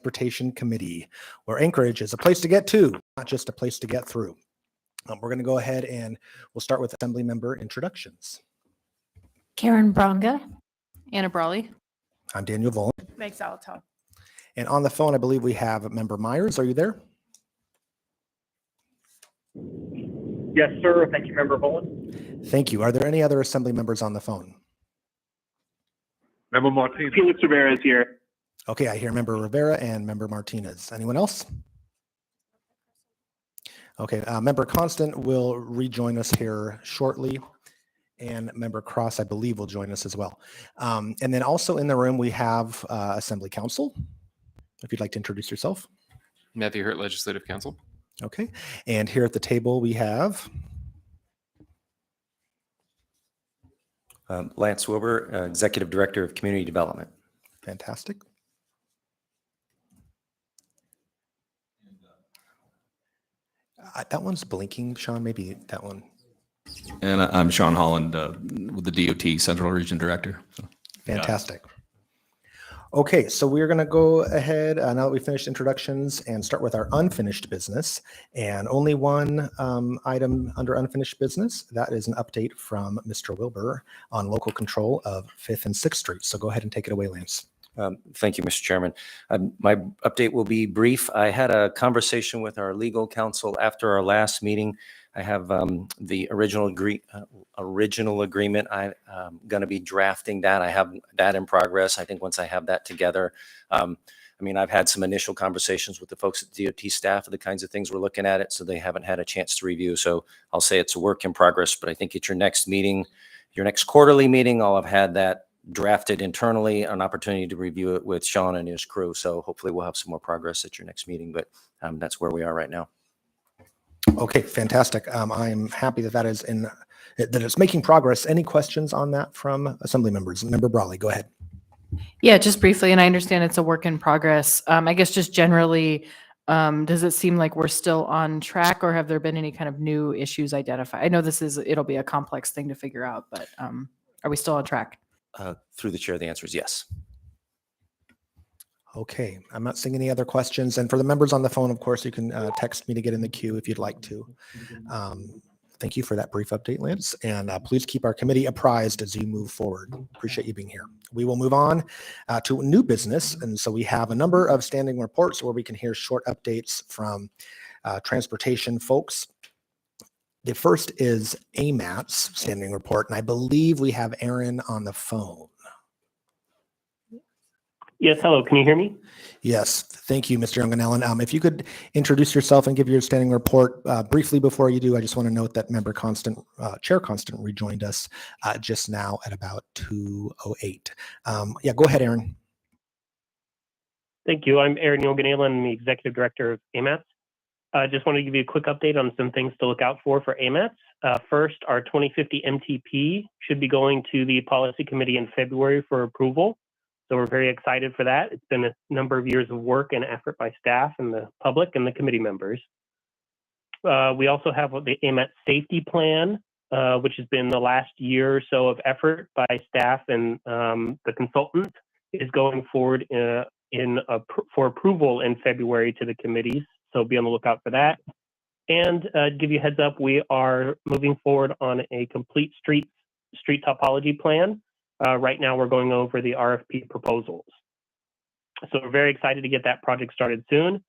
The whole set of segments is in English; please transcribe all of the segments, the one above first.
Transportation Committee, where Anchorage is a place to get to, not just a place to get through. We're going to go ahead and we'll start with Assembly member introductions. Karen Bronga. Anna Brawley. I'm Daniel Volin. Meg Zalaton. And on the phone, I believe we have Member Myers. Are you there? Yes, sir. Thank you, Member Volin. Thank you. Are there any other Assembly members on the phone? Member Martinez. Felix Rivera is here. Okay, I hear Member Rivera and Member Martinez. Anyone else? Okay, Member Constant will rejoin us here shortly. And Member Cross, I believe, will join us as well. And then also in the room, we have Assembly Council. If you'd like to introduce yourself. Matthew Hurt, Legislative Council. Okay, and here at the table, we have Lance Wilbur, Executive Director of Community Development. fantastic. That one's blinking, Sean, maybe that one. And I'm Sean Holland with the DOT Central Region Director. So. Fantastic. Okay, so we're going to go ahead now that we finished introductions and start with our unfinished business. And only one item under unfinished business. That is an update from Mr. Wilbur on local control of 5th and 6th Street. So go ahead and take it away, Lance. Thank you, Mr. Chairman. My update will be brief. I had a conversation with our legal counsel after our last meeting. I have the original agreement. I'm going to be drafting that. I have that in progress. I think once I have that together, I've had some initial conversations with the folks at DOT staff of the kinds of things we're looking at it, so they haven't had a chance to review. So I'll say it's a work in progress, but I think at your next meeting, your next quarterly meeting, I'll have had that drafted internally, an opportunity to review it with Sean and his crew. So hopefully we'll have some more progress at your next meeting, but that's where we are right now. Okay, fantastic. I'm happy that that it's making progress. Any questions on that from Assembly members? Member Brawley, go ahead. Yeah, just briefly, and I understand it's a work in progress. I guess just generally, does it seem like we're still on track, or have there been any kind of new issues identified? I know it'll be a complex thing to figure out, but are we still on track? Through the chair, the answer is yes. Okay, I'm not seeing any other questions. And for the members on the phone, of course, you can text me to get in the queue if you'd like to. Thank you for that brief update, Lance. And please keep our committee apprised as you move forward. Appreciate you being here. We will move on to new business. And so we have a number of standing reports where we can hear short updates from transportation folks. The first is AMAT's standing report, and I believe we have Aaron on the phone. Yes, hello. Can you hear me? Yes, thank you, Mr. Younganellen. If you could introduce yourself and give your standing report briefly before you do, I just want to note that Member Constant, Chair Constant rejoined us just now at about 2:08. Yeah, go ahead, Aaron. Thank you. I'm Aaron Younganellen. I'm the Executive Director of AMATS. I just want to give you a quick update on some things to look out for AMATS. First, our 2050 MTP should be going to the Policy Committee in February for approval. So we're very excited for that. It's been a number of years of work and effort by staff and the public and the committee members. We also have the AMATS Safety Plan, which has been the last year or so of effort by staff and the consultant is going forward for approval in February to the committees. So be on the lookout for that. And give you a heads up, we are moving forward on a complete street topology plan. Right now, we're going over the RFP proposals. So we're very excited to get that project started soon.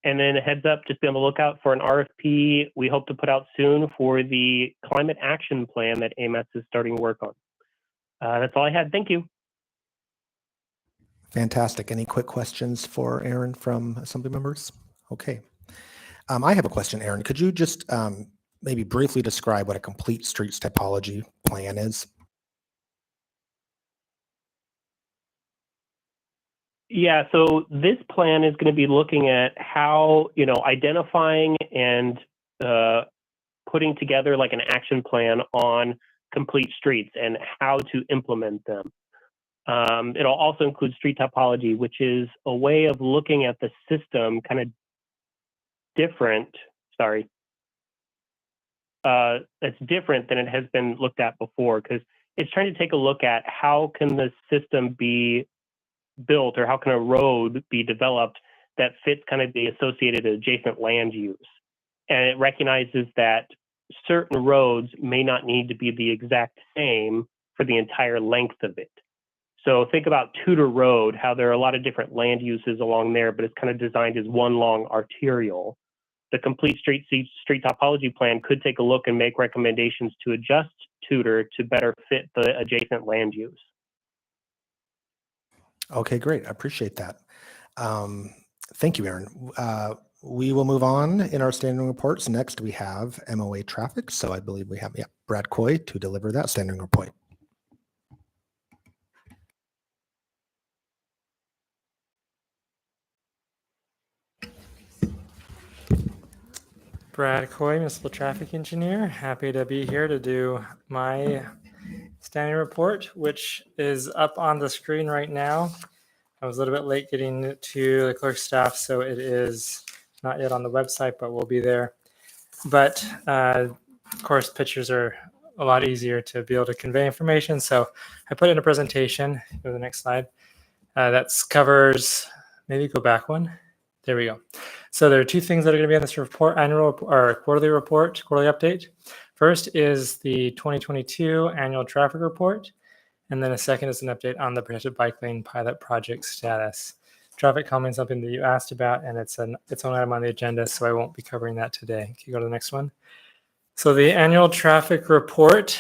And then a heads up, just be on the lookout for an RFP we hope to put out soon for the climate action plan that AMATS is starting to work on. That's all I had. Thank you. Fantastic. Any quick questions for Aaron from Assembly members? Okay. I have a question, Aaron. Could you just maybe briefly describe what a complete streets typology plan is? Yeah, so this plan is going to be looking at how, identifying and putting together like an action plan on complete streets and how to implement them. It'll also include street topology, which is a way of looking at the system kind of different. It's different than it has been looked at before, because it's trying to take a look at how can the system be built, or how can a road be developed that fits kind of the associated adjacent land use. And it recognizes that certain roads may not need to be the exact same for the entire length of it. So think about Tudor Road, how there are a lot of different land uses along there, but it's kind of designed as one long arterial. The complete street topology plan could take a look and make recommendations to adjust Tudor to better fit the adjacent land use. Okay, great. I appreciate that. Thank you, Aaron. We will move on in our standing reports. Next, we have MOA traffic. So I believe we have Brad Coy to deliver that standing report. Brad Coy, Municipal Traffic Engineer. Happy to be here to do my standing report, which is up on the screen right now. I was a little bit late getting to the clerk's staff, so it is not yet on the website, but we'll be there. But of course, pictures are a lot easier to be able to convey information. So I put in a presentation. Go to the next slide. That covers, maybe go back one. There we go. So there are two things that are going to be on this report, annual or quarterly report, quarterly update. First is the 2022 annual traffic report. And then a second is an update on the protected bike lane pilot project status. Traffic calming is something that you asked about, and it's its own item on the agenda, so I won't be covering that today. Can you go to the next one? So the annual traffic report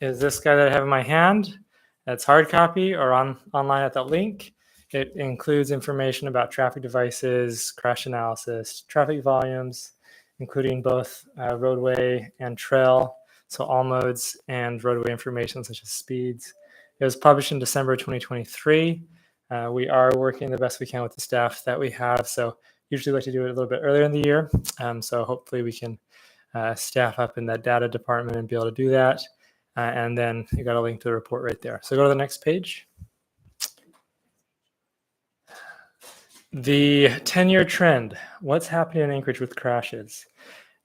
is this guy that I have in my hand. That's hard copy or online at that link. It includes information about traffic devices, crash analysis, traffic volumes, including both roadway and trail, so all modes, and roadway information such as speeds. It was published in December 2023. We are working the best we can with the staff that we have, so usually like to do it a little bit earlier in the year. So hopefully we can staff up in that data department and be able to do that. And then you got a link to the report right there. So go to the next page. The 10-year trend, what's happening in Anchorage with crashes?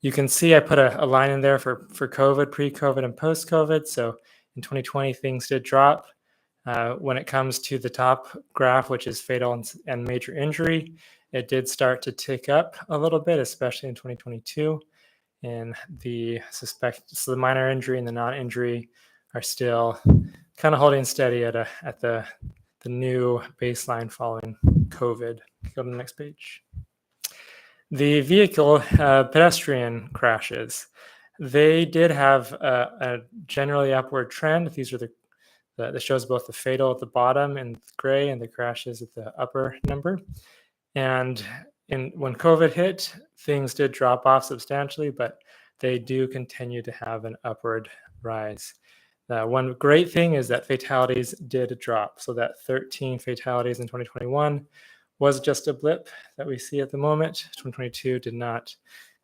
You can see I put a line in there for COVID, pre-COVID, and post-COVID. So in 2020, things did drop. When it comes to the top graph, which is fatal and major injury, it did start to tick up a little bit, especially in 2022. And so the minor injury and the non-injury are still kind of holding steady at the new baseline following COVID. Go to the next page. The vehicle pedestrian crashes, they did have a generally upward trend. These are that shows both the fatal at the bottom in gray and the crashes at the upper number. And when COVID hit, things did drop off substantially, but they do continue to have an upward rise. One great thing is that fatalities did drop. So that 13 fatalities in 2021 was just a blip that we see at the moment. 2022 did not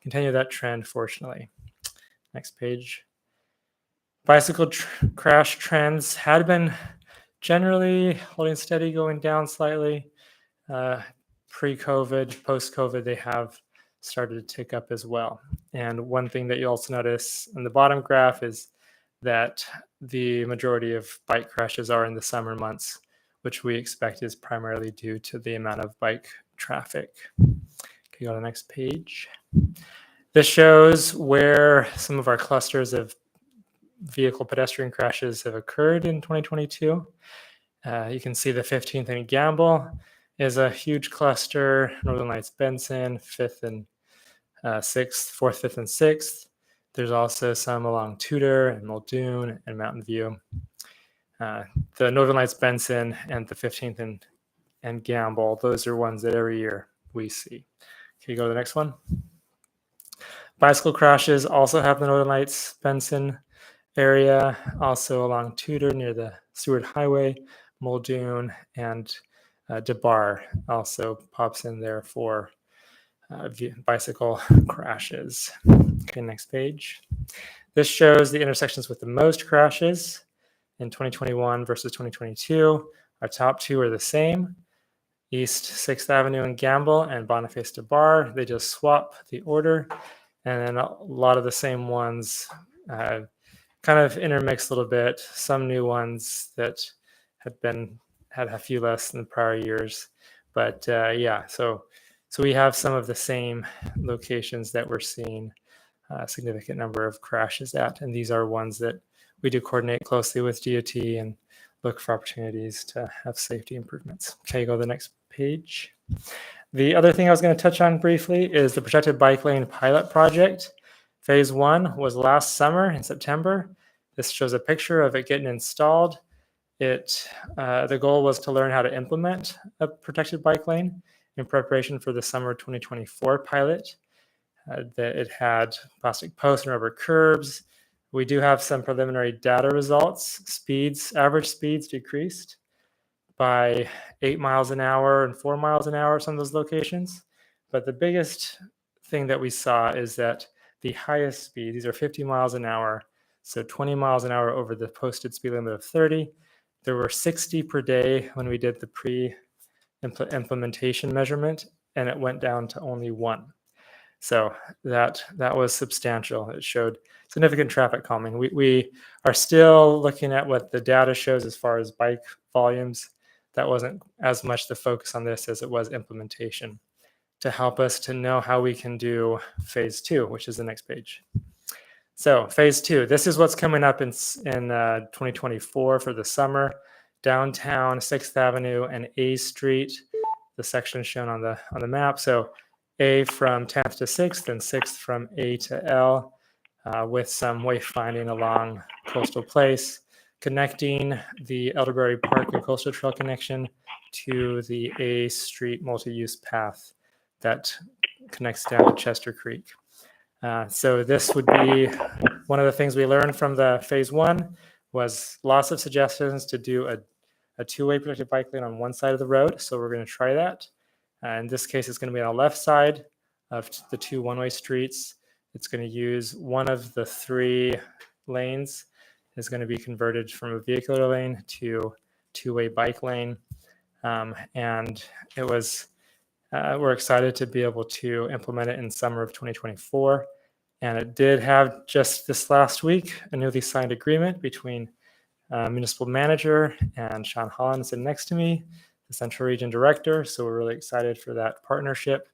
continue that trend, fortunately. Next page. Bicycle crash trends had been generally holding steady, going down slightly. Pre-COVID, post-COVID, they have started to tick up as well. And one thing that you also notice in the bottom graph is that the majority of bike crashes are in the summer months, which we expect is primarily due to the amount of bike traffic. Okay, go to the next page. This shows where some of our clusters of vehicle pedestrian crashes have occurred in 2022. You can see the 15th and Gamble is a huge cluster. Northern Lights Benson, 5th and 6th, 4th, 5th, and 6th. There's also some along Tudor and Muldoon and Mountain View. The Northern Lights Benson and the 15th and Gamble, those are ones that every year we see. Can you go to the next one? Bicycle crashes also have the Northern Lights Benson area, also along Tudor near the Seward Highway, Muldoon, and DeBar also pops in there for bicycle crashes. Okay, next page. This shows the intersections with the most crashes in 2021 versus 2022. Our top two are the same. East 6th Avenue and Gamble and Boniface DeBar. They just swap the order. And then a lot of the same ones kind of intermixed a little bit. Some new ones that had a few less than the prior years. But yeah, so we have some of the same locations that we're seeing a significant number of crashes at, and these are ones that we do coordinate closely with DOT and look for opportunities to have safety improvements. Okay, go to the next page. The other thing I was going to touch on briefly is the Protected Bike Lane pilot project. Phase 1 was last summer in September. This shows a picture of it getting installed. The goal was to learn how to implement a protected bike lane in preparation for the summer 2024 pilot. That it had plastic posts and rubber curbs. We do have some preliminary data results. Average speeds decreased by 8 miles an hour and 4 miles an hour at some of those locations. But the biggest thing that we saw is that the highest speed, these are 50 miles an hour, so 20 miles an hour over the posted speed limit of 30. There were 60 per day when we did the pre-implementation measurement, and it went down to only 1. So that was substantial. It showed significant traffic calming. We are still looking at what the data shows as far as bike volumes. That wasn't as much the focus on this as it was implementation to help us to know how we can do phase 2, which is the next page. So phase 2, this is what's coming up in 2024 for the summer. Downtown 6th Avenue and A Street, the section shown on the map. So A from 10th to 6th and 6th from A to L, with some wayfinding along Coastal Place, connecting the Elderberry Park and Coastal Trail connection to the A Street multi-use path that connects down to Chester Creek. So this would be one of the things we learned from the phase 1 was lots of suggestions to do a two-way protected bike lane on one side of the road. So we're going to try that. In this case, it's going to be on the left side of the 2 one-way streets. It's going to use one of the 3 lanes is going to be converted from a vehicular lane to two-way bike lane. And it was, we're excited to be able to implement it in summer of 2024. And it did have just this last week a newly signed agreement between municipal manager and Sean Holland sitting next to me, the Central Region Director. So we're really excited for that partnership.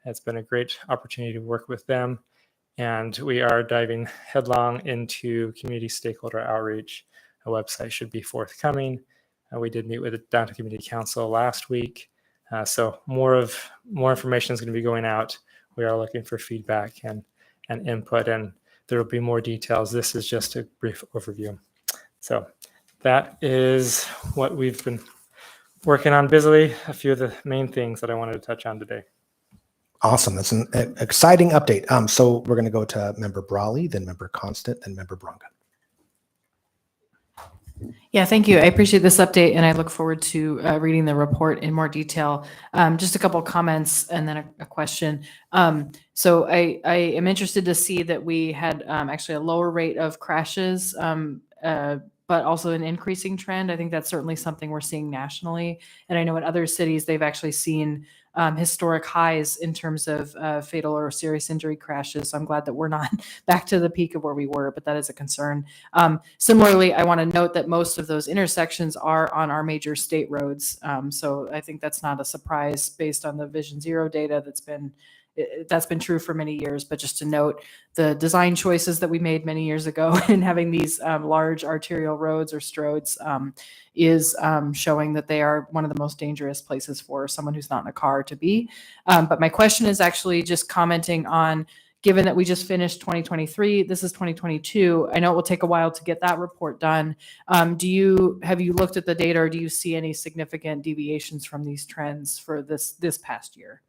It's been a great opportunity to work with them. And we are diving headlong into community stakeholder outreach. A website should be forthcoming. We did meet with the Downtown Community Council last week. So more information is going to be going out. We are looking for feedback and input, and there will be more details. This is just a brief overview. So that is what we've been working on busily, a few of the main things that I wanted to touch on today. Awesome. That's an exciting update. So we're going to go to Member Brawley, then Member Constant, then Member Bronca. Yeah, thank you. I appreciate this update, and I look forward to reading the report in more detail. Just a couple of comments and then a question. So I am interested to see that we had actually a lower rate of crashes, but also an increasing trend. I think that's certainly something we're seeing nationally. And I know in other cities, they've actually seen historic highs in terms of fatal or serious injury crashes. So I'm glad that we're not back to the peak of where we were, but that is a concern. Similarly, I want to note that most of those intersections are on our major state roads. So I think that's not a surprise based on the Vision Zero data that's been true for many years. But just to note, the design choices that we made many years ago in having these large arterial roads or stroads is showing that they are one of the most dangerous places for someone who's not in a car to be. But my question is actually just commenting on, given that we just finished 2023, this is 2022. I know it will take a while to get that report done. Have you looked at the data, or do you see any significant deviations from these trends for this past year?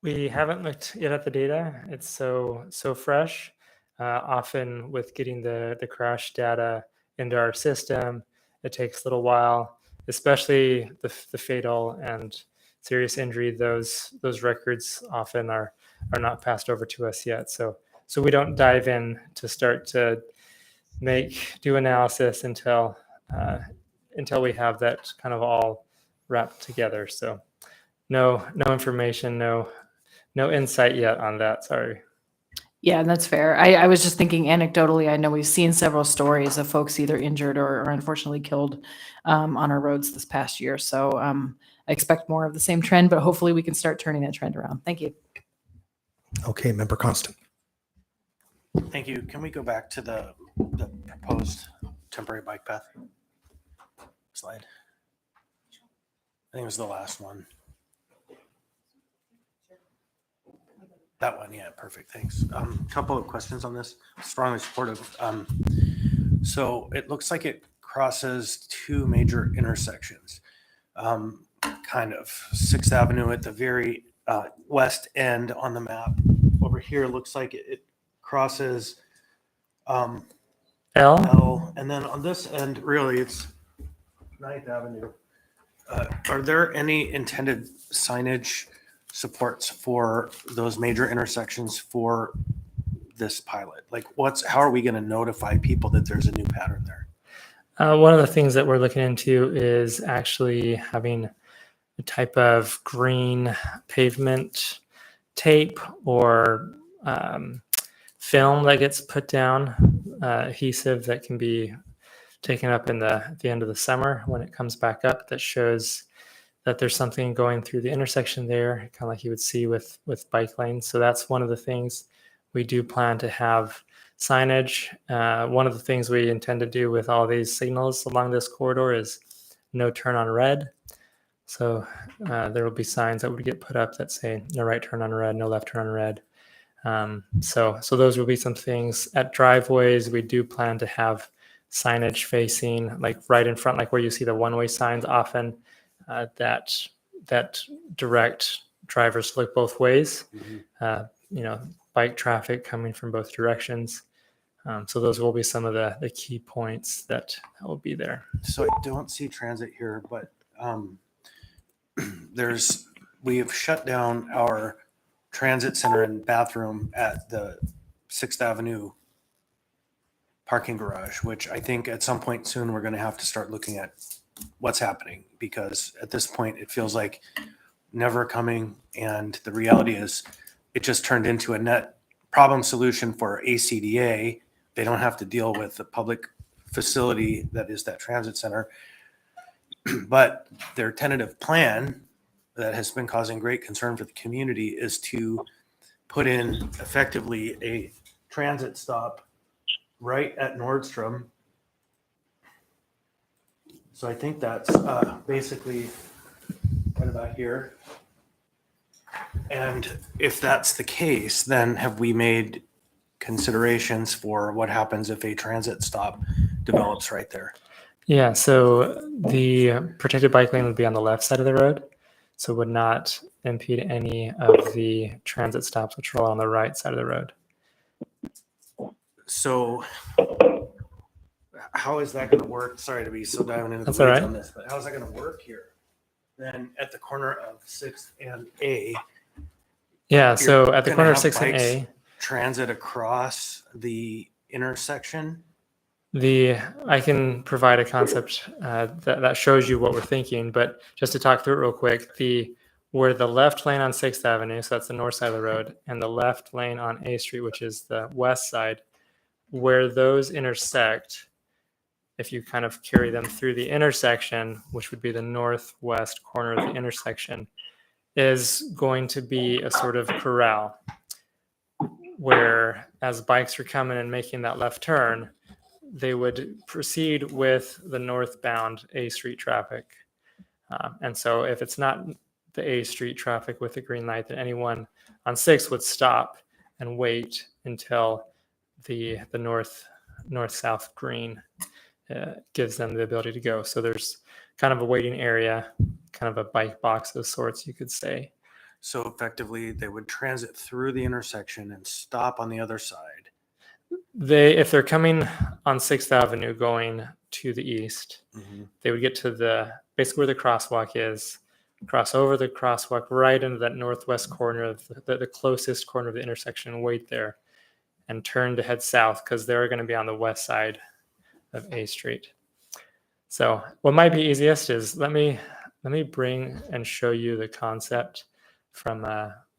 We haven't looked yet at the data. It's so fresh. Often with getting the crash data into our system, it takes a little while, especially the fatal and serious injury. Those records often are not passed over to us yet. So we don't dive in to start to do analysis until we have that kind of all wrapped together. So no information, no insight yet on that. Sorry. Yeah, that's fair. I was just thinking anecdotally, I know we've seen several stories of folks either injured or unfortunately killed on our roads this past year. So expect more of the same trend, but hopefully we can start turning that trend around. Thank you. Okay, Member Constant. Thank you. Can we go back to the proposed temporary bike path slide? I think it was the last one. That one, yeah, perfect. Thanks. Couple of questions on this. Strongly supportive. So it looks like it crosses two major intersections. Kind of 6th Avenue at the very west end on the map. Over here looks like it crosses L. L, and then on this end, really, it's 9th Avenue. Are there any intended signage supports for those major intersections for this pilot? Like, how are we going to notify people that there's a new pattern there? One of the things that we're looking into is actually having a type of green pavement tape or film that gets put down, adhesive that can be taken up at the end of the summer when it comes back up, that shows that there's something going through the intersection there, kind of like you would see with bike lanes. So that's one of the things we do plan to have signage. One of the things we intend to do with all these signals along this corridor is no turn on red. So there will be signs that would get put up that say no right turn on red, no left turn on red. So those will be some things. At driveways, we do plan to have signage facing like right in front, like where you see the one-way signs often, that direct drivers to look both ways. Bike traffic coming from both directions. So those will be some of the key points that will be there. So I don't see transit here, but we have shut down our transit center and bathroom at the 6th Avenue parking garage, which I think at some point soon we're going to have to start looking at what's happening, because at this point it feels like never coming, and the reality is it just turned into a net problem solution for ACDA. They don't have to deal with the public facility that is that transit center, but their tentative plan that has been causing great concern for the community is to put in effectively a transit stop right at Nordstrom. So I think that's basically right about here. And if that's the case, then have we made considerations for what happens if a transit stop develops right there? Yeah, so the protected bike lane would be on the left side of the road, so would not impede any of the transit stops, which are all on the right side of the road. So how is that going to work? Sorry to be so diving into the That's all weeds right. on this, but how's that going to work here? Then at the corner of 6th and A, Yeah, so at the gonna corner of have 6th and bikes A, transit across the intersection. I can provide a concept that shows you what we're thinking, but just to talk through it real quick, where the left lane on 6th Avenue, so that's the north side of the road, and the left lane on A Street, which is the west side, where those intersect, if you kind of carry them through the intersection, which would be the northwest corner of the intersection, is going to be a sort of corral where, as bikes are coming and making that left turn, they would proceed with the northbound A Street traffic. And so if it's not the A Street traffic with the green light, then anyone on 6 would stop and wait until the north-south green gives them the ability to go. So there's kind of a waiting area, kind of a bike box of sorts, you could say. So effectively, they would transit through the intersection and stop on the other side. If they're coming on 6th Avenue going to the east, they would get to basically where the crosswalk is, cross over the crosswalk right into that northwest corner of the closest corner of the intersection, and wait there and turn to head south, because they're going to be on the west side of A Street. So what might be easiest is let me bring and show you the concept from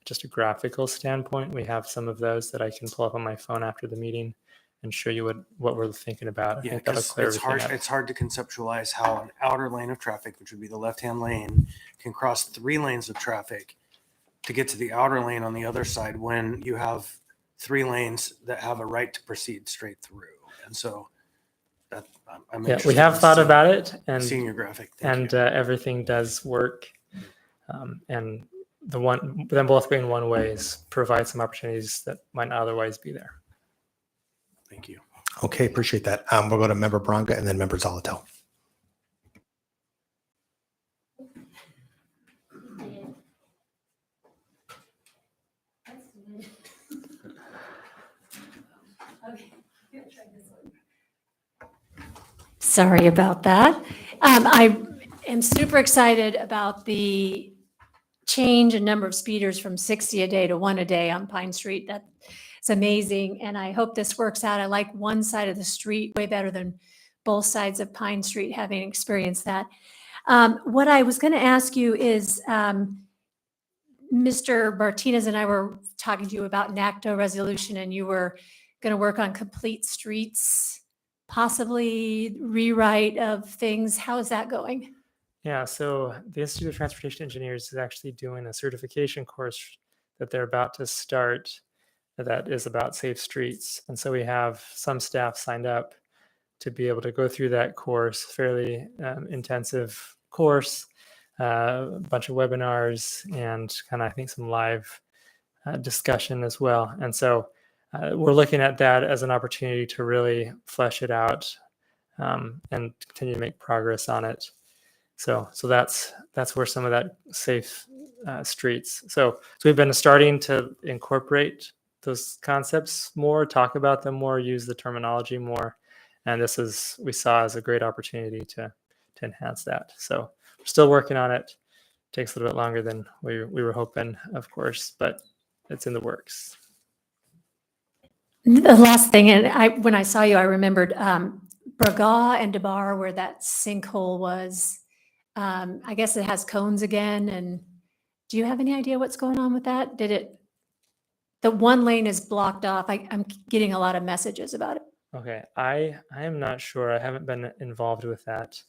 just a graphical standpoint. We have some of those that I can pull up on my phone after the meeting and show you what we're thinking about. I Yeah, think that'll because clear it's everything hard. up. It's hard to conceptualize how an outer lane of traffic, which would be the left-hand lane, can cross 3 lanes of traffic to get to the outer lane on the other side when you have 3 lanes that have a right to proceed straight through. And so that I'm Yeah, we interested have in thought seeing- about it, and seeing your graphic. Thank and you. everything does work. And them both being one ways provide some opportunities that might not otherwise be there. Thank you. Okay, appreciate that. We'll go to Member Bronca and then Member Zolotel. Sorry about that. I am super excited about the change in number of speeders from 60 a day to 1 a day on Pine Street. That's amazing, and I hope this works out. I like one side of the street way better than both sides of Pine Street, having experienced that. What I was going to ask you is, Mr. Martinez and I were talking to you about NACDO resolution, and you were going to work on complete streets, possibly rewrite of things. How is that going? Yeah, so the Institute of Transportation Engineers is actually doing a certification course that they're about to start that is about safe streets. And so we have some staff signed up to be able to go through that course, fairly intensive course, a bunch of webinars, and kind of, I think, some live discussion as well. And so we're looking at that as an opportunity to really flesh it out and continue to make progress on it. So that's where some of that safe streets. So we've been starting to incorporate those concepts more, talk about them more, use the terminology more, and we saw as a great opportunity to enhance that. So we're still working on it. Takes a little bit longer than we were hoping, of course, but it's in the works. The last thing, and when I saw you, I remembered Braga and DeBar, where that sinkhole was. I guess it has cones again. And do you have any idea what's going on with that? The one lane is blocked off. I'm getting a lot of messages about it. Okay, I am not sure. I haven't been involved with that.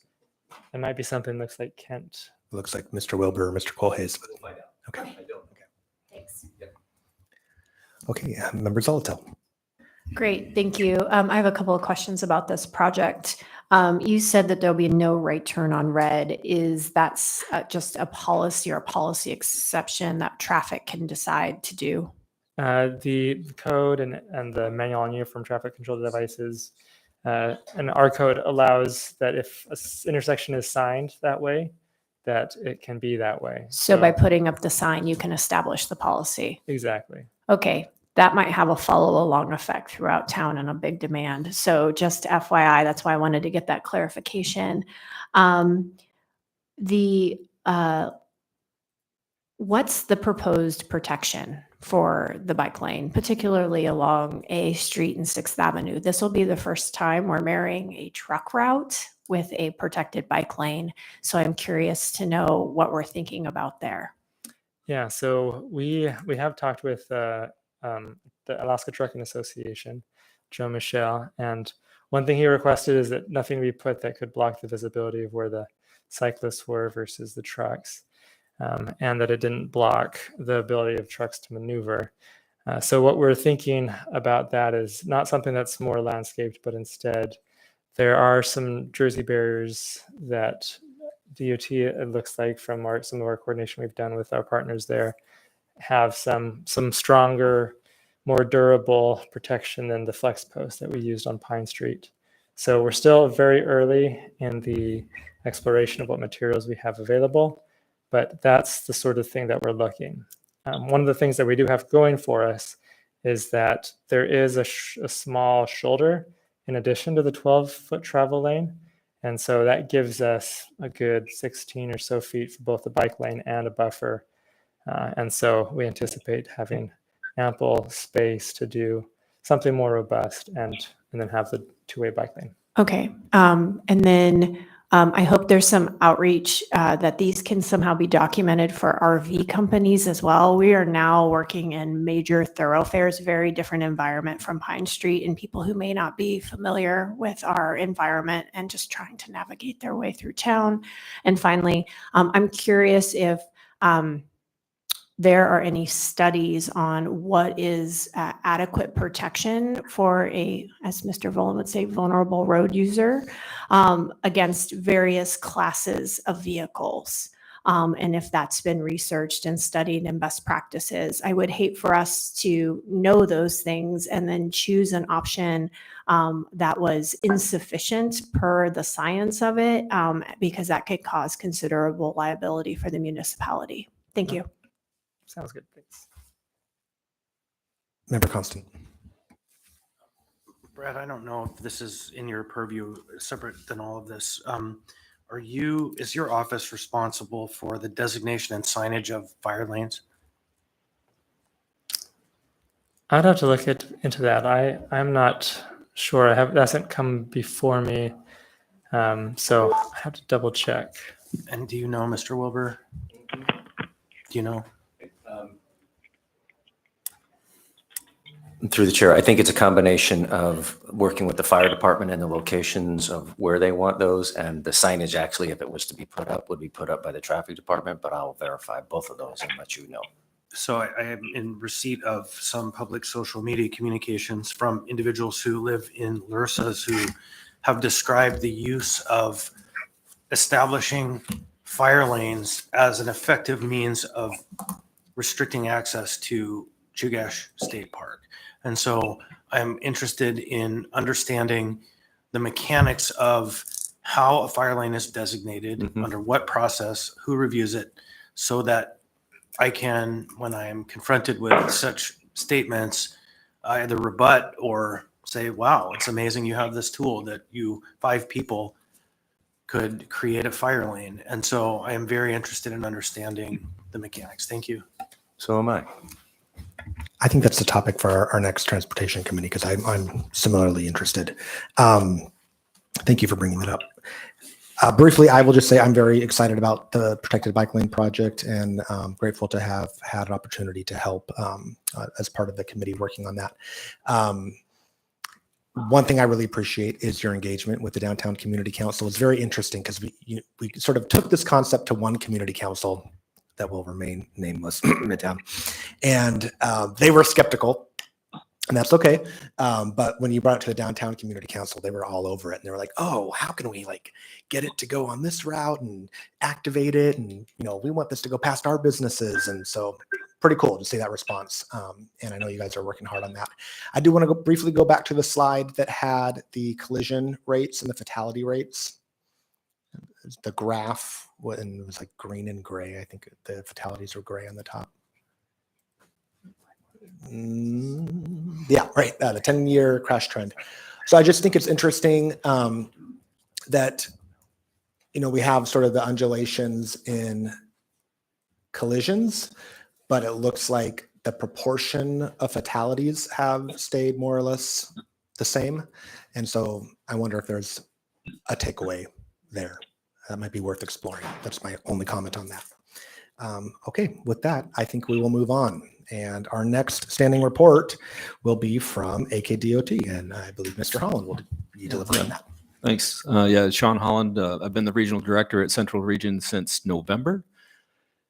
It might be something that looks like Kent. It looks like Mr. Wilbur or Mr. Colhase. Okay. Thanks. Okay, Member Zolotel. Great, thank you. I have a couple of questions about this project. You said that there'll be no right turn on red. Is that just a policy or a policy exception that traffic can decide to do? The code and the manual on uniform traffic control devices and our code allows that if an intersection is signed that way, that it can be that way. So by putting up the sign, you can establish the policy. Exactly. Okay, that might have a follow along effect throughout town and a big demand. So just FYI, that's why I wanted to get that clarification. What's the proposed protection for the bike lane, particularly along A Street and 6th Avenue? This will be the first time we're marrying a truck route with a protected bike lane. So I'm curious to know what we're thinking about there. Yeah, so we have talked with the Alaska Trucking Association, Joe Michelle, and one thing he requested is that nothing be put that could block the visibility of where the cyclists were versus the trucks, and that it didn't block the ability of trucks to maneuver. So what we're thinking about that is not something that's more landscaped, but instead there are some Jersey barriers that DOT, it looks like from some of our coordination we've done with our partners there, have some stronger, more durable protection than the flex post that we used on Pine Street. So we're still very early in the exploration of what materials we have available, but that's the sort of thing that we're looking. One of the things that we do have going for us is that there is a small shoulder in addition to the 12-foot travel lane. And so that gives us a good 16 or so feet for both the bike lane and a buffer. And so we anticipate having ample space to do something more robust and then have the two-way bike lane. Okay. And then I hope there's some outreach that these can somehow be documented for RV companies as well. We are now working in major thoroughfares, very different environment from Pine Street, and people who may not be familiar with our environment and just trying to navigate their way through town. And finally, I'm curious if there are any studies on what is adequate protection for a, as Mr. Volin would say, vulnerable road user against various classes of vehicles. And if that's been researched and studied in best practices. I would hate for us to know those things and then choose an option that was insufficient per the science of it, because that could cause considerable liability for the municipality. Thank you. Sounds good. Thanks. Member Constant. Brad, I don't know if this is in your purview, separate than all of this. Is your office responsible for the designation and signage of fire lanes? I'd have to look into that. I'm not sure. That hasn't come before me. So I have to double check. And do you know, Mr. Wilbur? Do you know? Through the chair, I think it's a combination of working with the fire department and the locations of where they want those, and the signage actually, if it was to be put up, would be put up by the traffic department, but I'll verify both of those and let you know. So I am in receipt of some public social media communications from individuals who live in Lursas who have described the use of establishing fire lanes as an effective means of restricting access to Chugach State Park. And so I'm interested in understanding the mechanics of how a fire lane is designated, under what process, who reviews it, so that I can, when I am confronted with such statements, either rebut or say, wow, it's amazing you have this tool that you 5 people could create a fire lane. And so I am very interested in understanding the mechanics. Thank you. So am I. I think that's the topic for our next transportation committee because I'm similarly interested. Thank you for bringing that up. Briefly, I will just say I'm very excited about the Protected Bike Lane project and grateful to have had an opportunity to help as part of the committee working on that. One thing I really appreciate is your engagement with the Downtown Community Council. It's very interesting because we sort of took this concept to one community council that will remain nameless, Midtown, and they were skeptical, and that's okay. But when you brought it to the Downtown Community Council, they were all over it, and they were like, "Oh, how can we get it to go on this route and activate it? And we want this to go past our businesses." And so, pretty cool to see that response. And I know you guys are working hard on that. I do want to briefly go back to the slide that had the collision rates and the fatality rates. The graph, and it was like green and gray. I think the fatalities were gray on the top. Yeah, right. The 10-year crash trend. So I just think it's interesting that, we have sort of the undulations in collisions, but it looks like the proportion of fatalities have stayed more or less the same. And so I wonder if there's a takeaway there. That might be worth exploring. That's my only comment on that. Okay, with that, I think we will move on. And our next standing report will be from AKDOT, and I believe Mr. Holland will be delivering that. Thanks. Sean Holland. I've been the regional director at Central Region since November,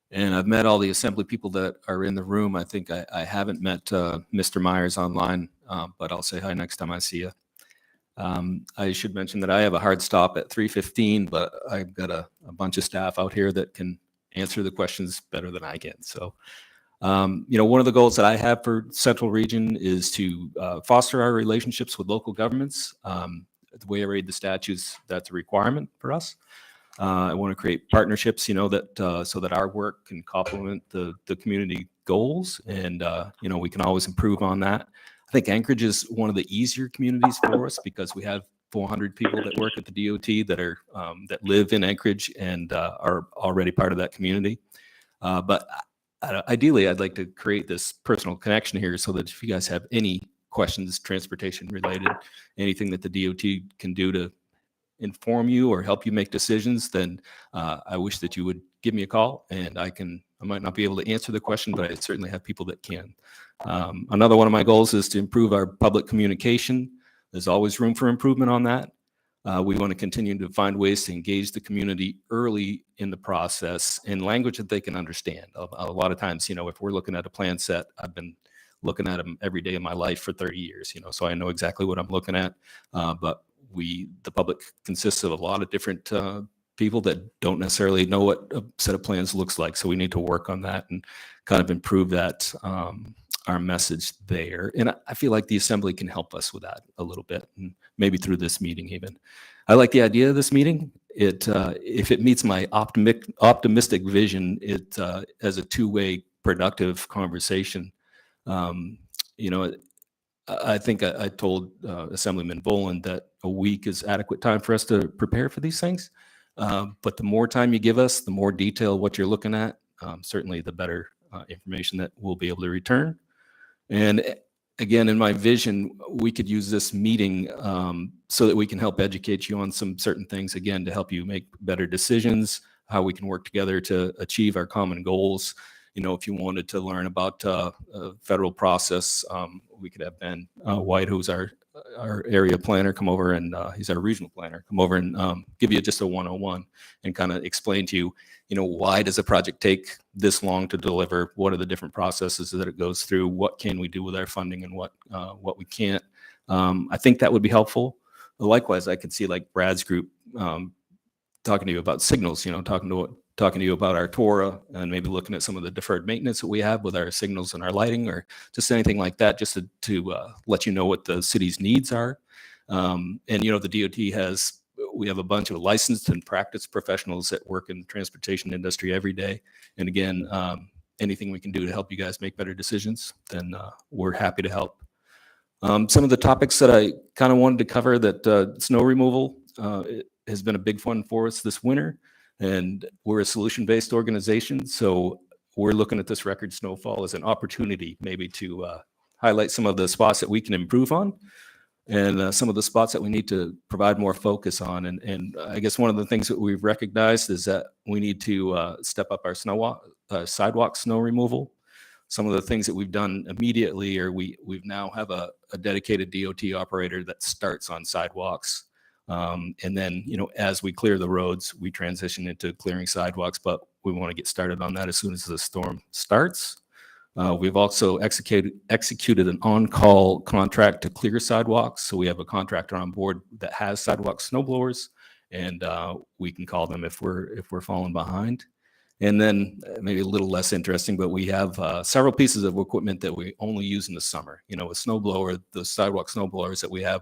and I've met all the assembly people that are in the room. I think I haven't met Mr. Myers online, but I'll say hi next time I see you. I should mention that I have a hard stop at 3:15, but I've got a bunch of staff out here that can answer the questions better than I can. So, one of the goals that I have for Central Region is to foster our relationships with local governments. The way I read the statutes, that's a requirement for us. I want to create partnerships, that so that our work can complement the community goals, and we can always improve on that. I think Anchorage is one of the easier communities for us because we have 400 people that work at the DOT that are that live in Anchorage and are already part of that community. But ideally, I'd like to create this personal connection here so that if you guys have any questions, transportation related, anything that the DOT can do to inform you or help you make decisions, then I wish that you would give me a call, and I might not be able to answer the question, but I certainly have people that can. Another one of my goals is to improve our public communication. There's always room for improvement on that. We want to continue to find ways to engage the community early in the process in language that they can understand. A lot of times, if we're looking at a plan set, I've been looking at them every day of my life for 30 years, so I know exactly what I'm looking at. But the public consists of a lot of different people that don't necessarily know what a set of plans looks like. So we need to work on that and kind of improve that, our message there. And I feel like the assembly can help us with that a little bit, and maybe through this meeting even. I like the idea of this meeting. If it meets my optimistic vision, as a two-way productive conversation. I think I told Assemblyman Boland that a week is adequate time for us to prepare for these things. But the more time you give us, the more detail what you're looking at, certainly the better information that we'll be able to return. And again, in my vision, we could use this meeting so that we can help educate you on some certain things, again, to help you make better decisions, how we can work together to achieve our common goals. If you wanted to learn about federal process, we could have Ben White, who's our area planner, come over, and he's our regional planner, come over and give you just a 101 and kind of explain to you, why does a project take this long to deliver? What are the different processes that it goes through? What can we do with our funding and what we can't? I think that would be helpful. Likewise, I could see like Brad's group talking to you about signals, talking to you about our TORA and maybe looking at some of the deferred maintenance that we have with our signals and our lighting, or just anything like that, just to let you know what the city's needs are. And, the DOT we have a bunch of licensed and practiced professionals that work in the transportation industry every day. And again, anything we can do to help you guys make better decisions, then we're happy to help. Some of the topics that I kind of wanted to cover, that snow removal it has been a big one for us this winter. And we're a solution-based organization, so we're looking at this record snowfall as an opportunity maybe to highlight some of the spots that we can improve on, and some of the spots that we need to provide more focus on. And I guess one of the things that we've recognized is that we need to step up our sidewalk snow removal. Some of the things that we've done immediately are we've now have a dedicated DOT operator that starts on sidewalks. And then, as we clear the roads, we transition into clearing sidewalks, but we want to get started on that as soon as the storm starts. We've also executed an on-call contract to clear sidewalks. So we have a contractor on board that has sidewalk snow blowers, and we can call them if we're falling behind. And then maybe a little less interesting, but we have several pieces of equipment that we only use in the summer. A snow blower, the sidewalk snow blowers that we have,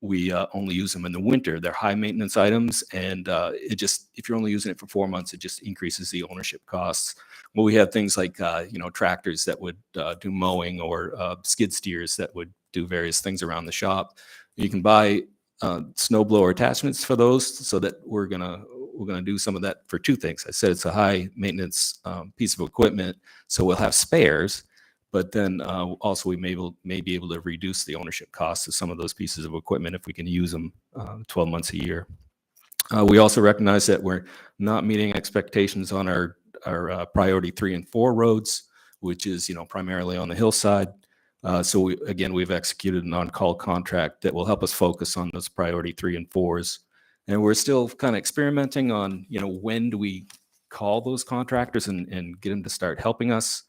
we only use them in the winter. They're high maintenance items, and if you're only using it for 4 months, it just increases the ownership costs. Well, we have things like tractors that would do mowing, or skid steers that would do various things around the shop. You can buy snow blower attachments for those, so that we're gonna do some of that for two things. I said it's a high maintenance piece of equipment, so we'll have spares. But then also we may be able to reduce the ownership costs of some of those pieces of equipment if we can use them 12 months a year. We also recognize that we're not meeting expectations on our priority 3 and 4 roads, which is primarily on the hillside. So we've executed an on-call contract that will help us focus on those priority 3 and 4s. And we're still kind of experimenting on when do we call those contractors and get them to start helping us.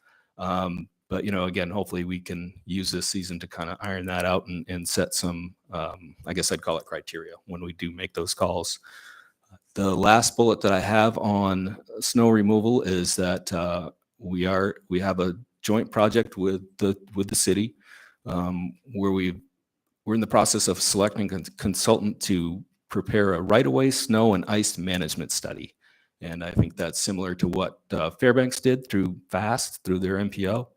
But, again, hopefully we can use this season to kind of iron that out and set some, I guess I'd call it criteria when we do make those calls. The last bullet that I have on snow removal is that we have a joint project with the city where we're in the process of selecting a consultant to prepare a right-of-way snow and ice management study. And I think that's similar to what Fairbanks did through FAST, through their MPO.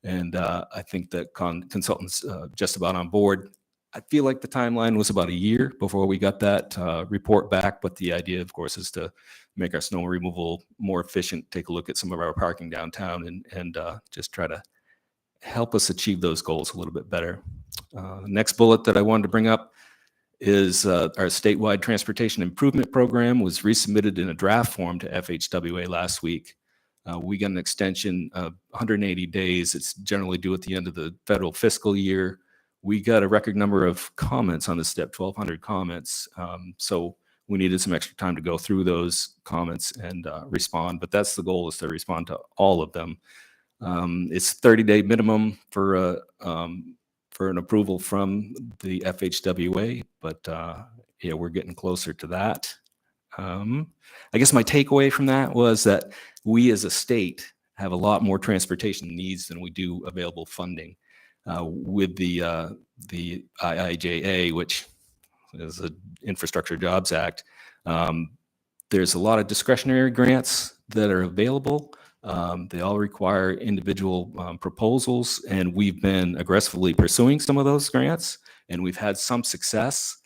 And I think that consultants just about on board. I feel like the timeline was about a year before we got that report back. But the idea, of course, is to make our snow removal more efficient, take a look at some of our parking downtown, and just try to help us achieve those goals a little bit better. Next bullet that I wanted to bring up is our statewide transportation improvement program was resubmitted in a draft form to FHWA last week. We got an extension of 180 days. It's generally due at the end of the federal fiscal year. We got a record number of comments on the STEP, 1,200 comments. So we needed some extra time to go through those comments and respond, but that's the goal, is to respond to all of them. It's 30-day minimum for an approval from the FHWA, but yeah, we're getting closer to that. I guess my takeaway from that was that we as a state have a lot more transportation needs than we do available funding. With the IIJA, which is the Infrastructure Jobs Act, there's a lot of discretionary grants that are available. They all require individual proposals, and we've been aggressively pursuing some of those grants, and we've had some success.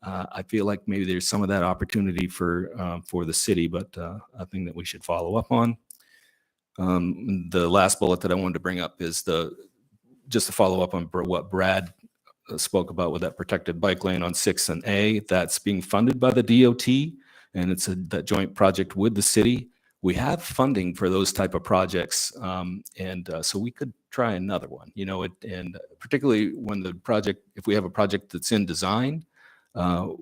I feel like maybe there's some of that opportunity for the city, but a thing that we should follow up on. The last bullet that I wanted to bring up is just to follow up on what Brad spoke about with that protected bike lane on 6th and A. That's being funded by the DOT, and it's that joint project with the city. We have funding for those type of projects, and so we could try another one, and particularly when if we have a project that's in design,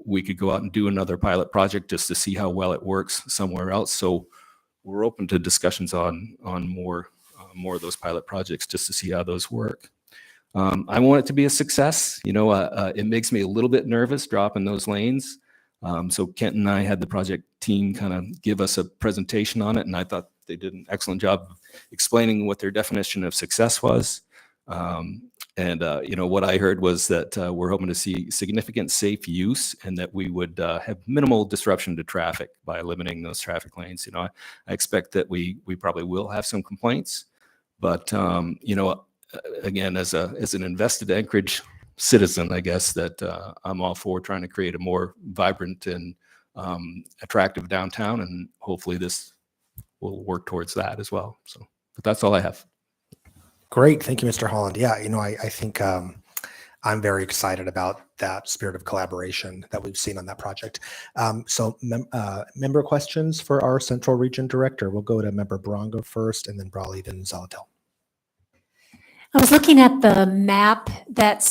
we could go out and do another pilot project just to see how well it works somewhere else. So we're open to discussions on more of those pilot projects just to see how those work. I want it to be a success. It makes me a little bit nervous dropping those lanes. So Kent and I had the project team kind of give us a presentation on it, and I thought they did an excellent job of explaining what their definition of success was. What I heard was that we're hoping to see significant safe use, and that we would have minimal disruption to traffic by eliminating those traffic lanes. I expect that we probably will have some complaints, but again, as an invested Anchorage citizen, I guess that I'm all for trying to create a more vibrant and attractive downtown, and hopefully this will work towards that as well. So, but that's all I have. Great. Thank you, Mr. Holland. Yeah, I think I'm very excited about that spirit of collaboration that we've seen on that project. Member questions for our Central Region Director. We'll go to Member Brongo first, and then Brawley, then Zalatel. I was looking at the map that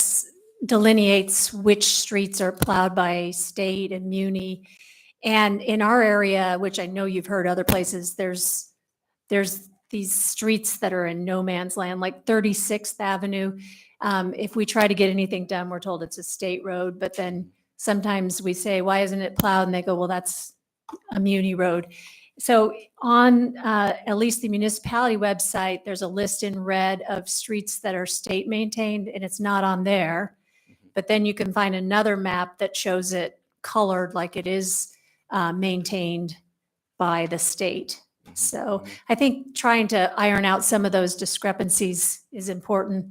delineates which streets are plowed by state and muni. And in our area, which I know you've heard other places, there's these streets that are in no man's land, like 36th Avenue. If we try to get anything done, we're told it's a state road, but then sometimes we say, why isn't it plowed? And they go, well, that's a muni road. So on at least the municipality website, there's a list in red of streets that are state maintained, and it's not on there. But then you can find another map that shows it colored like it is maintained by the state. So I think trying to iron out some of those discrepancies is important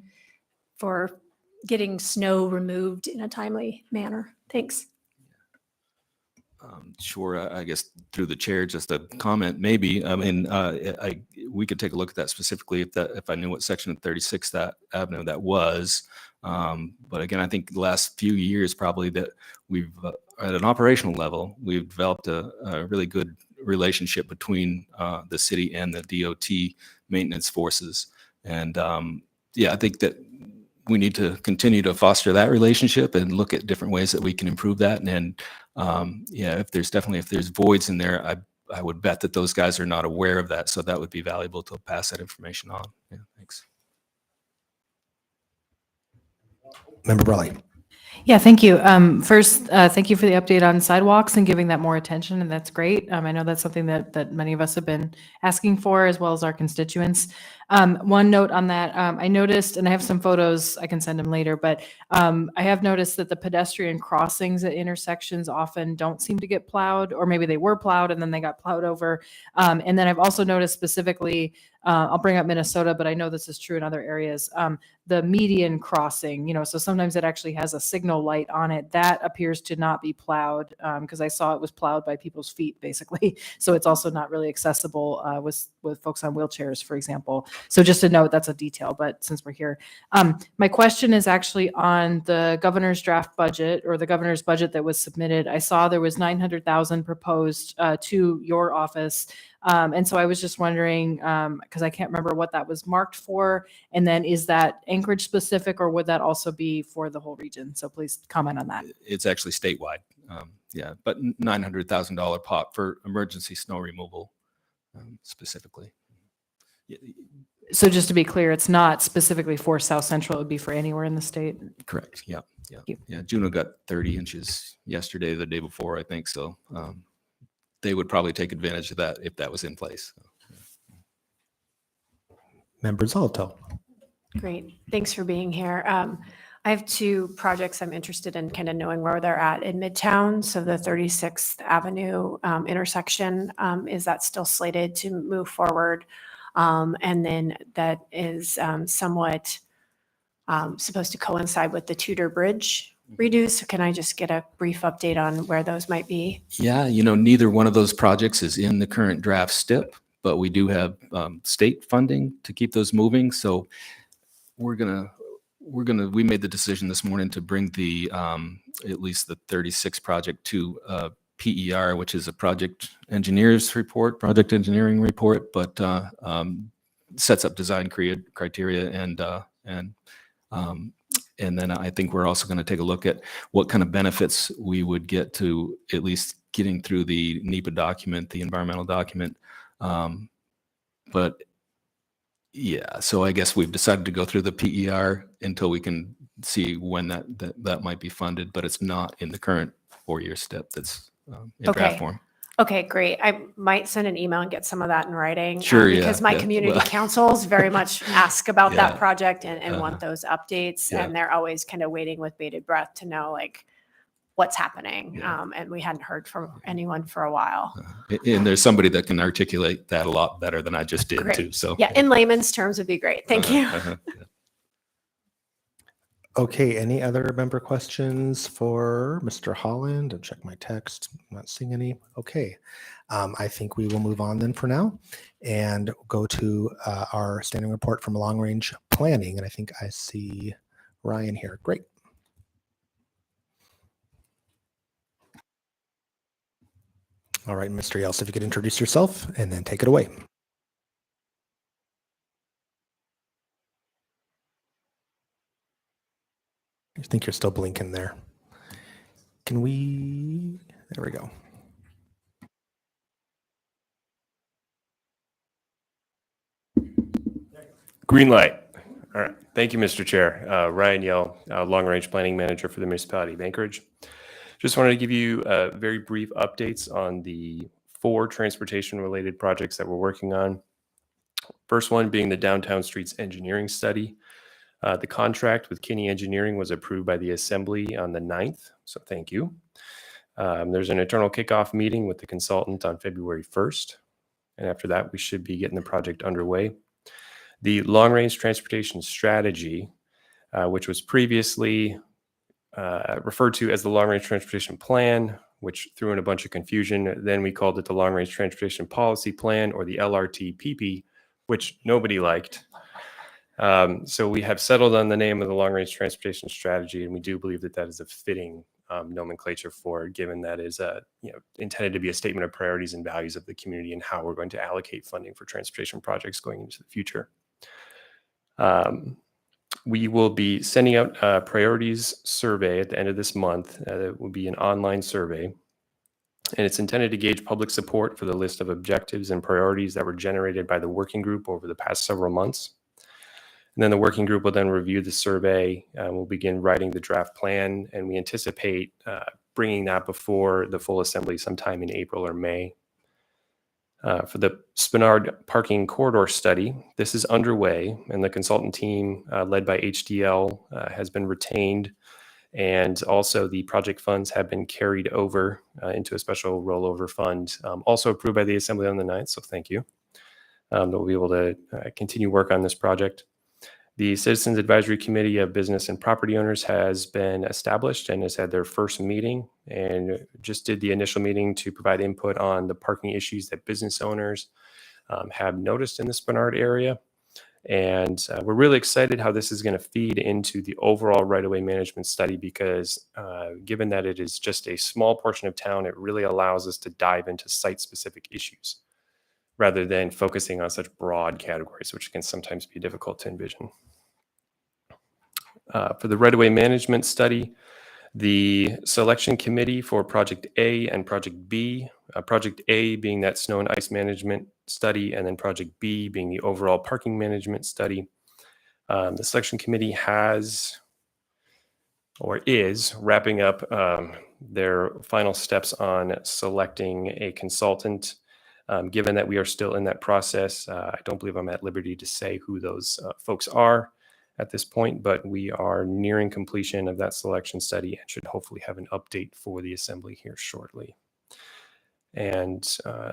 for getting snow removed in a timely manner. Thanks. Sure. I guess through the chair, just a comment, maybe. I mean, we could take a look at that specifically if I knew what section of 36th Avenue that was. But again, I think the last few years probably that we've at an operational level, we've developed a really good relationship between the city and the DOT maintenance forces. And I think that we need to continue to foster that relationship and look at different ways that we can improve that. And if there's voids in there, I would bet that those guys are not aware of that. So that would be valuable to pass that information on. Yeah, thanks. Member Brawley. Yeah, thank you. First, thank you for the update on sidewalks and giving that more attention, and that's great. I know that's something that many of us have been asking for, as well as our constituents. One note on that, I noticed, and I have some photos, I can send them later, but I have noticed that the pedestrian crossings at intersections often don't seem to get plowed, or maybe they were plowed and then they got plowed over. And then I've also noticed specifically, I'll bring up Minnesota, but I know this is true in other areas, the median crossing, so sometimes it actually has a signal light on it. That appears to not be plowed, because I saw it was plowed by people's feet, basically. So it's also not really accessible with folks on wheelchairs, for example. So just a note, that's a detail, but since we're here. My question is actually on the governor's draft budget or the governor's budget that was submitted. I saw there was 900,000 proposed to your office. And so I was just wondering, because I can't remember what that was marked for. And then is that Anchorage specific or would that also be for the whole region? So please comment on that. It's actually statewide. Yeah, but $900,000 pop for emergency snow removal specifically. Yeah, So just to be clear, it's not specifically for South Central, it would be for anywhere in the state? correct. Yeah, yeah. you. Yeah, Juneau got 30 inches yesterday, the day before, I think. So they would probably take advantage of that if that was in place. Member Zolto. Great. Thanks for being here. I have two projects I'm interested in kind of knowing where they're at in Midtown. So the 36th Avenue intersection, is that still slated to move forward? And then that is somewhat supposed to coincide with the Tudor Bridge redo. So can I just get a brief update on where those might be? Yeah, neither one of those projects is in the current draft STIP, but we do have state funding to keep those moving. So we made the decision this morning to bring the at least the 36 project to PER, which is a project engineering report, but sets up design criteria and then I think we're also going to take a look at what kind of benefits we would get to at least getting through the NEPA document, the environmental document. But yeah, so I guess we've decided to go through the PER until we can see when that might be funded, but it's not in the current 4-year step that's in draft form. Okay, great. I might send an email and get some of that in writing. Sure, yeah, Because my yeah, community well- councils very much ask about Yeah. that project and Uh-huh. want those updates. Yeah. And they're always kind of waiting with bated breath to know like what's happening. Yeah. And we hadn't heard from anyone for a while. And there's somebody that can articulate that a lot better than I just did Great. too. So Yeah, in layman's terms would be great. Thank you. yeah. Okay, any other member questions for Mr. Holland? I'll check my text. I'm not seeing any. Okay. I think we will move on then for now and go to our standing report from long range planning. And I think I see Ryan here. Great. All right, Mr. Yels, if you could introduce yourself and then take it away. I think you're still blinking there. Can we? There we go. Green light. All right. Thank you, Mr. Chair. Ryan Yell, Long Range Planning Manager for the Municipality of Anchorage. Just wanted to give you very brief updates on the 4 transportation-related projects that we're working on. First one being the Downtown Streets Engineering Study. The contract with Kinney Engineering was approved by the Assembly on the 9th, so thank you. There's an internal kickoff meeting with the consultant on February 1st, and after that, we should be getting the project underway. The Long Range Transportation Strategy, which was previously referred to as the Long Range Transportation Plan, which threw in a bunch of confusion. Then we called it the Long Range Transportation Policy Plan, or the LRTPP, which nobody liked. So we have settled on the name of the Long Range Transportation Strategy, and we do believe that that is a fitting nomenclature for it, given that is intended to be a statement of priorities and values of the community and how we're going to allocate funding for transportation projects going into the future. We will be sending out a priorities survey at the end of this month. It will be an online survey, and it's intended to gauge public support for the list of objectives and priorities that were generated by the working group over the past several months. And then the working group will then review the survey. We'll begin writing the draft plan, and we anticipate bringing that before the full assembly sometime in April or May. For the Spenard Parking Corridor Study, this is underway, and the consultant team led by HDL has been retained, and also the project funds have been carried over into a special rollover fund, also approved by the Assembly on the 9th, so thank you. That we'll be able to continue work on this project. The Citizens Advisory Committee of Business and Property Owners has been established and has had their first meeting, and just did the initial meeting to provide input on the parking issues that business owners have noticed in the Spenard area. And we're really excited how this is going to feed into the overall right-of-way management study because given that it is just a small portion of town, it really allows us to dive into site-specific issues rather than focusing on such broad categories, which can sometimes be difficult to envision. For the right-of-way management study, the selection committee for Project A and Project B, Project A being that snow and ice management study, and then Project B being the overall parking management study. The selection committee has or is wrapping up their final steps on selecting a consultant. Given that we are still in that process, I don't believe I'm at liberty to say who those folks are at this point, but we are nearing completion of that selection study and should hopefully have an update for the assembly here shortly. And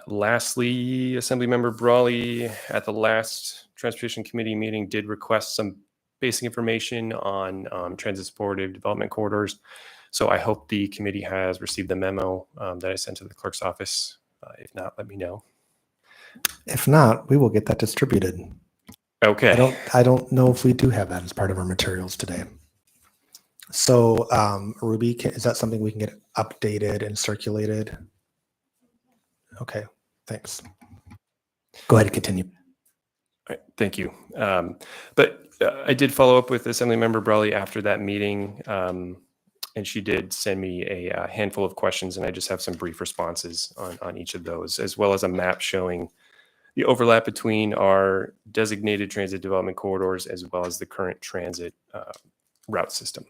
lastly, Assemblymember Brawley at the last Transportation Committee meeting did request some basic information on transit supportive development corridors. So I hope the committee has received the memo that I sent to the clerk's office. If not, let me know. If not, we will get that distributed. Okay. I don't know if we do have that as part of our materials today. So Ruby, is that something we can get updated and circulated? Okay, thanks. Go ahead and continue. All right, thank you. But I did follow up with Assemblymember Brawley after that meeting, and she did send me a handful of questions, and I just have some brief responses on each of those, as well as a map showing the overlap between our designated transit development corridors as well as the current transit route system.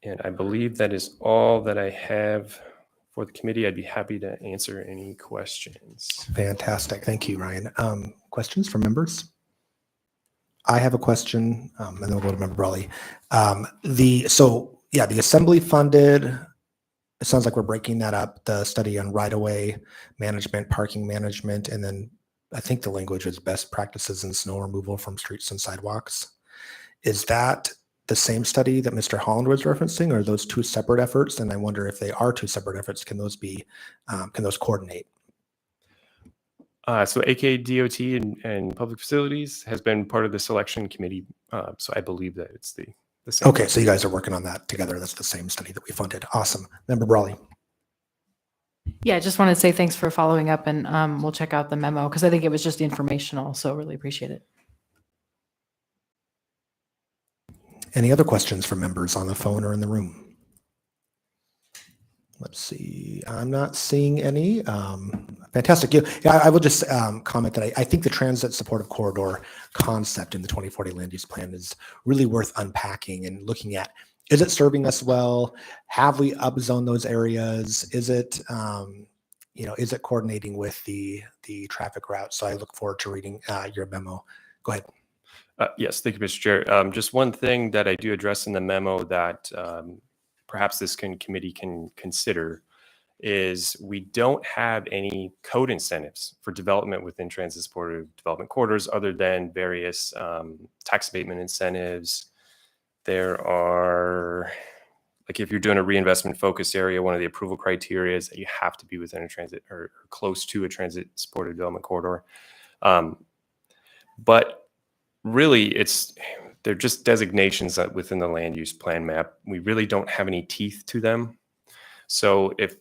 And I believe that is all that I have for the committee. I'd be happy to answer any questions. Fantastic. Thank you, Ryan. Questions from members? I have a question, and then we'll go to Member Brawley. The assembly funded, it sounds like we're breaking that up, the study on right-of-way management, parking management, and then I think the language is best practices in snow removal from streets and sidewalks. Is that the same study that Mr. Holland was referencing, or are those two separate efforts? And I wonder if they are two separate efforts, can those coordinate? So AKDOT and Public Facilities has been part of the selection committee. So I believe that it's the same. Okay, so you guys are working on that together. That's the same study that we funded. Awesome. Member Brawley. Yeah, I just want to say thanks for following up, and we'll check out the memo because I think it was just informational. So really appreciate it. Any other questions from members on the phone or in the room? Let's see. I'm not seeing any. Fantastic. Yeah, I will just comment that I think the transit supportive corridor concept in the 2040 land use plan is really worth unpacking and looking at. Is it serving us well? Have we upzoned those areas? Is it, is it coordinating with the traffic route? So I look forward to reading your memo. Go ahead. Yes, thank you, Mr. Chair. Just one thing that I do address in the memo that perhaps this committee can consider is we don't have any code incentives for development within transit supportive development corridors other than various tax abatement incentives. There are, like if you're doing a reinvestment focus area, one of the approval criteria is that you have to be within a transit or close to a transit supportive development corridor. But really, they're just designations that within the land use plan map. We really don't have any teeth to them. So if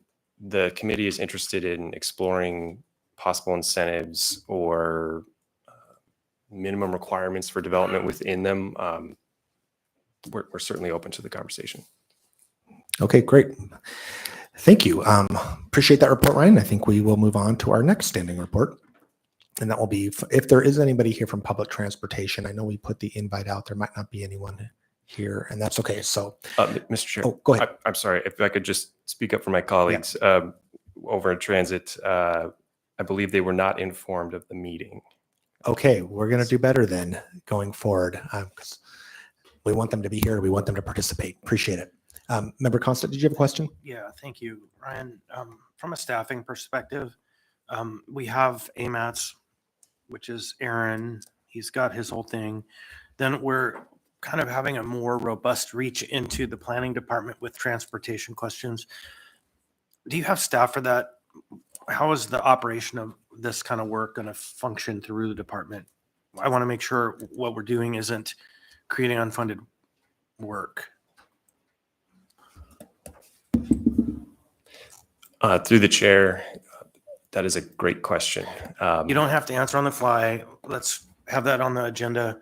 the committee is interested in exploring possible incentives or minimum requirements for development within them, we're certainly open to the conversation. Okay, great. Thank you. Appreciate that report, Ryan. I think we will move on to our next standing report. And that will be, if there is anybody here from public transportation, I know we put the invite out, there might not be anyone here, and that's okay. So, Mr. Chair, go ahead. I'm sorry, if I could just speak up for my colleagues over in transit. I believe they were not informed of the meeting. Okay, we're going to do better then going forward because we want them to be here. We want them to participate. Appreciate it. Member Constant, did you have a question? Yeah, thank you, Ryan. From a staffing perspective, we have AMATS, which is Aaron. He's got his whole thing. Then we're kind of having a more robust reach into the planning department with transportation questions. Do you have staff for that? How is the operation of this kind of work going to function through the department. I want to make sure what we're doing isn't creating unfunded work. Through the chair, that is a great question. You don't have to answer on the fly. Let's have that on the agenda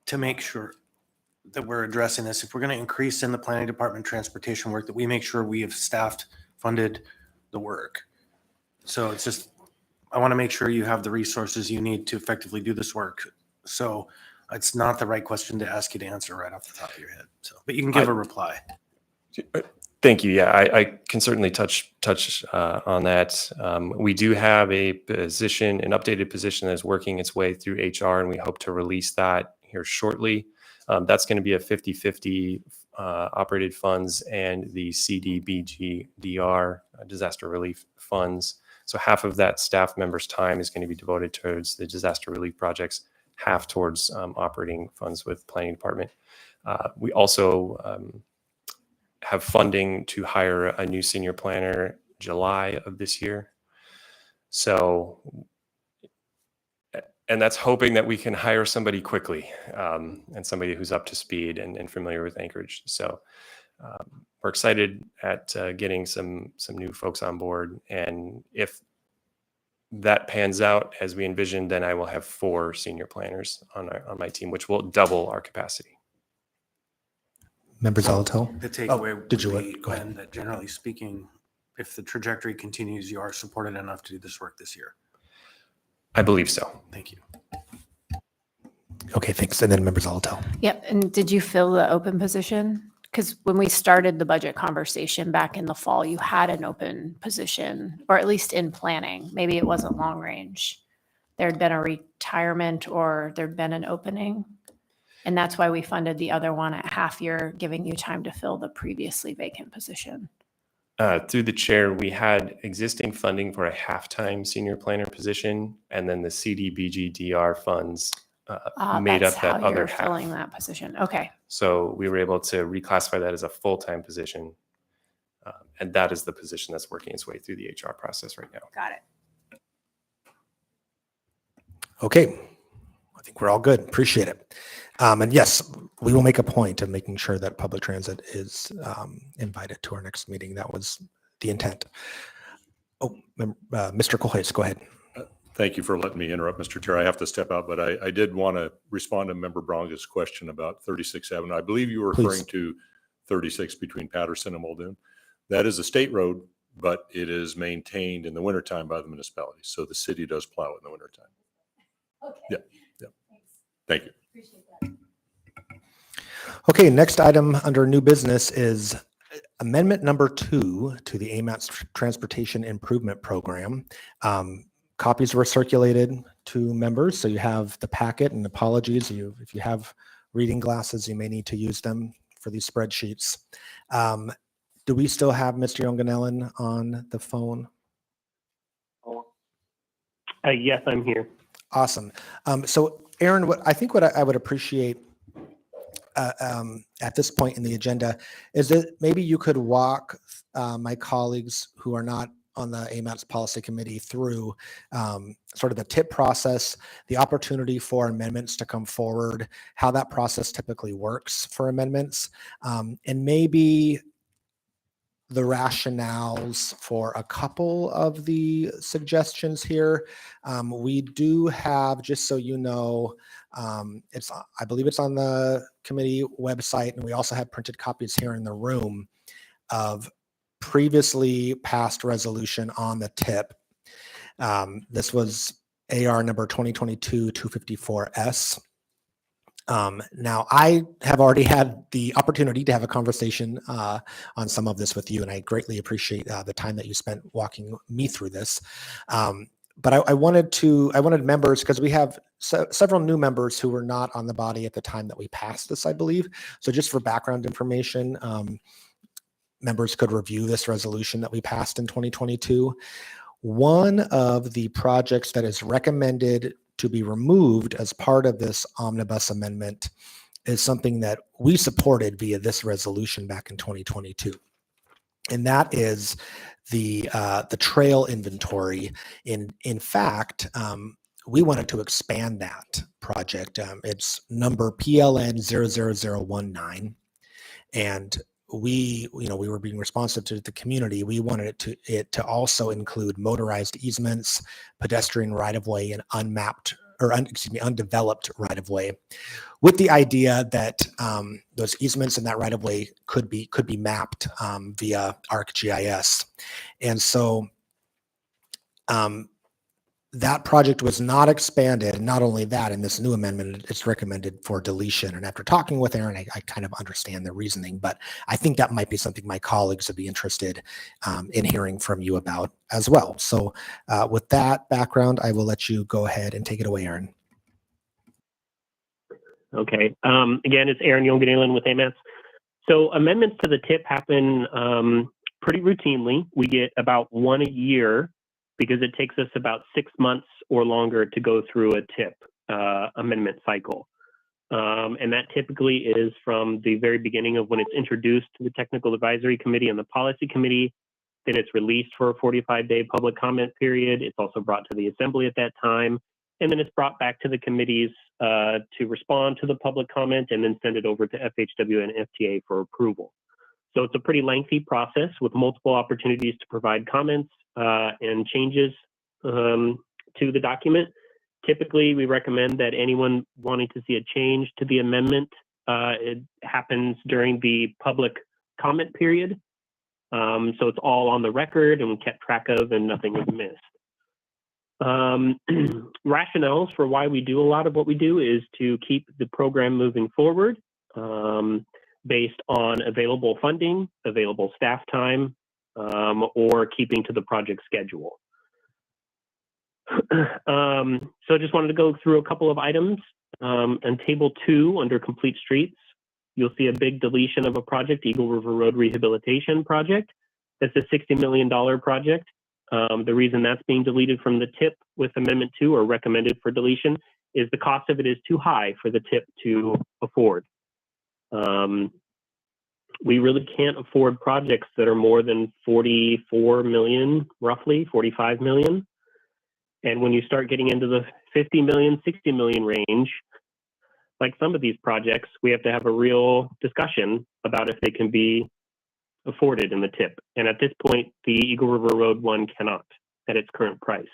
to make sure that we're addressing this. If we're going to increase in the planning department transportation work, that we make sure we have staffed, funded the work. So it's just, I want to make sure you have the resources you need to effectively do this work. So it's not the right question to ask you to answer right off the top of your head. So, but you can give a reply. Thank you. Yeah, I can certainly touch on that. We do have a position, an updated position that is working its way through HR, and we hope to release that here shortly. That's going to be a 50-50 operated funds and the CDBG-DR disaster relief funds. So half of that staff member's time is going to be devoted towards the disaster relief projects, half towards operating funds with planning department. We also have funding to hire a new senior planner July of this year. So, and that's hoping that we can hire somebody quickly and somebody who's up to speed and familiar with Anchorage. So we're excited at getting some new folks on board. And if that pans out as we envisioned, then I will have 4 senior planners on my team, which will double our capacity. Members Zolotel? The takeaway did you would want- be, go ahead. Glenn, that generally speaking, if the trajectory continues, you are supported enough to do this work this year. I believe so. Thank you. Okay, thanks. And then members Zolotel. Yep. And did you fill the open position? Because when we started the budget conversation back in the fall, you had an open position, or at least in planning. Maybe it wasn't long range. There'd been a retirement or there'd been an opening. And that's why we funded the other one at half year, giving you time to fill the previously vacant position. Through the chair, we had existing funding for a half-time senior planner position, and then the CDBG-DR funds made That's up that how other you're half. filling that position. Okay. So we were able to reclassify that as a full-time position. And that is the position that's working its way through the HR process right now. Got it. Okay. I think we're all good. Appreciate it. And yes, we will make a point of making sure that public transit is invited to our next meeting. That was the intent. Oh, Mr. Colhase, go ahead. Thank you for letting me interrupt, Mr. Chair. I have to step out, but I did want to respond to Member Bronga's question about 36th Avenue. I believe you were referring to 36 between Patterson and Muldoon. That is a state road, but it is maintained in the wintertime by the municipality. So the city does plow it in the wintertime. Okay. Yeah. Thank you. Appreciate that. Okay, next item under new business is amendment number 2 to the AMATS Transportation Improvement Program. Copies were circulated to members, so you have the packet, and apologies, if you have reading glasses, you may need to use them for these spreadsheets. Do we still have Mr. Jonganellen on the phone? Yes, I'm here. Awesome. So Aaron, what I would appreciate at this point in the agenda is that maybe you could walk my colleagues who are not on the AMATS policy committee through sort of the TIP process, the opportunity for amendments to come forward, how that process typically works for amendments, and maybe the rationales for a couple of the suggestions here. We do have, just so you know, I believe it's on the committee website, and we also have printed copies here in the room of previously passed resolution on the TIP. This was AR number 2022-254S. Now, I have already had the opportunity to have a conversation on some of this with you, and I greatly appreciate the time that you spent walking me through this. But I wanted members, because we have several new members who were not on the body at the time that we passed this, I believe. So just for background information, members could review this resolution that we passed in 2022. One of the projects that is recommended to be removed as part of this omnibus amendment is something that we supported via this resolution back in 2022. and that is the trail inventory. In fact, we wanted to expand that project. It's number PLN 00019, and we were being responsive to the community. We wanted it to also include motorized easements, pedestrian right-of-way, and undeveloped right-of-way, with the idea that those easements and that right-of-way could be mapped via ArcGIS. And so that project was not expanded. Not only that, in this new amendment, it's recommended for deletion. And after talking with Aaron, I kind of understand the reasoning, but I think that might be something my colleagues would be interested in hearing from you about as well. So with that background, I will let you go ahead and take it away, Aaron. Okay. Again, it's Aaron Yonganilin with AMATS. So amendments to the TIP happen pretty routinely. We get about one a year because it takes us about 6 months or longer to go through a TIP amendment cycle. And that typically is from the very beginning of when it's introduced to the Technical Advisory Committee and the Policy Committee. Then it's released for a 45-day public comment period. It's also brought to the Assembly at that time. And then it's brought back to the committees to respond to the public comment and then send it over to FHW and FTA for approval. So it's a pretty lengthy process with multiple opportunities to provide comments and changes to the document. Typically, we recommend that anyone wanting to see a change to the amendment, it happens during the public comment period. So it's all on the record and kept track of and nothing was missed. Rationales for why we do a lot of what we do is to keep the program moving forward based on available funding, available staff time, or keeping to the project schedule. So I just wanted to go through a couple of items. On table 2 under complete streets, you'll see a big deletion of a project, Eagle River Road Rehabilitation Project. That's a $60 million project. The reason that's being deleted from the TIP with Amendment 2 or recommended for deletion is the cost of it is too high for the TIP to afford. We really can't afford projects that are more than 44 million, roughly 45 million. And when you start getting into the 50 million, 60 million range, like some of these projects, we have to have a real discussion about if they can be afforded in the TIP. And at this point, the Eagle River Road one cannot at its current price.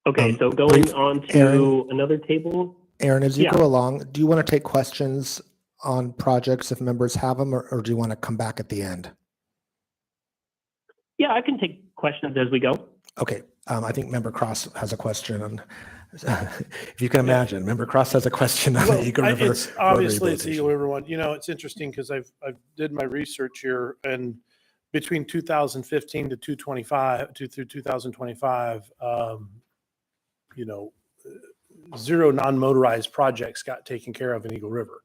Okay, so going on to Aaron, another table. Aaron, as you Yeah. go along, do you want to take questions on projects if members have them, or do you want to come back at the end? Yeah, I can take questions as we go. Okay, I think Member Cross has a question on, if you can imagine, Member Cross has a question on the Eagle River. It's obviously it's the Eagle River one. You know, it's interesting because I've did my research here, and between 2015 to 2025 through 2025, you know, 0 non-motorized projects got taken care of in Eagle River.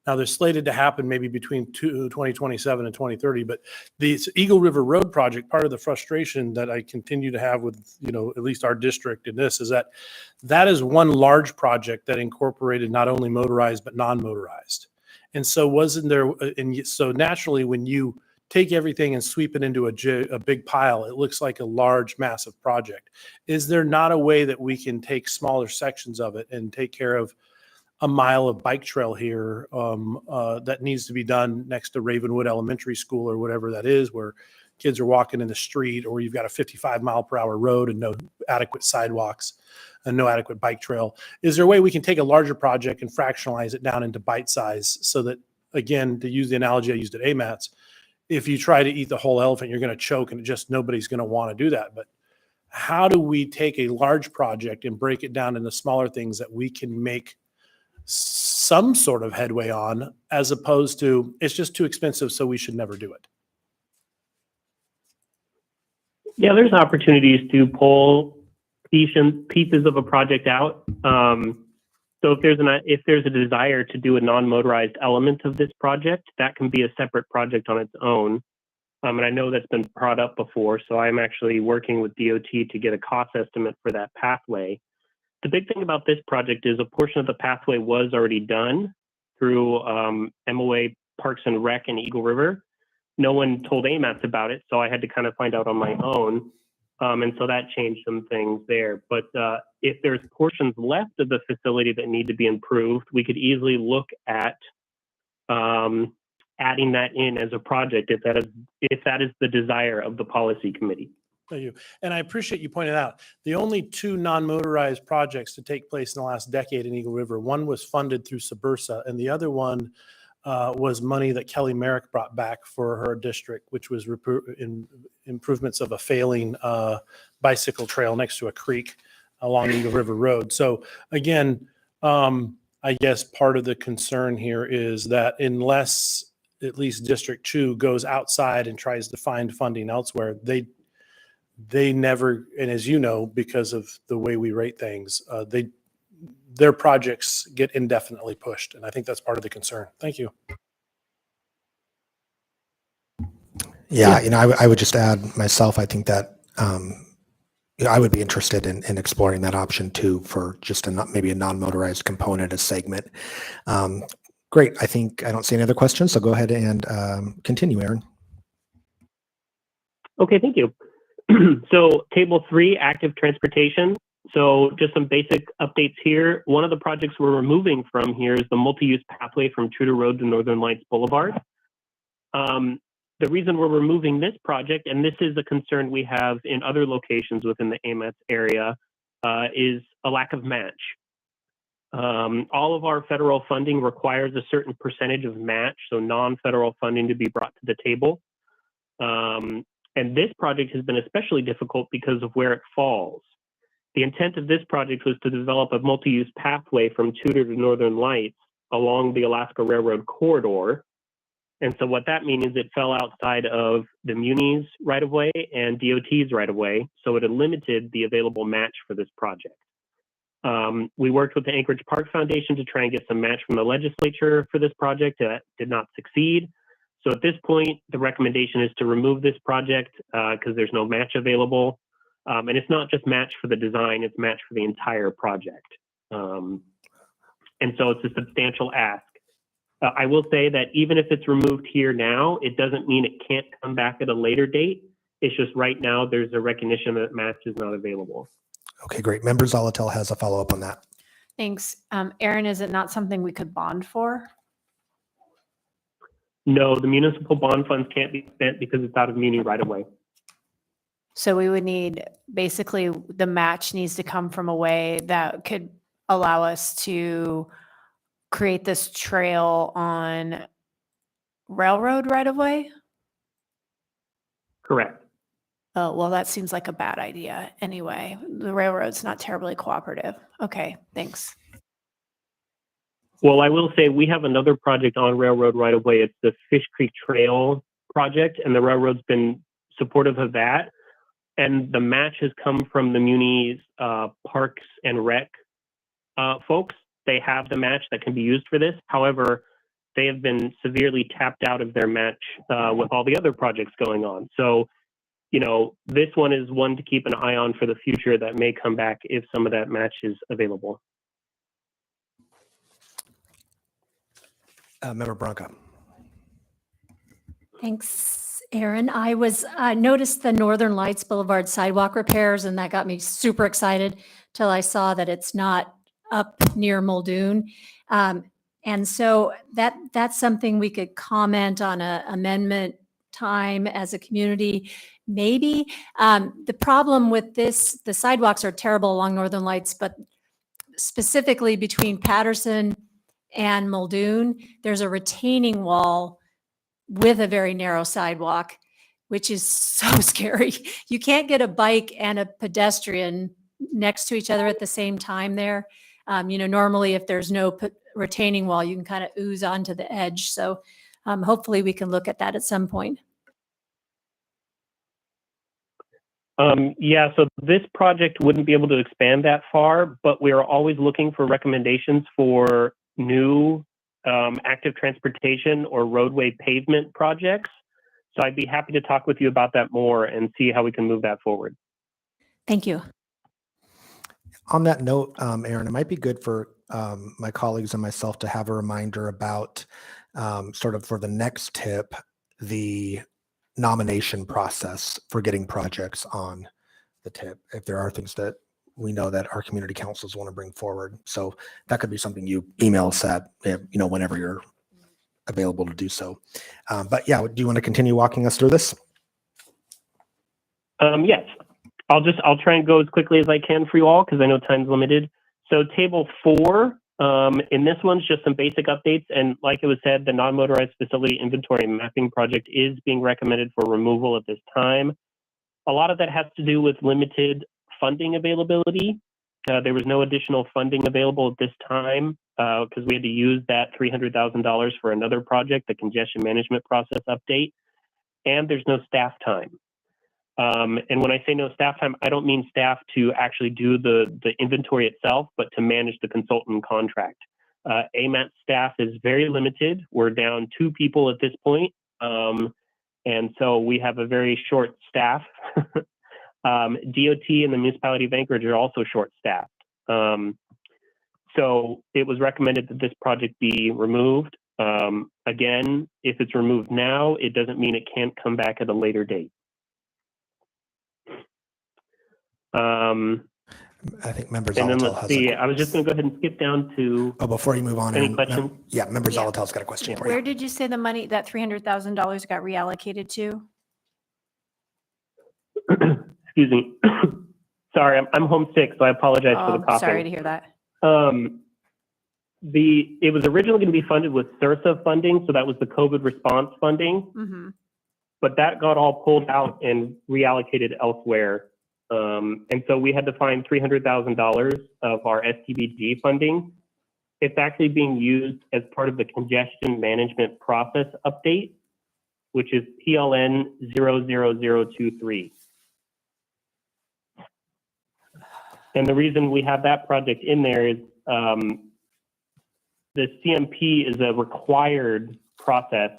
Now they're slated to happen maybe between 2027 and 2030, but the Eagle River Road project, part of the frustration that I continue to have with, you know, at least our district in this is that is one large project that incorporated not only motorized, but non-motorized. And so wasn't there, and so naturally when you take everything and sweep it into a big pile, it looks like a large, massive project. Is there not a way that we can take smaller sections of it and take care of a mile of bike trail here that needs to be done next to Ravenwood Elementary School or whatever that is, where kids are walking in the street, or you've got a 55-mile-per-hour road and no adequate sidewalks and no adequate bike trail? Is there a way we can take a larger project and fractionalize it down into bite size so that, again, to use the analogy I used at AMATS, if you try to eat the whole elephant, you're going to choke, and nobody's going to want to do that. But how do we take a large project and break it down into smaller things that we can make some sort of headway on, as opposed to it's just too expensive, so we should never do it? Yeah, there's opportunities to pull pieces of a project out. So if there's a desire to do a non-motorized element of this project, that can be a separate project on its own. And I know that's been brought up before, so I'm actually working with DOT to get a cost estimate for that pathway. The big thing about this project is a portion of the pathway was already done through MOA Parks and Rec in Eagle River. No one told AMATS about it, so I had to kind of find out on my own. And so that changed some things there. But if there's portions left of the facility that need to be improved, we could easily look at adding that in as a project if that is the desire of the policy committee. Thank you. And I appreciate you pointed out the only two non-motorized projects to take place in the last decade in Eagle River. One was funded through Subursa, and the other one was money that Kelly Merrick brought back for her district, which was improvements of a failing bicycle trail next to a creek along Eagle River Road. So again, I guess part of the concern here is that unless at least District 2 goes outside and tries to find funding elsewhere, they never, and as you know, because of the way we rate things, their projects get indefinitely pushed. And I think that's part of the concern. Thank you. Yeah, I would just add myself, I think that I would be interested in exploring that option too for just maybe a non-motorized component, a segment. Great. I think I don't see any other questions, so go ahead and continue, Aaron. Okay, thank you. So table 3, active transportation. So just some basic updates here. One of the projects we're removing from here is the multi-use pathway from Tudor Road to Northern Lights Boulevard. The reason we're removing this project, and this is a concern we have in other locations within the AMATS area, is a lack of match. All of our federal funding requires a certain percentage of match, so non-federal funding to be brought to the table. And this project has been especially difficult because of where it falls. The intent of this project was to develop a multi-use pathway from Tudor to Northern Lights along the Alaska Railroad corridor. And so what that means is it fell outside of the Muni's right-of-way and DOT's right-of-way, so it had limited the available match for this project. We worked with the Anchorage Park Foundation to try and get some match from the legislature for this project. That did not succeed. So at this point, the recommendation is to remove this project because there's no match available. And it's not just match for the design, it's match for the entire project. And so it's a substantial ask. I will say that even if it's removed here now, it doesn't mean it can't come back at a later date. It's just right now there's a recognition that match is not available. Okay, great. Member Zolotel has a follow-up on that. Thanks. Aaron, is it not something we could bond for? No, the municipal bond funds can't be spent because it's out of Muni right away. So we would need, basically, the match needs to come from a way that could allow us to create this trail on railroad right of way? Correct. Oh, well, that seems like a bad idea anyway. The railroad's not terribly cooperative. Okay, thanks. Well, I will say we have another project on railroad right away. It's the Fish Creek Trail project, and the railroad's been supportive of that. And the match has come from the Muni's Parks and Rec folks. They have the match that can be used for this. However, they have been severely tapped out of their match with all the other projects going on. So, you know, this one is one to keep an eye on for the future that may come back if some of that match is available. Member Branca. Thanks, Aaron. I noticed the Northern Lights Boulevard sidewalk repairs, and that got me super excited till I saw that it's not up near Muldoon. And so that's something we could comment on a amendment time as a community, maybe. The problem with this, the sidewalks are terrible along Northern Lights, but specifically between Patterson and Muldoon, there's a retaining wall with a very narrow sidewalk, which is so scary. You can't get a bike and a pedestrian next to each other at the same time there. Normally if there's no retaining wall, you can kind of ooze onto the edge. So hopefully we can look at that at some point. Yeah, so this project wouldn't be able to expand that far, but we are always looking for recommendations for new active transportation or roadway pavement projects. So I'd be happy to talk with you about that more and see how we can move that forward. Thank you. On that note, Aaron, it might be good for my colleagues and myself to have a reminder about sort of for the next tip, the nomination process for getting projects on the tip. If there are things that we know that our community councils want to bring forward. So that could be something you email us at, whenever you're available to do so. But yeah, do you want to continue walking us through this? Yes, I'll try and go as quickly as I can for you all because I know time's limited. So table 4, in this one's just some basic updates. And like it was said, the non-motorized facility inventory mapping project is being recommended for removal at this time. A lot of that has to do with limited funding availability. There was no additional funding available at this time because we had to use that $300,000 for another project, the congestion management process update. And there's no staff time. And when I say no staff time, I don't mean staff to actually do the inventory itself, but to manage the consultant contract. AMAT staff is very limited. We're down 2 people at this point. And so we have a very short staff. DOT and the municipality of Anchorage are also short staffed. So it was recommended that this project be removed. Again, if it's removed now, it doesn't mean it can't come back at a later date. I think Member And then Zolotel let's has see, I was just going to go ahead and skip down to. Oh, before you move on, Any Aaron, questions? Member Zolotel's got a question for you. Where did you say the money, that $300,000 got reallocated to? Excuse me. Sorry, I'm homesick, so I apologize for the coughing. Sorry to hear that. It was originally going to be funded with CRSA funding, so that was the COVID response funding, Mm-hmm. but that got all pulled out and reallocated elsewhere. And so we had to find $300,000 of our STBG funding. It's actually being used as part of the congestion management process update, which is PLN 00023. And the reason we have that project in there is the CMP is a required process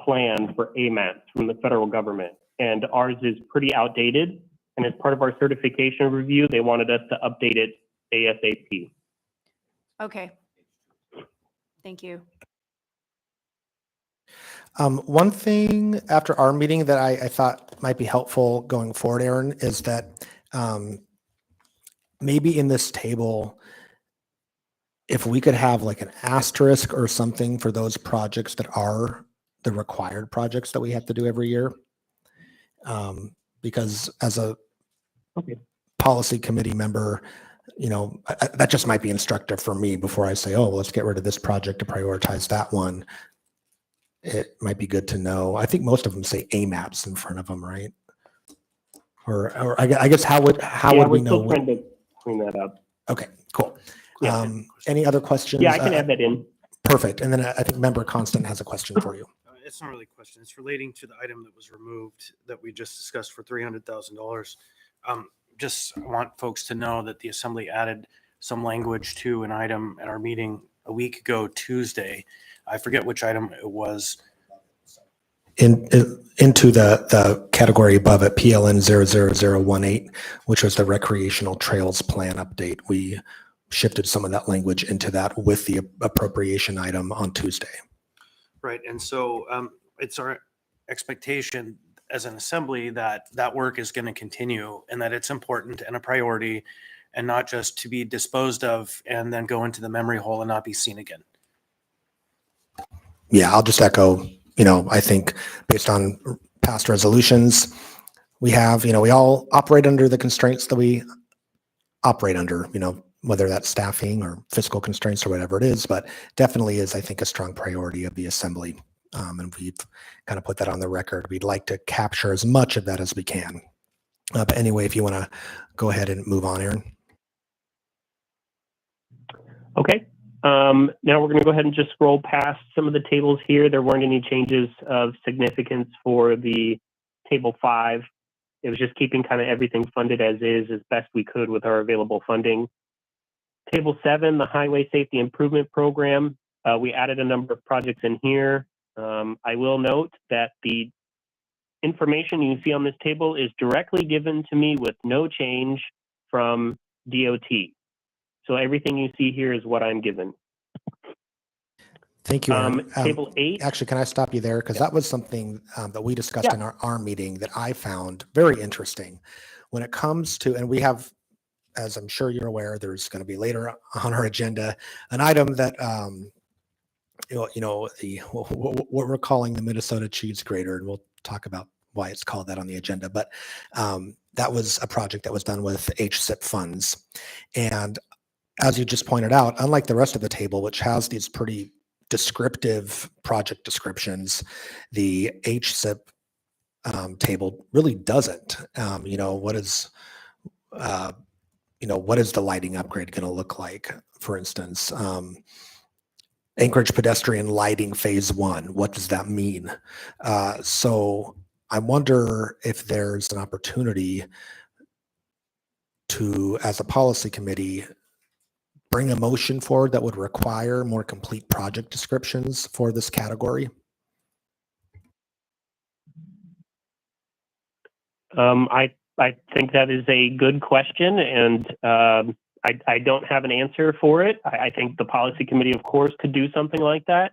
plan for AMATs from the federal government. And ours is pretty outdated. And as part of our certification review, they wanted us to update it ASAP. Okay. Thank you. One thing after our meeting that I thought might be helpful going forward, Aaron, is that maybe in this table, if we could have like an asterisk or something for those projects that are the required projects that we have to do every year. Because as a policy committee member, that just might be instructive for me before I say, oh, well, let's get rid of this project to prioritize that one. It might be good to know. I think most of them say AMAPs in front of them, right? Or I guess how would we know? We're still trying to clean that up. Okay, cool. Yeah. Any other questions? Yeah, I can add that in. Perfect. And then I think Member Constant has a question for you. It's not really a question. It's relating to the item that was removed that we just discussed for $300,000. Just want folks to know that the Assembly added some language to an item at our meeting a week ago, Tuesday. I forget which item it was. Into the category above it, PLN 00018, which was the recreational trails plan update. We shifted some of that language into that with the appropriation item on Tuesday. Right. And so it's our expectation as an assembly that that work is going to continue and that it's important and a priority and not just to be disposed of and then go into the memory hole and not be seen again. Yeah, I'll just echo, I think based on past resolutions, we have, we all operate under the constraints that we operate under, whether that's staffing or fiscal constraints or whatever it is, but definitely is, I think, a strong priority of the Assembly. And we've kind of put that on the record. We'd like to capture as much of that as we can. But anyway, if you want to go ahead and move on, Aaron. Okay. Now we're going to go ahead and just scroll past some of the tables here. There weren't any changes of significance for the table 5. It was just keeping kind of everything funded as best we could with our available funding. Table 7, the Highway Safety Improvement Program. We added a number of projects in here. I will note that the information you see on this table is directly given to me with no change from DOT. So everything you see here is what I'm given. Thank you, Aaron. Table 8. Actually, can I stop you there? Because that was something that we discussed in our meeting that I found very interesting when it comes to, and we have, as I'm sure you're aware, there's going to be later on our agenda, an item that, what we're calling the Minnesota cheese grater, and we'll talk about why it's called that on the agenda. But that was a project that was done with HSIP funds. And as you just pointed out, unlike the rest of the table, which has these pretty descriptive project descriptions, the HSIP table really doesn't. What is the lighting upgrade going to look like? For instance, Anchorage pedestrian lighting phase 1. What does that mean? So I wonder if there's an opportunity to, as a policy committee, bring a motion forward that would require more complete project descriptions for this category? I think that is a good question, and I don't have an answer for it. I think the policy committee, of course, could do something like that.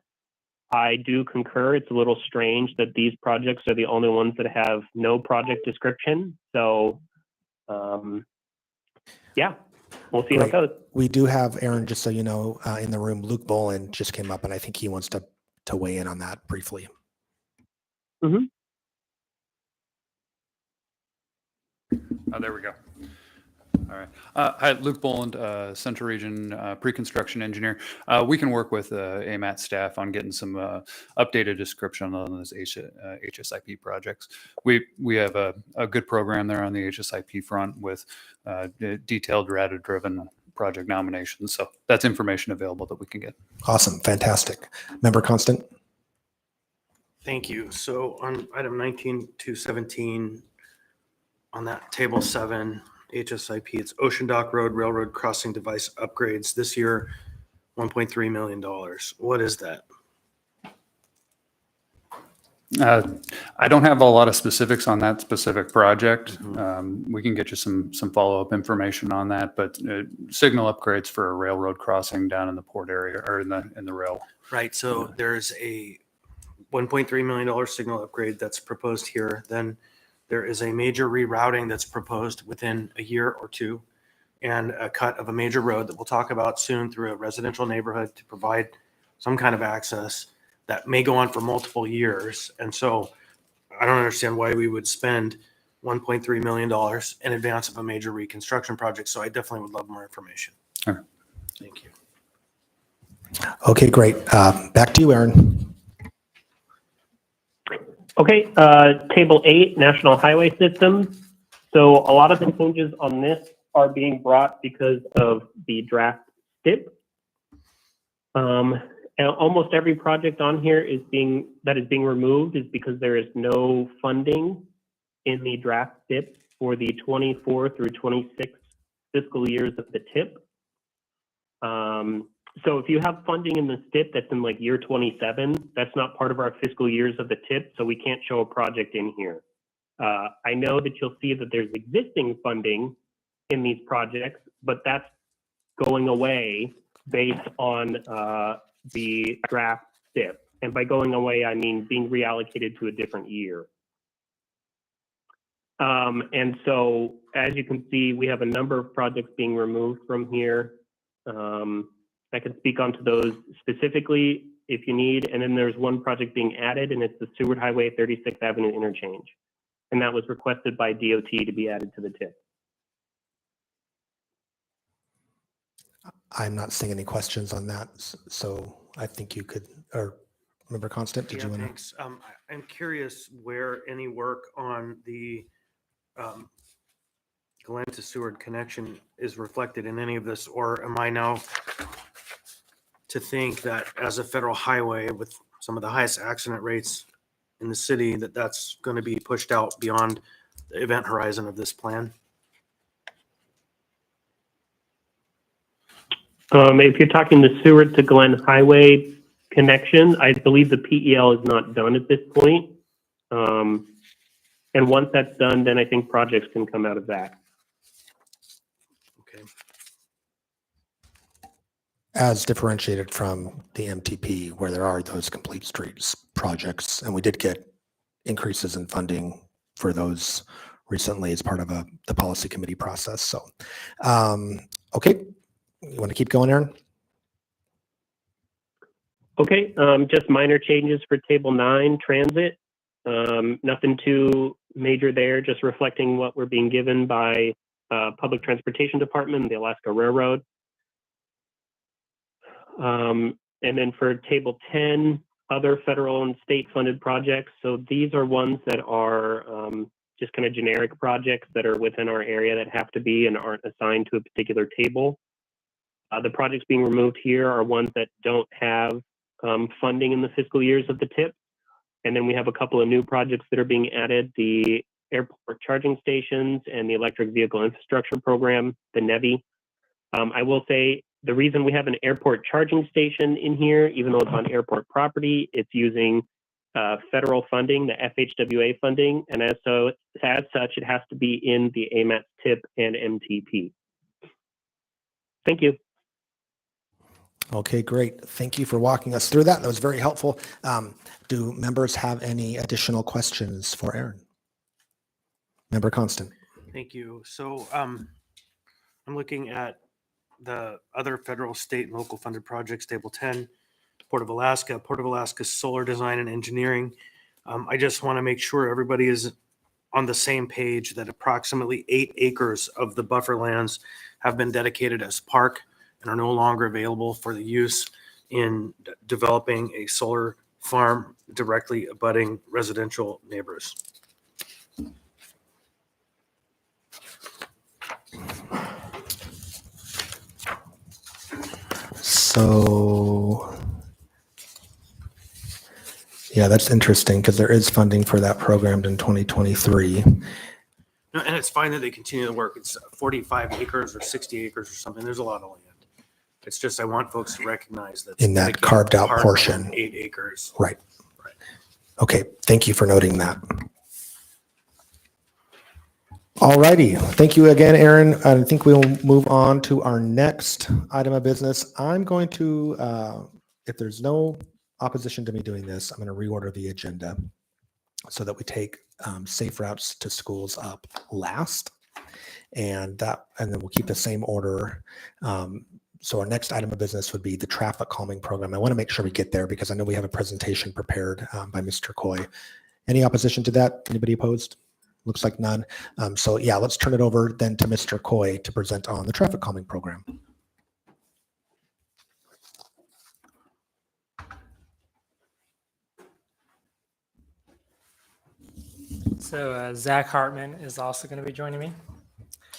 I do concur. It's a little strange that these projects are the only ones that have no project description. So, yeah, we'll see how it goes. We do have, Aaron, just so you know, in the room, Luke Bolin just came up, and I think he wants to weigh in on that briefly. Mm-hmm. There we go. All right. Hi, Luke Boland, Central Region pre-construction engineer. We can work with AMAT staff on getting some updated description on those HSIP projects. We have a good program there on the HSIP front with detailed data-driven project nominations. So that's information available that we can get. Awesome. Fantastic. Member Constant? Thank you. So on item 19-217, on that table 7, HSIP, it's Ocean Dock Road Railroad Crossing Device Upgrades this year, $1.3 million. What is that? I don't have a lot of specifics on that specific project. We can get you some follow-up information on that, but signal upgrades for a railroad crossing down in the port area or in the rail. Right. So there's a $1.3 million signal upgrade that's proposed here. Then there is a major rerouting that's proposed within a year or two, and a cut of a major road that we'll talk about soon through a residential neighborhood to provide some kind of access that may go on for multiple years. And so I don't understand why we would spend $1.3 million in advance of a major reconstruction project. So I definitely would love more information. All right. Thank you. Okay, great. Back to you, Aaron. Okay, table 8, National Highway System. So a lot of the changes on this are being brought because of the draft STIP. And almost every project on here is being removed is because there is no funding in the draft STIP for the 24 through 26 fiscal years of the TIP. So if you have funding in the STIP that's in like year 27, that's not part of our fiscal years of the TIP, so we can't show a project in here. I know that you'll see that there's existing funding in these projects, but that's going away based on the draft STIP. And by going away, I mean being reallocated to a different year. And so, as you can see, we have a number of projects being removed from here. I can speak onto those specifically if you need. And then there's one project being added, and it's the Seward Highway 36th Avenue interchange. And that was requested by DOT to be added to the TIP. I'm not seeing any questions on that. So I think you could, or Member Constant, did you want to? Thanks. I'm curious where any work on the Glen to Seward connection is reflected in any of this, or am I now to think that as a federal highway with some of the highest accident rates in the city, that that's going to be pushed out beyond the event horizon of this plan? If you're talking the Seward to Glen Highway connection, I believe the PEL is not done at this point. And once that's done, then I think projects can come out of that. Okay. as differentiated from the MTP, where there are those complete streets projects. And we did get increases in funding for those recently as part of the policy committee process. So, okay, you want to keep going, Aaron? Okay, just minor changes for table 9, transit. Nothing too major there, just reflecting what we're being given by Public Transportation Department and the Alaska Railroad. And then for table 10, other federal and state funded projects. So these are ones that are just kind of generic projects that are within our area that have to be and aren't assigned to a particular table. The projects being removed here are ones that don't have funding in the fiscal years of the TIP. And then we have a couple of new projects that are being added, the airport charging stations and the electric vehicle infrastructure program, the NEVI. I will say the reason we have an airport charging station in here, even though it's on airport property, it's using federal funding, the FHWA funding. And as such, it has to be in the AMATS TIP and MTP. Thank you. Okay, great. Thank you for walking us through that. That was very helpful. Do members have any additional questions for Aaron? Member Constant. Thank you. So I'm looking at the other federal, state, and local funded projects, table 10, Port of Alaska solar design and engineering. I just want to make sure everybody is on the same page that approximately 8 acres of the buffer lands have been dedicated as park and are no longer available for the use in developing a solar farm directly abutting residential neighbors. So, yeah, that's interesting because there is funding for that program in 2023. No, and it's fine that they continue to work. It's 45 acres or 60 acres or something. There's a lot of land. It's just I want folks to recognize that In that carved out portion. 8 acres. Right. Okay, thank you for noting that. All righty, thank you again, Aaron. I think we'll move on to our next item of business. I'm going to, if there's no opposition to me doing this, I'm going to reorder the agenda so that we take safe routes to schools up last, and then we'll keep the same order. So our next item of business would be the traffic calming program. I want to make sure we get there because I know we have a presentation prepared by Mr. Coy. Any opposition to that? Anybody opposed? Looks like none. So yeah, let's turn it over then to Mr. Coy to present on the traffic calming program. So Zach Hartman is also going to be joining me.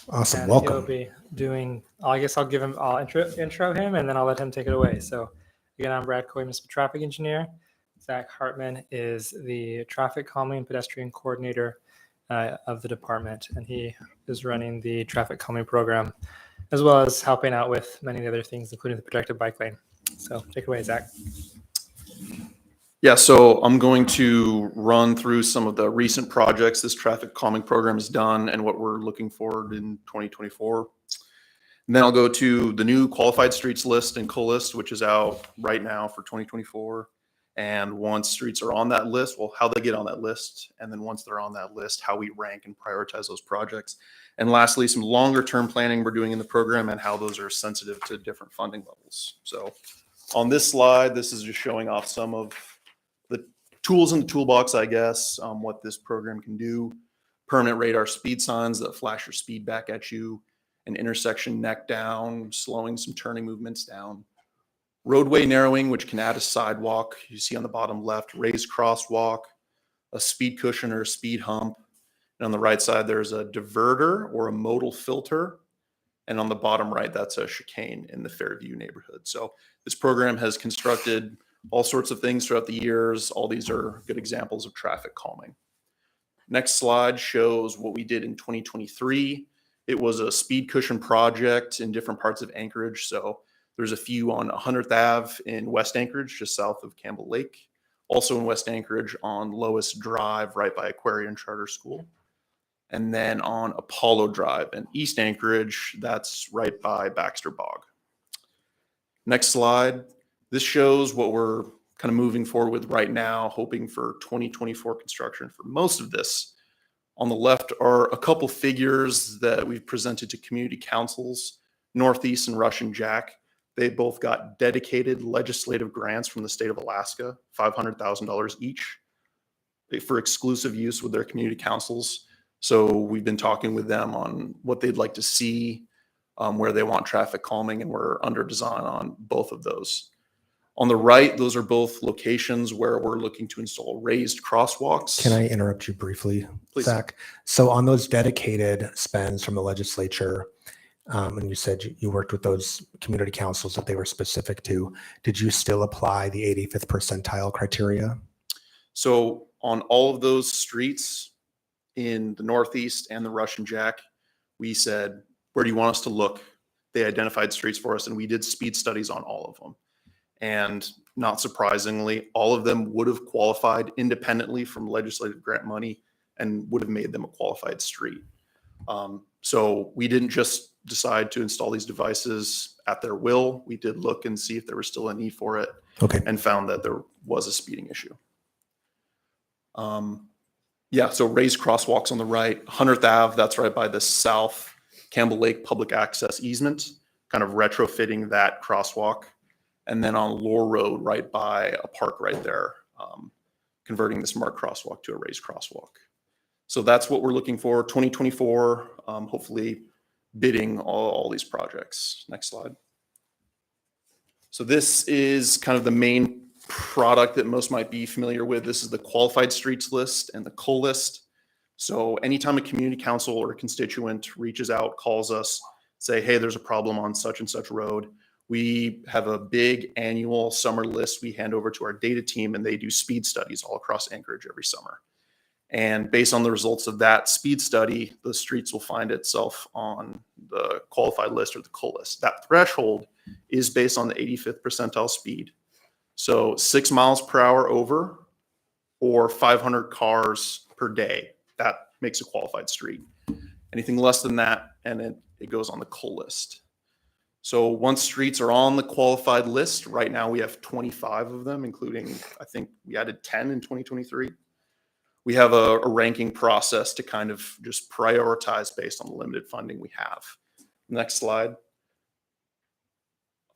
Awesome, And welcome. He'll be doing, I guess I'll intro him and then I'll let him take it away. So again, I'm Brad Coy, Municipal Traffic Engineer. Zach Hartman is the traffic calming and pedestrian coordinator of the department, and he is running the traffic calming program, as well as helping out with many of the other things, including the protected bike lane. So take it away, Zach. Yeah, so I'm going to run through some of the recent projects this traffic calming program has done and what we're looking forward in 2024. And then I'll go to the new qualified streets list and co-list, which is out right now for 2024. And once streets are on that list, well, how they get on that list. And then once they're on that list, how we rank and prioritize those projects. And lastly, some longer term planning we're doing in the program and how those are sensitive to different funding levels. So on this slide, this is just showing off some of the tools in the toolbox, I guess, what this program can do. Permanent radar speed signs that flash your speed back at you, an intersection neck down, slowing some turning movements down. Roadway narrowing, which can add a sidewalk. You see on the bottom left, raised crosswalk, a speed cushion or a speed hump. And on the right side, there's a diverter or a modal filter. And on the bottom right, that's a chicane in the Fairview neighborhood. So this program has constructed all sorts of things throughout the years. All these are good examples of traffic calming. Next slide shows what we did in 2023. It was a speed cushion project in different parts of Anchorage. So there's a few on 100th Ave in West Anchorage, just south of Campbell Lake. Also in West Anchorage on Lois Drive, right by Aquarian Charter School. And then on Apollo Drive in East Anchorage, that's right by Baxter Bog. Next slide. This shows what we're kind of moving forward with right now, hoping for 2024 construction for most of this. On the left are a couple figures that we've presented to community councils, Northeast and Russian Jack. They both got dedicated legislative grants from the state of Alaska, $500,000 each for exclusive use with their community councils. So we've been talking with them on what they'd like to see, where they want traffic calming, and we're under design on both of those. On the right, those are both locations where we're looking to install raised crosswalks. Can I interrupt you briefly, Please. Zach? So on those dedicated spends from the legislature, and you said you worked with those community councils that they were specific to, did you still apply the 85th percentile criteria? So on all of those streets in the Northeast and the Russian Jack, we said, where do you want us to look? They identified streets for us, and we did speed studies on all of them. And not surprisingly, all of them would have qualified independently from legislative grant money and would have made them a qualified street. So we didn't just decide to install these devices at their will. We did look and see if there was still a need for it, and found that there was a speeding issue. So raised crosswalks on the right, 100th Ave, that's right by the South Campbell Lake public access easement, kind of retrofitting that crosswalk. And then on Lore Road, right by a park right there, converting this marked crosswalk to a raised crosswalk. So that's what we're looking for, 2024, hopefully bidding all these projects. Next slide. So this is kind of the main product that most might be familiar with. This is the qualified streets list and the COL list. So anytime a community council or a constituent reaches out, calls us, say, hey, there's a problem on such and such road, we have a big annual summer list we hand over to our data team, and they do speed studies all across Anchorage every summer. And based on the results of that speed study, the streets will find itself on the qualified list or the COL list. That threshold is based on the 85th percentile speed. So 6 miles per hour over or 500 cars per day, that makes a qualified street. Anything less than that, and it goes on the COL list. So once streets are on the qualified list, right now we have 25 of them, including, I think we added 10 in 2023. We have a ranking process to kind of just prioritize based on the limited funding we have. Next slide.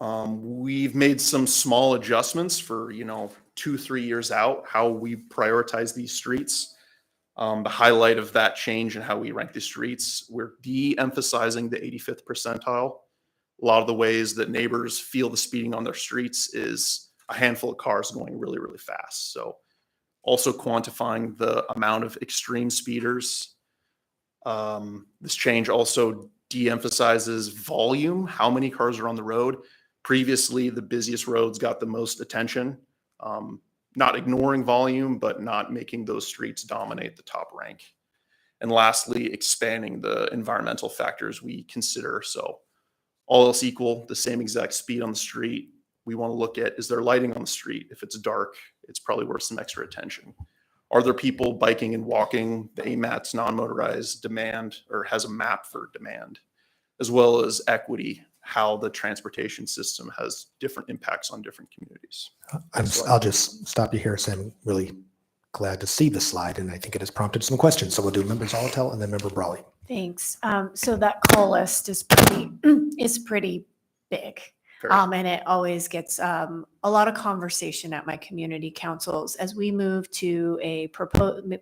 We've made some small adjustments for, 2-3 years out, how we prioritize these streets. The highlight of that change in how we rank the streets, we're de-emphasizing the 85th percentile. A lot of the ways that neighbors feel the speeding on their streets is a handful of cars going really, really fast. So also quantifying the amount of extreme speeders. This change also de-emphasizes volume, how many cars are on the road. Previously, the busiest roads got the most attention, not ignoring volume, but not making those streets dominate the top rank. And lastly, expanding the environmental factors we consider. So all else equal, the same exact speed on the street. We want to look at, is there lighting on the street? If it's dark, it's probably worth some extra attention. Are there people biking and walking? The AMAT's non-motorized demand, or has a map for demand, as well as equity, how the transportation system has different impacts on different communities. I'll just stop you here. So I'm really glad to see the slide, and I think it has prompted some questions. So we'll do Member Zolotel and then Member Brawley. Thanks. So that COL list is pretty big. And it always gets a lot of conversation at my community councils. As we move to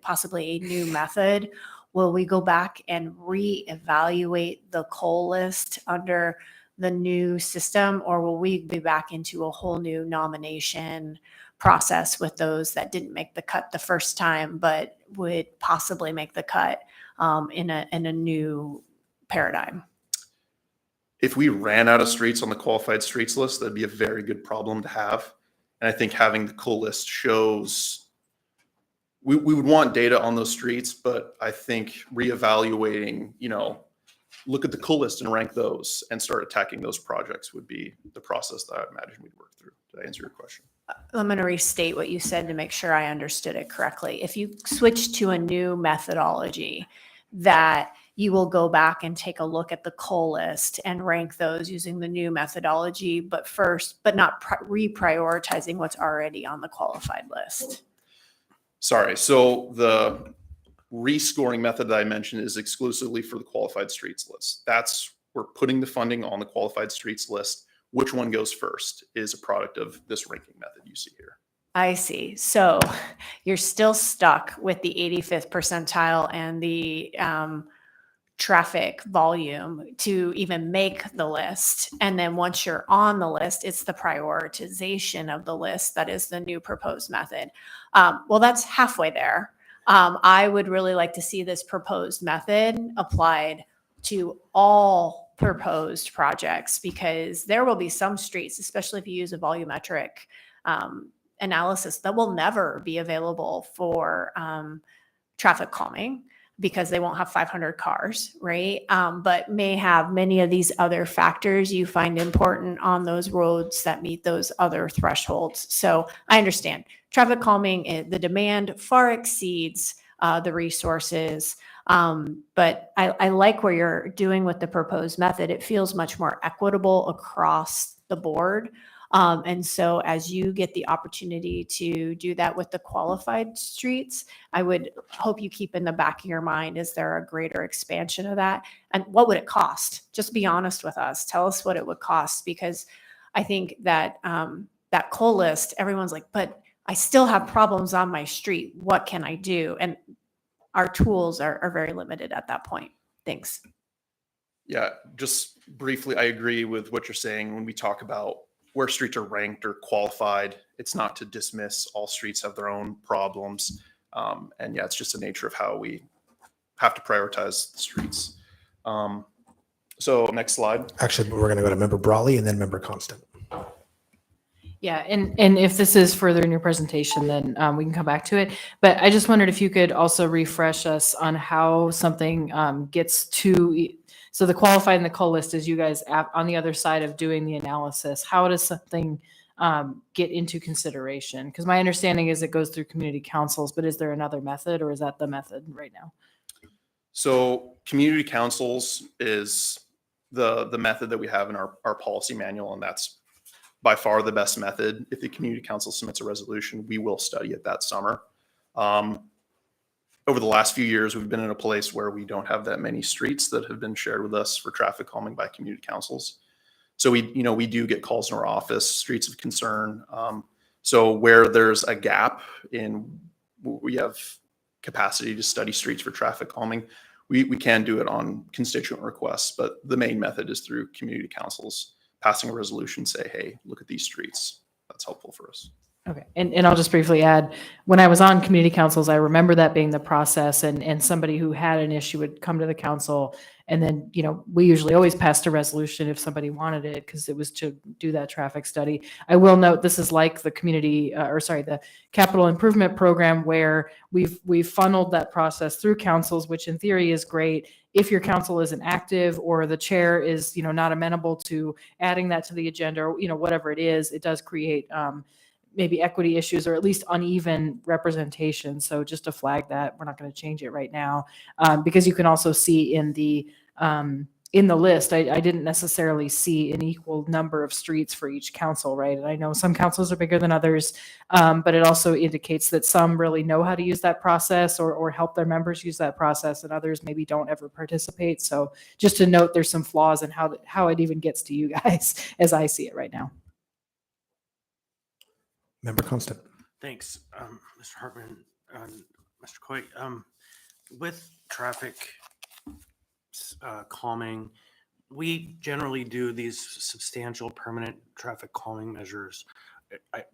possibly a new method, will we go back and reevaluate the COL list under the new system, or will we be back into a whole new nomination process with those that didn't make the cut the first time, but would possibly make the cut in a new paradigm? If we ran out of streets on the qualified streets list, that'd be a very good problem to have. And I think having the COL list shows we would want data on those streets, but I think reevaluating, look at the COL list and rank those and start attacking those projects would be the process that I imagine we'd work through. Did I answer your question? I'm going to restate what you said to make sure I understood it correctly. If you switch to a new methodology that you will go back and take a look at the call list and rank those using the new methodology, but not reprioritizing what's already on the qualified list. Sorry. So the rescoring method that I mentioned is exclusively for the qualified streets list. We're putting the funding on the qualified streets list. Which one goes first is a product of this ranking method you see here. I see. So you're still stuck with the 85th percentile and the traffic volume to even make the list. And then once you're on the list, it's the prioritization of the list that is the new proposed method. Well, that's halfway there. I would really like to see this proposed method applied to all proposed projects, because there will be some streets, especially if you use a volumetric analysis, that will never be available for traffic calming because they won't have 500 cars, right? But may have many of these other factors you find important on those roads that meet those other thresholds. So I understand traffic calming, the demand far exceeds the resources. But I like what you're doing with the proposed method. It feels much more equitable across the board. And so as you get the opportunity to do that with the qualified streets, I would hope you keep in the back of your mind, is there a greater expansion of that? And what would it cost? Just be honest with us. Tell us what it would cost, because I think that that call list, everyone's like, but I still have problems on my street. What can I do? And our tools are very limited at that point. Thanks. Yeah, just briefly, I agree with what you're saying. When we talk about where streets are ranked or qualified, it's not to dismiss all streets have their own problems. And yeah, it's just the nature of how we have to prioritize the streets. So next slide. Actually, we're going to go to Member Brawley and then Member Constant. Yeah, and if this is further in your presentation, then we can come back to it. But I just wondered if you could also refresh us on how something gets to, so the qualified and the call list is you guys on the other side of doing the analysis. How does something get into consideration? Because my understanding is it goes through community councils, but is there another method, or is that the method right now? So community councils is the method that we have in our policy manual, and that's by far the best method. If the community council submits a resolution, we will study it that summer. Over the last few years, we've been in a place where we don't have that many streets that have been shared with us for traffic calming by community councils. So we do get calls in our office, streets of concern. So where there's a gap in, we have capacity to study streets for traffic calming, we can do it on constituent requests, but the main method is through community councils passing a resolution, say, hey, look at these streets. That's helpful for us. Okay, and I'll just briefly add, when I was on community councils, I remember that being the process, and somebody who had an issue would come to the council, and then, we usually always passed a resolution if somebody wanted it, because it was to do that traffic study. I will note, this is like the the capital improvement program, where we've funneled that process through councils, which in theory is great. If your council isn't active, or the chair is, not amenable to adding that to the agenda, or, whatever it is, it does create maybe equity issues, or at least uneven representation. So just to flag that, we're not going to change it right now, because you can also see in the list, I didn't necessarily see an equal number of streets for each council, right? And I know some councils are bigger than others, but it also indicates that some really know how to use that process, or help their members use that process, and others maybe don't ever participate. So just to note, there's some flaws in how it even gets to you guys as I see it right now. Member Constant. Thanks, Mr. Hartman, Mr. Coy. With traffic calming, we generally do these substantial permanent traffic calming measures.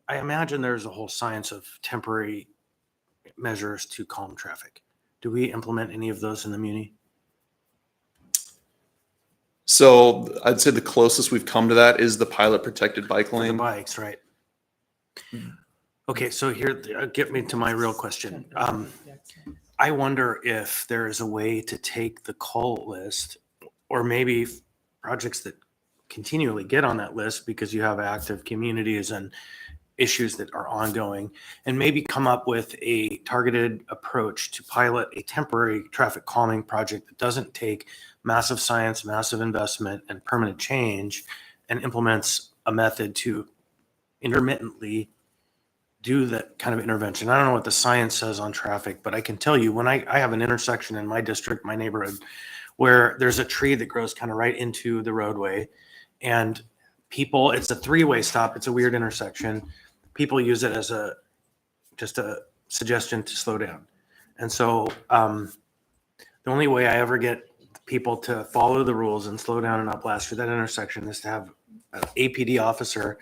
I imagine there's a whole science of temporary measures to calm traffic. Do we implement any of those in the Muni? So I'd say the closest we've come to that is the pilot protected bike lane. For the bikes, right? Okay, so here, get me to my real question. I wonder if there is a way to take the call list, or maybe projects that continually get on that list because you have active communities and issues that are ongoing, and maybe come up with a targeted approach to pilot a temporary traffic calming project that doesn't take massive science, massive investment, and permanent change, and implements a method to intermittently do that kind of intervention. I don't know what the science says on traffic, but I can tell you when I have an intersection in my district, my neighborhood, where there's a tree that grows kind of right into the roadway, and people, it's a three-way stop. It's a weird intersection. People use it as just a suggestion to slow down. And so the only way I ever get people to follow the rules and slow down and not blast through that intersection is to have an APD officer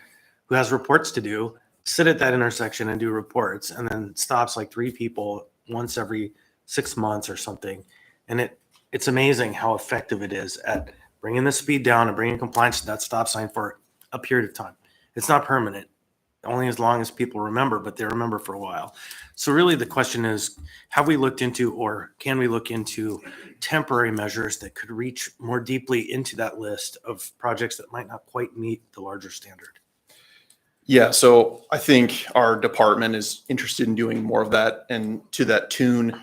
who has reports to do sit at that intersection and do reports, and then stops like 3 people once every 6 months or something. And it's amazing how effective it is at bringing the speed down and bringing compliance to that stop sign for a period of time. It's not permanent, only as long as people remember, but they remember for a while. So really the question is, have we looked into, or can we look into temporary measures that could reach more deeply into that list of projects that might not quite meet the larger standard? Yeah, so I think our department is interested in doing more of that. And to that tune,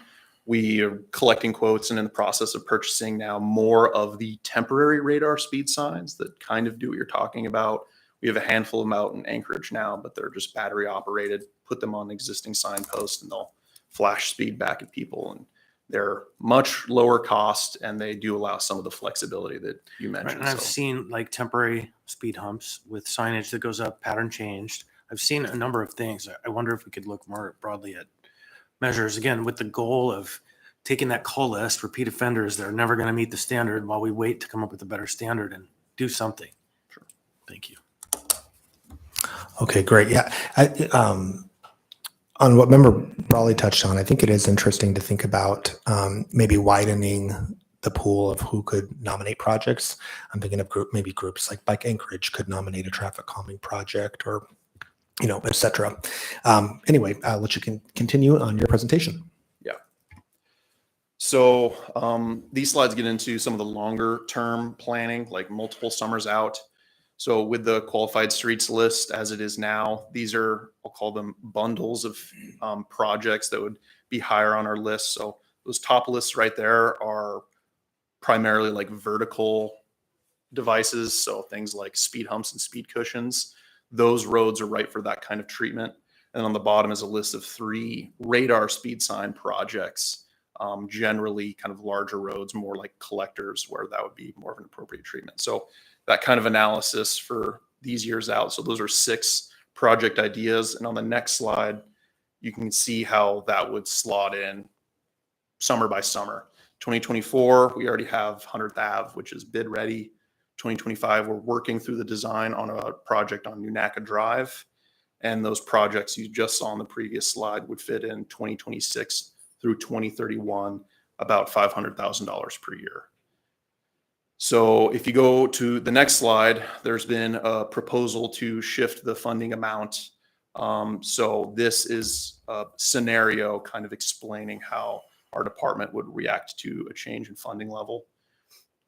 we are collecting quotes and in the process of purchasing now more of the temporary radar speed signs that kind of do what you're talking about. We have a handful of them out in Anchorage now, but they're just battery operated. Put them on existing signposts and they'll flash speed back at people. And they're much lower cost and they do allow some of the flexibility that you mentioned. Right, and I've seen like temporary speed humps with signage that goes up, pattern changed. I've seen a number of things. I wonder if we could look more broadly at measures, again, with the goal of taking that call list, repeat offenders that are never going to meet the standard while we wait to come up with a better standard and do something. Sure. Thank you. Okay, great. Yeah. On what Member Brawley touched on, I think it is interesting to think about maybe widening the pool of who could nominate projects. I'm thinking of maybe groups like Bike Anchorage could nominate a traffic calming project, or, et cetera. Anyway, I'll let you continue on your presentation. Yeah. So these slides get into some of the longer term planning, like multiple summers out. So with the qualified streets list as it is now, these are, I'll call them bundles of projects that would be higher on our list. So those top lists right there are primarily like vertical devices. So things like speed humps and speed cushions. Those roads are right for that kind of treatment. And on the bottom is a list of 3 radar speed sign projects, generally kind of larger roads, more like collectors, where that would be more of an appropriate treatment. So that kind of analysis for these years out. So those are 6 project ideas. And on the next slide, you can see how that would slot in summer by summer. 2024, we already have 100th Ave, which is bid ready. 2025, we're working through the design on a project on Nunaka Drive. And those projects you just saw on the previous slide would fit in 2026 through 2031, about $500,000 per year. So if you go to the next slide, there's been a proposal to shift the funding amount. So this is a scenario kind of explaining how our department would react to a change in funding level.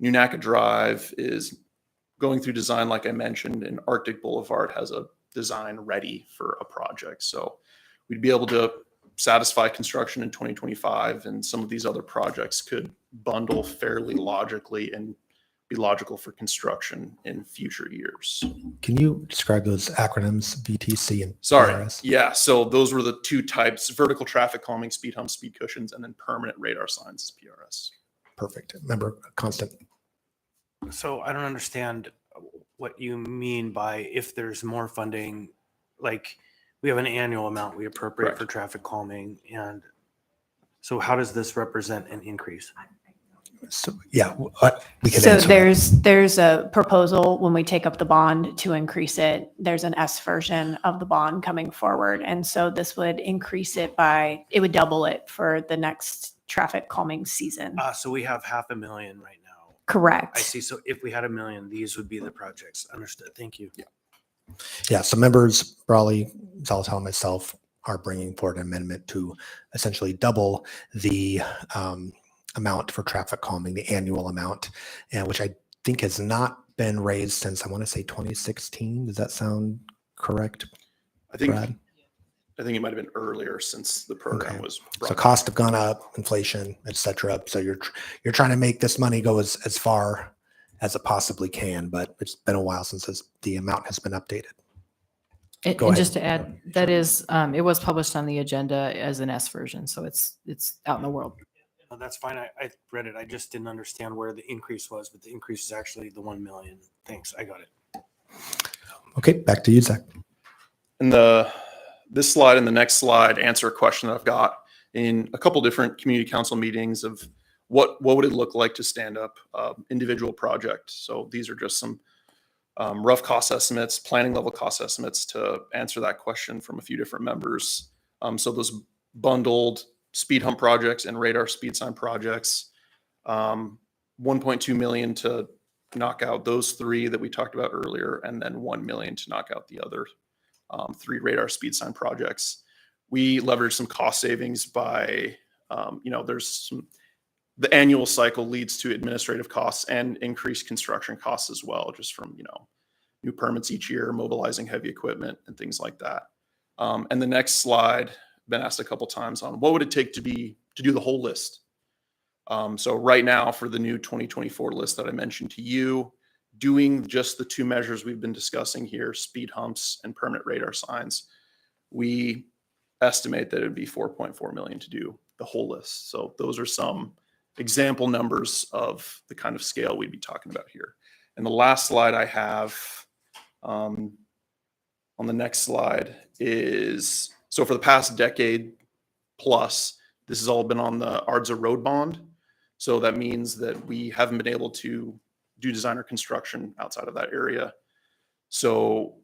Nunaka Drive is going through design, like I mentioned, and Arctic Boulevard has a design ready for a project. So we'd be able to satisfy construction in 2025, and some of these other projects could bundle fairly logically and be logical for construction in future years. Can you describe those acronyms, VTC and Sorry. PRS? Yeah. So those were the 2 types: vertical traffic calming, speed humps, speed cushions, and then permanent radar signs, PRS. Perfect. Member Constant. So I don't understand what you mean by if there's more funding, like we have an annual amount we appropriate Correct. for traffic calming. And so how does this represent an increase? So yeah, we can So answer that. there's a proposal when we take up the bond to increase it. There's an S version of the bond coming forward. And so this would increase it it would double it for the next traffic calming season. So we have $500,000 right now. Correct. I see. So if we had $1 million, these would be the projects. Understood. Thank you. Yeah, so members Brawley, Zalatal, and myself are bringing forward an amendment to essentially double the amount for traffic calming, the annual amount, and which I think has not been raised since, I want to say 2016. Does that sound correct? Brad? I think it might have been earlier since the program Okay. was So brought up. costs have gone up, inflation, et cetera. So you're trying to make this money go as far as it possibly can, but it's been a while since the amount has been updated. And Go ahead. just to add, that is, it was published on the agenda as an S version, so it's out in the world. No, that's fine. I read it. I just didn't understand where the increase was, but the increase is actually the 1 million. Thanks. I got it. Okay, back to you, Zach. And this slide and the next slide answer a question that I've got in a couple different community council meetings of what would it look like to stand up individual project. So these are just some rough cost estimates, planning level cost estimates to answer that question from a few different members. So those bundled speed hump projects and radar speed sign projects, 1.2 million to knock out those three that we talked about earlier, and then 1 million to knock out the other 3 radar speed sign projects. We leverage some cost savings by, the annual cycle leads to administrative costs and increased construction costs as well, just from, new permits each year, mobilizing heavy equipment and things like that. And the next slide, been asked a couple times on what would it take to do the whole list. So right now for the new 2024 list that I mentioned to you, doing just the 2 measures we've been discussing here, speed humps and permanent radar signs, we estimate that it would be 4.4 million to do the whole list. So those are some example numbers of the kind of scale we'd be talking about here. And the last slide I have on the next slide is, so for the past decade plus, this has all been on the ARDSA road bond. So that means that we haven't been able to do designer construction outside of that area. So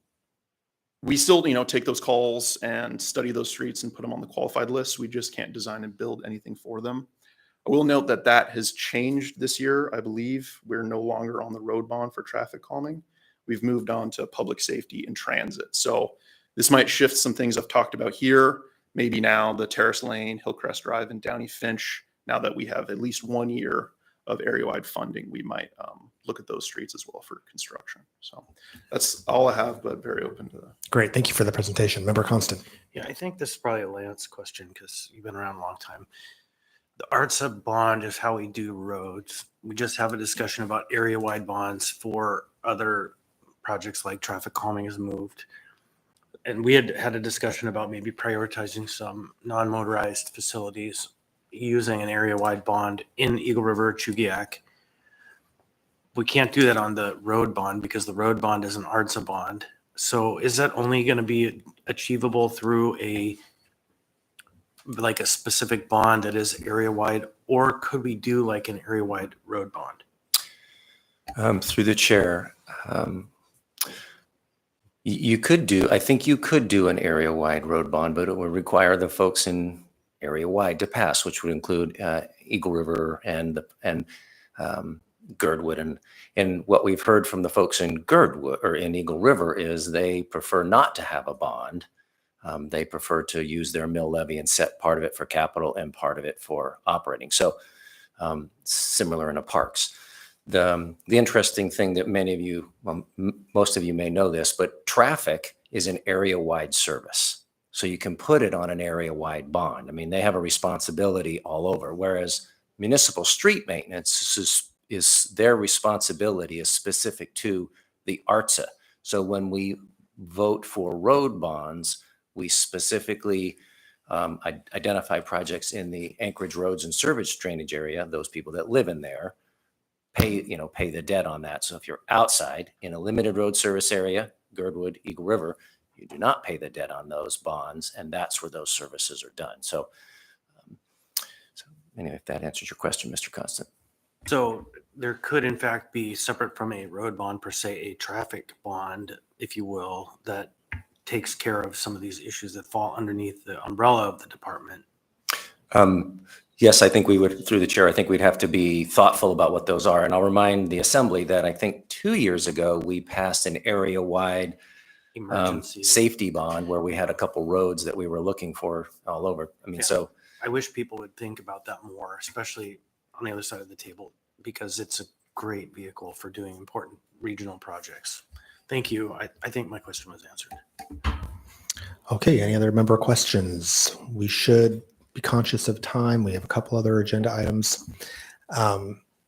we still, take those calls and study those streets and put them on the qualified list. We just can't design and build anything for them. I will note that that has changed this year. I believe we're no longer on the road bond for traffic calming. We've moved on to public safety and transit. So this might shift some things I've talked about here. Maybe now the Terrace Lane, Hillcrest Drive, and Downey Finch, now that we have at least 1 year of area-wide funding, we might look at those streets as well for construction. So that's all I have, but very open to that. Great. Thank you for the presentation. Member Constant. Yeah, I think this is probably a Lance question because you've been around a long time. The ARDSA bond is how we do roads. We just have a discussion about area-wide bonds for other projects like traffic calming is moved. And we had a discussion about maybe prioritizing some non-motorized facilities using an area-wide bond in Eagle River, Chugiak. We can't do that on the road bond because the road bond is an ARDSA bond. So is that only going to be achievable through a specific bond that is area-wide, or could we do like an area-wide road bond? Through the chair, I think you could do an area-wide road bond, but it would require the folks in area-wide to pass, which would include Eagle River and Girdwood. And what we've heard from the folks in Girdwood or in Eagle River is they prefer not to have a bond. They prefer to use their mill levy and set part of it for capital and part of it for operating. So similar in the parks. The interesting thing that many of you, most of you may know this, but traffic is an area-wide service. So you can put it on an area-wide bond. I mean, they have a responsibility all over, whereas municipal street maintenance is their responsibility is specific to the ARDSA. So when we vote for road bonds, we specifically identify projects in the Anchorage roads and service drainage area, those people that live in there, pay the debt on that. So if you're outside in a limited road service area, Girdwood, Eagle River, you do not pay the debt on those bonds, and that's where those services are done. So anyway, if that answers your question, Mr. Constant. So there could in fact be, separate from a road bond per se, a traffic bond, if you will, that takes care of some of these issues that fall underneath the umbrella of the department. Yes, I think we would, through the chair, I think we'd have to be thoughtful about what those are. And I'll remind the assembly that I think 2 years ago, we passed an area-wide Emergency safety bond where we had a couple roads that we were looking for all over. I mean, so I wish people would think about that more, especially on the other side of the table, because it's a great vehicle for doing important regional projects. Thank you. I think my question was answered. Okay, any other member questions? We should be conscious of time. We have a couple other agenda items.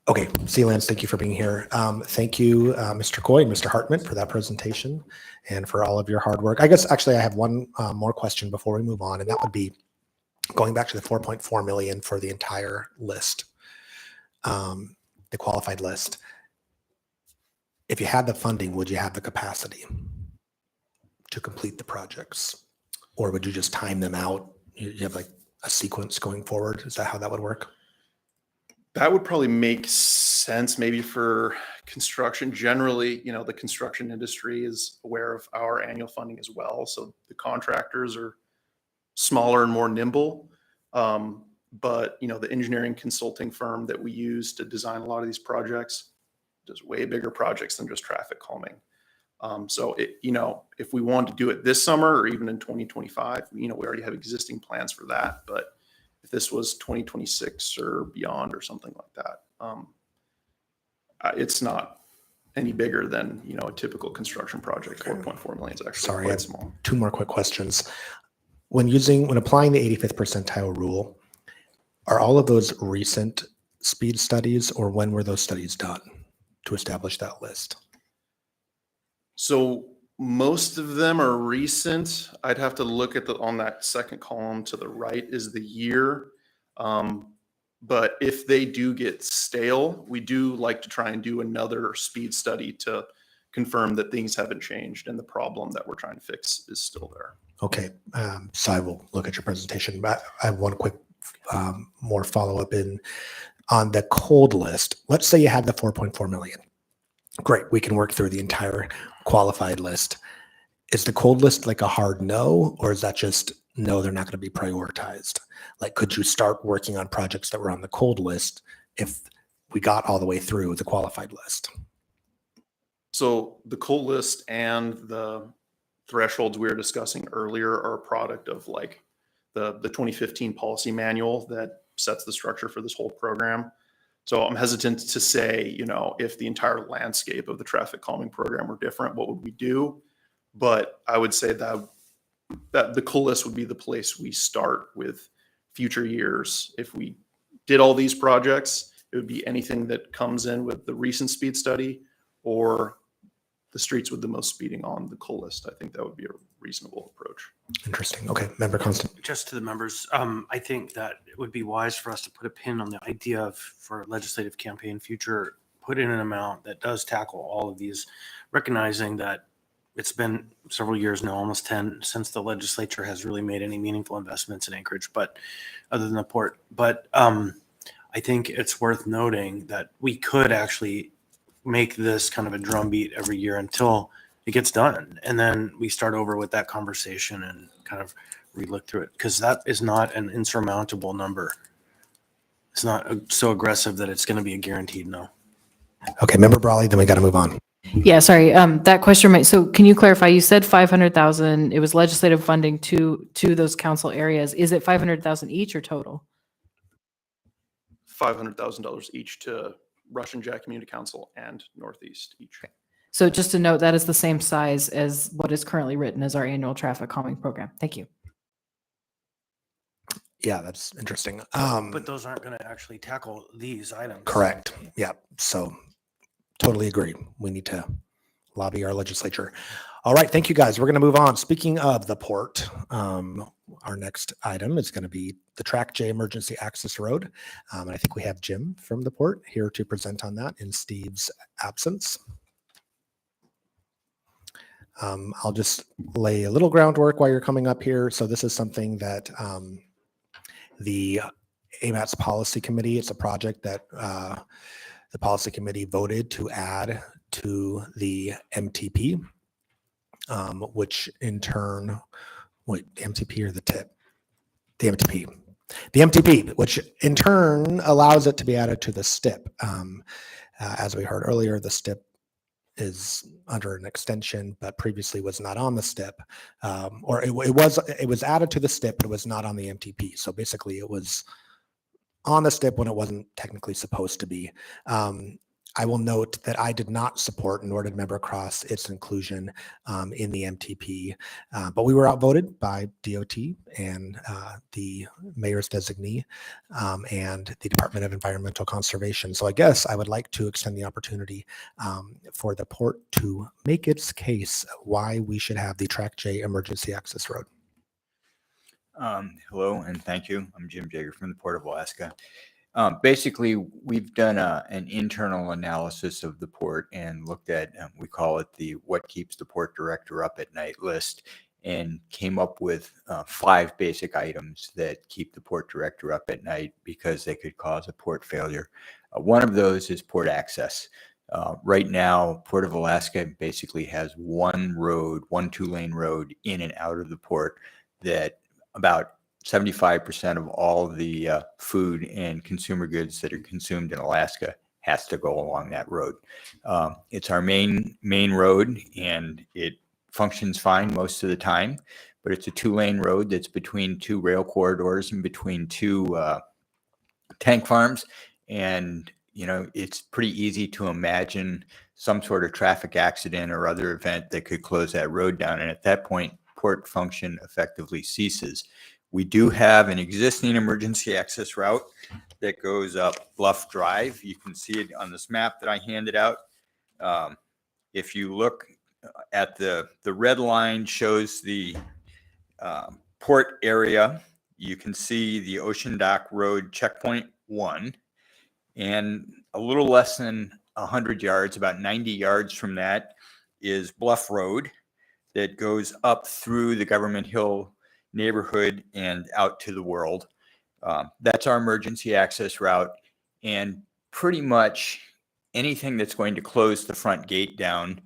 Okay, Lance, thank you for being here. Thank you, Mr. Coy and Mr. Hartman, for that presentation and for all of your hard work. I guess actually I have one more question before we move on, and that would be going back to the 4.4 million for the entire list, the qualified list. If you had the funding, would you have the capacity to complete the projects? Or would you just time them out? You have like a sequence going forward? Is that how that would work? That would probably make sense maybe for construction. Generally, the construction industry is aware of our annual funding as well. So the contractors are smaller and more nimble. But, the engineering consulting firm that we use to design a lot of these projects does way bigger projects than just traffic calming. So if we want to do it this summer or even in 2025, we already have existing plans for that. But if this was 2026 or beyond or something like that, it's not any bigger than, a typical construction project. 4.4 million is actually quite small. Two more quick questions. When applying the 85th percentile rule, are all of those recent speed studies, or when were those studies done to establish that list? So most of them are recent. I'd have to look at on that second column to the right is the year. But if they do get stale, we do like to try and do another speed study to confirm that things haven't changed and the problem that we're trying to fix is still there. Okay, so I will look at your presentation, but I have one quick more follow-up on the cold list. Let's say you had the 4.4 million. Great, we can work through the entire qualified list. Is the cold list like a hard no, or is that just no, they're not going to be prioritized? Like, could you start working on projects that were on the cold list if we got all the way through the qualified list? So the cold list and the thresholds we were discussing earlier are a product of like the 2015 policy manual that sets the structure for this whole program. So I'm hesitant to say, if the entire landscape of the traffic calming program were different, what would we do? But I would say that the cold list would be the place we start with future years. If we did all these projects, it would be anything that comes in with the recent speed study or the streets with the most speeding on the cold list. I think that would be a reasonable approach. Interesting. Okay, Member Constant. Just to the members, I think that it would be wise for us to put a pin on the idea of, for legislative campaign future, put in an amount that does tackle all of these, recognizing that it's been several years now, almost 10, since the legislature has really made any meaningful investments in Anchorage, but other than the port. But I think it's worth noting that we could actually make this kind of a drumbeat every year until it gets done. And then we start over with that conversation and kind of relook through it, because that is not an insurmountable number. It's not so aggressive that it's going to be a guaranteed no. Okay, Member Brawley, then we got to move on. Yeah, sorry. That question so can you clarify? You said 500,000. It was legislative funding to those council areas. Is it 500,000 each or total? $500,000 each to Russian Jack Community Council and Northeast each. So just to note, that is the same size as what is currently written as our annual traffic calming program. Thank you. Yeah, that's interesting. But those aren't going to actually tackle these items. Correct. Yeah. So totally agree. We need to lobby our legislature. All right. Thank you, guys. We're going to move on. Speaking of the port, our next item is going to be the Track J Emergency Access Road. And I think we have Jim from the port here to present on that in Steve's absence. I'll just lay a little groundwork while you're coming up here. So this is something that the AMATS Policy Committee, it's a project that the Policy Committee voted to add to the MTP, which in turn, wait, the MTP or the TIP? The MTP. The MTP, which in turn allows it to be added to the STIP. As we heard earlier, the STIP is under an extension, but previously was not on the STIP, or it was added to the STIP, but it was not on the MTP. So basically, it was on the STIP when it wasn't technically supposed to be. I will note that I did not support, nor did Member Cross, its inclusion in the MTP, but we were outvoted by DOT and the mayor's designee and the Department of Environmental Conservation. So I guess I would like to extend the opportunity for the port to make its case why we should have the Track J emergency access road. Hello and thank you. I'm Jim Jager from the Port of Alaska. Basically, we've done an internal analysis of the port and looked at, we call it the What Keeps the Port Director Up at Night list, and came up with 5 basic items that keep the port director up at night because they could cause a port failure. One of those is port access. Right now, Port of Alaska basically has one road, one 2-lane road in and out of the port that about 75% of all the food and consumer goods that are consumed in Alaska has to go along that road. It's our main road, and it functions fine most of the time, but it's a 2-lane road that's between 2 rail corridors and between 2 tank farms. And, you know, it's pretty easy to imagine some sort of traffic accident or other event that could close that road down. And at that point, port function effectively ceases. We do have an existing emergency access route that goes up Bluff Drive. You can see it on this map that I handed out. If you look at the red line shows the port area, you can see the Ocean Dock Road Checkpoint 1, and a little less than 100 yards, about 90 yards from that, is Bluff Road that goes up through the Government Hill neighborhood and out to the world. That's our emergency access route, and pretty much anything that's going to close the front gate down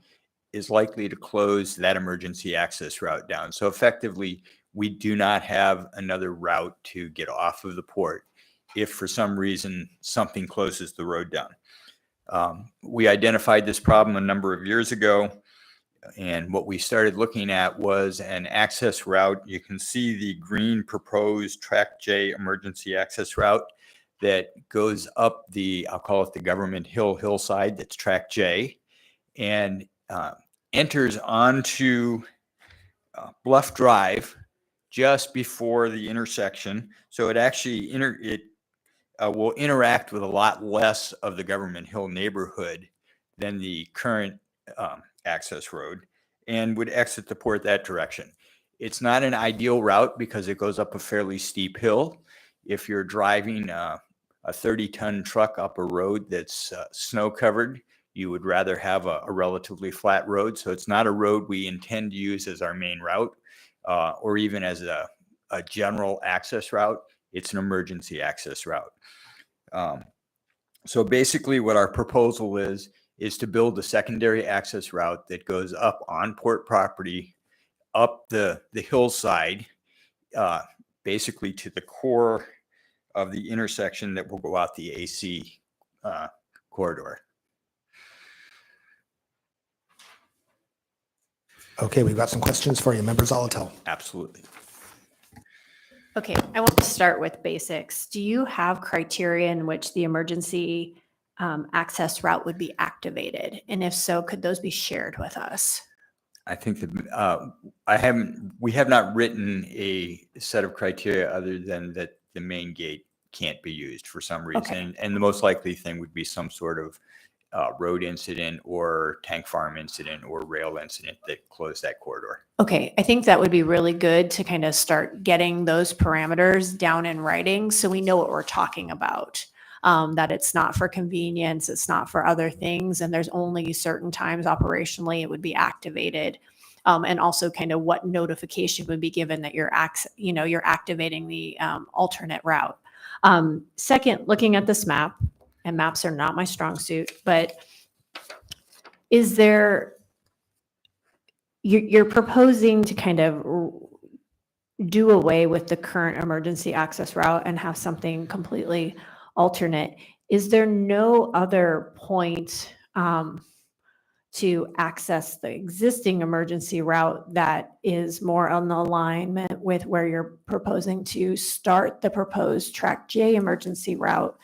is likely to close that emergency access route down. So effectively, we do not have another route to get off of the port if for some reason something closes the road down. We identified this problem a number of years ago, and what we started looking at was an access route. You can see the green proposed Track J emergency access route that goes up I'll call it the Government Hill hillside, that's Track J, and enters onto Bluff Drive just before the intersection. So it actually will interact with a lot less of the Government Hill neighborhood than the current access road, and would exit the port that direction. It's not an ideal route because it goes up a fairly steep hill. If you're driving a 30-ton truck up a road that's snow covered, you would rather have a relatively flat road. So it's not a road we intend to use as our main route or even as a general access route. It's an emergency access route. So basically what our proposal is to build a secondary access route that goes up on port property, up the hillside, basically to the core of the intersection that will go out the AC corridor. Okay, we've got some questions for you, Member Zolotel. Absolutely. Okay, I want to start with basics. Do you have criteria in which the emergency access route would be activated? And if so, could those be shared with us? I think that we have not written a set of criteria other than that the main gate can't be used for some reason. Okay. And the most likely thing would be some sort of road incident or tank farm incident or rail incident that closed that corridor. Okay, I think that would be really good to kind of start getting those parameters down in writing so we know what we're talking about. That it's not for convenience, it's not for other things, and there's only certain times operationally it would be activated. And also kind of what notification would be given that you're activating the alternate route. Second, looking at this map, and maps are not my strong suit, but is there, you're proposing to kind of do away with the current emergency access route and have something completely alternate. Is there no other point to access the existing emergency route that is more on the alignment with where you're proposing to start the proposed Track J emergency route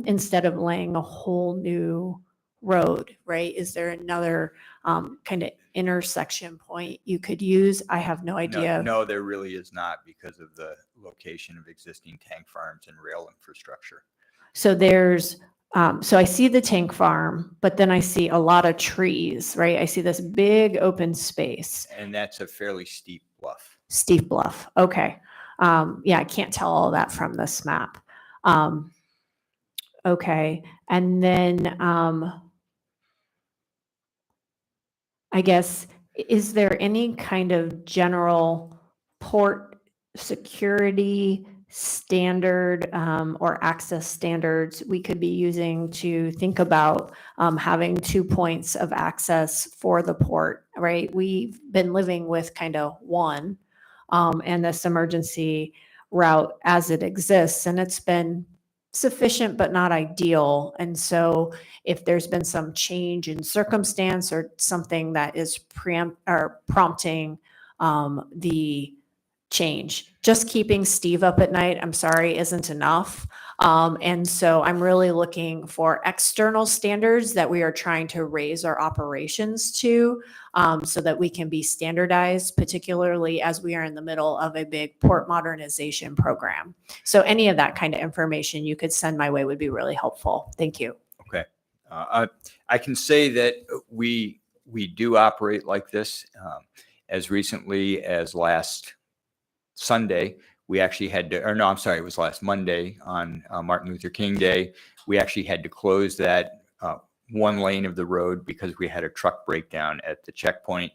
instead of laying a whole new road, right? Is there another kind of intersection point you could use? I have no idea. No, there really is not because of the location of existing tank farms and rail infrastructure. So so I see the tank farm, but then I see a lot of trees, right? I see this big open space. And that's a fairly steep bluff. Steep bluff. Okay. Yeah, I can't tell all that from this map. Okay. And then I guess, is there any kind of general port security standard or access standards we could be using to think about having 2 points of access for the port, right? We've been living with kind of one and this emergency route as it exists, and it's been sufficient but not ideal. And so if there's been some change in circumstance or something that is prompting the change, just keeping Steve up at night, I'm sorry, isn't enough. And so I'm really looking for external standards that we are trying to raise our operations to, so that we can be standardized, particularly as we are in the middle of a big port modernization program. So any of that kind of information you could send my way would be really helpful. Thank you. Okay. I can say that we do operate like this. As recently as last Sunday, we actually had to, or no, I'm sorry, it was last Monday on Martin Luther King Day. We actually had to close that one lane of the road because we had a truck breakdown at the checkpoint.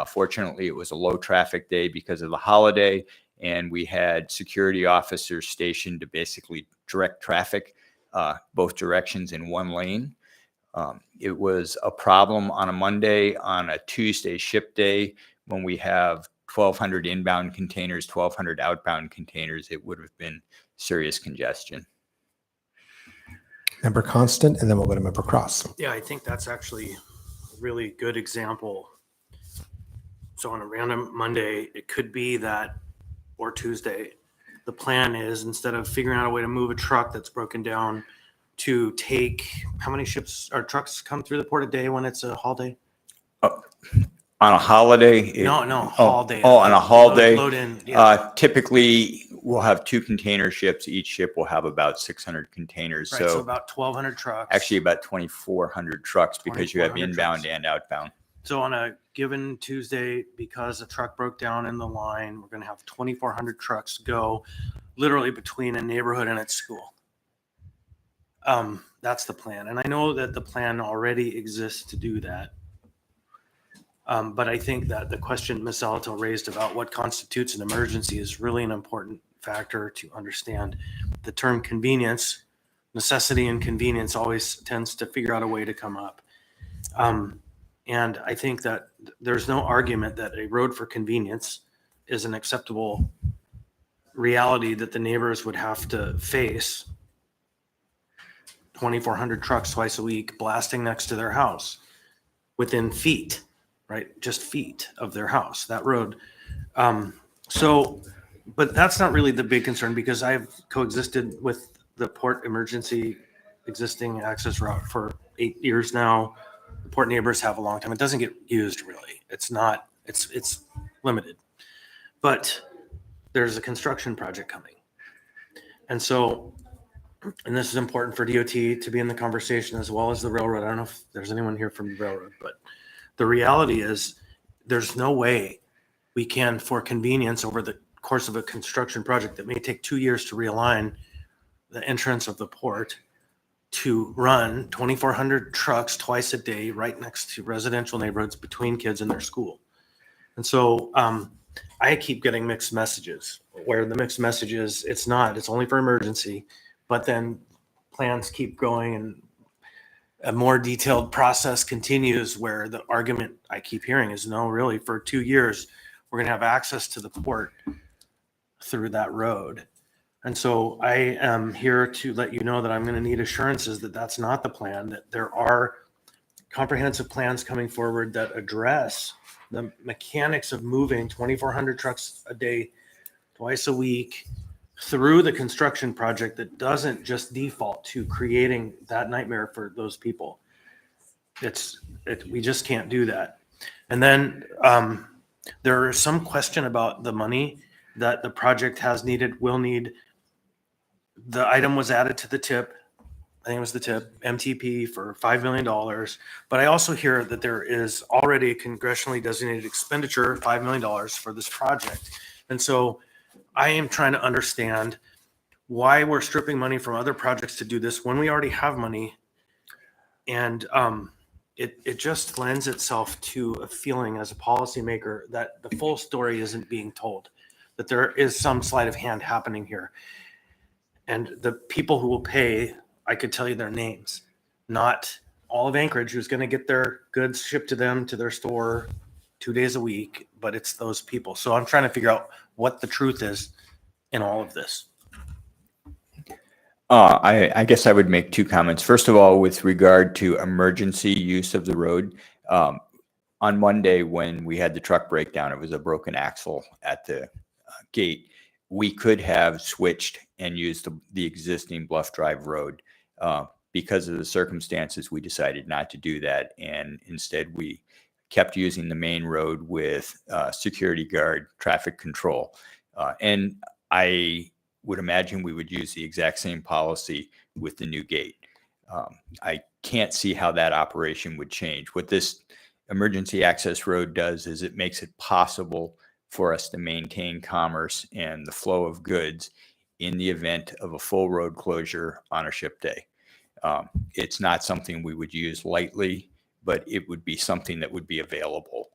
Fortunately, it was a low traffic day because of the holiday, and we had security officers stationed to basically direct traffic both directions in one lane. It was a problem on a Monday. On a Tuesday ship day, when we have 1,200 inbound containers, 1,200 outbound containers, it would have been serious congestion. Member Constant, and then we'll go to Member Cross. Yeah, I think that's actually a really good example. So on a random Monday, it could be that, or Tuesday, the plan is, instead of figuring out a way to move a truck that's broken down, to take, how many ships or trucks come through the port a day when it's a holiday? On a holiday? No, haul day. Oh, on a haul day? Load in, yeah. Typically, we'll have 2 container ships. Each ship will have about 600 containers. Right, so about 1,200 trucks. Actually, about 2,400 trucks because you have inbound and outbound. So on a given Tuesday, because a truck broke down in the line, we're going to have 2,400 trucks go literally between a neighborhood and its school. That's the plan. And I know that the plan already exists to do that. But I think that the question Ms. Alto raised about what constitutes an emergency is really an important factor to understand. The term convenience, necessity and convenience always tends to figure out a way to come up. And I think that there's no argument that a road for convenience is an acceptable reality that the neighbors would have to face. 2,400 trucks twice a week blasting next to their house within feet. Right? Just feet of their house, that road. But that's not really the big concern because I've coexisted with the port emergency existing access route for 8 years now. The port neighbors have a long time. It doesn't get used really. It's not, it's limited. But there's a construction project coming. And so, and this is important for DOT to be in the conversation as well as the railroad. I don't know if there's anyone here from the railroad, but the reality is there's no way we can, for convenience over the course of a construction project that may take 2 years to realign the entrance of the port, to run 2,400 trucks twice a day right next to residential neighborhoods between kids and their school. And so I keep getting mixed messages where the mixed message is it's only for emergency, but then plans keep going and a more detailed process continues where the argument I keep hearing is no, really, for 2 years, we're going to have access to the port through that road. And so I am here to let you know that I'm going to need assurances that that's not the plan, that there are comprehensive plans coming forward that address the mechanics of moving 2,400 trucks a day, twice a week, through the construction project that doesn't just default to creating that nightmare for those people. We just can't do that. And then there is some question about the money that the project will need. The item was added to the tip. I think it was the tip, MTP, for $5 million. But I also hear that there is already a congressionally designated expenditure, $5 million for this project. And so I am trying to understand why we're stripping money from other projects to do this when we already have money. And it just lends itself to a feeling as a policymaker that the full story isn't being told, that there is some sleight of hand happening here. And the people who will pay, I could tell you their names, not all of Anchorage who's going to get their goods shipped to them to their store 2 days a week, but it's those people. So I'm trying to figure out what the truth is in all of this. I guess I would make two comments. First of all, with regard to emergency use of the road, on Monday when we had the truck breakdown, it was a broken axle at the gate. We could have switched and used the existing Bluff Drive road. Because of the circumstances, we decided not to do that. And instead, we kept using the main road with security guard traffic control. And I would imagine we would use the exact same policy with the new gate. I can't see how that operation would change. What this emergency access road does is it makes it possible for us to maintain commerce and the flow of goods in the event of a full road closure on a ship day. It's not something we would use lightly, but it would be something that would be available.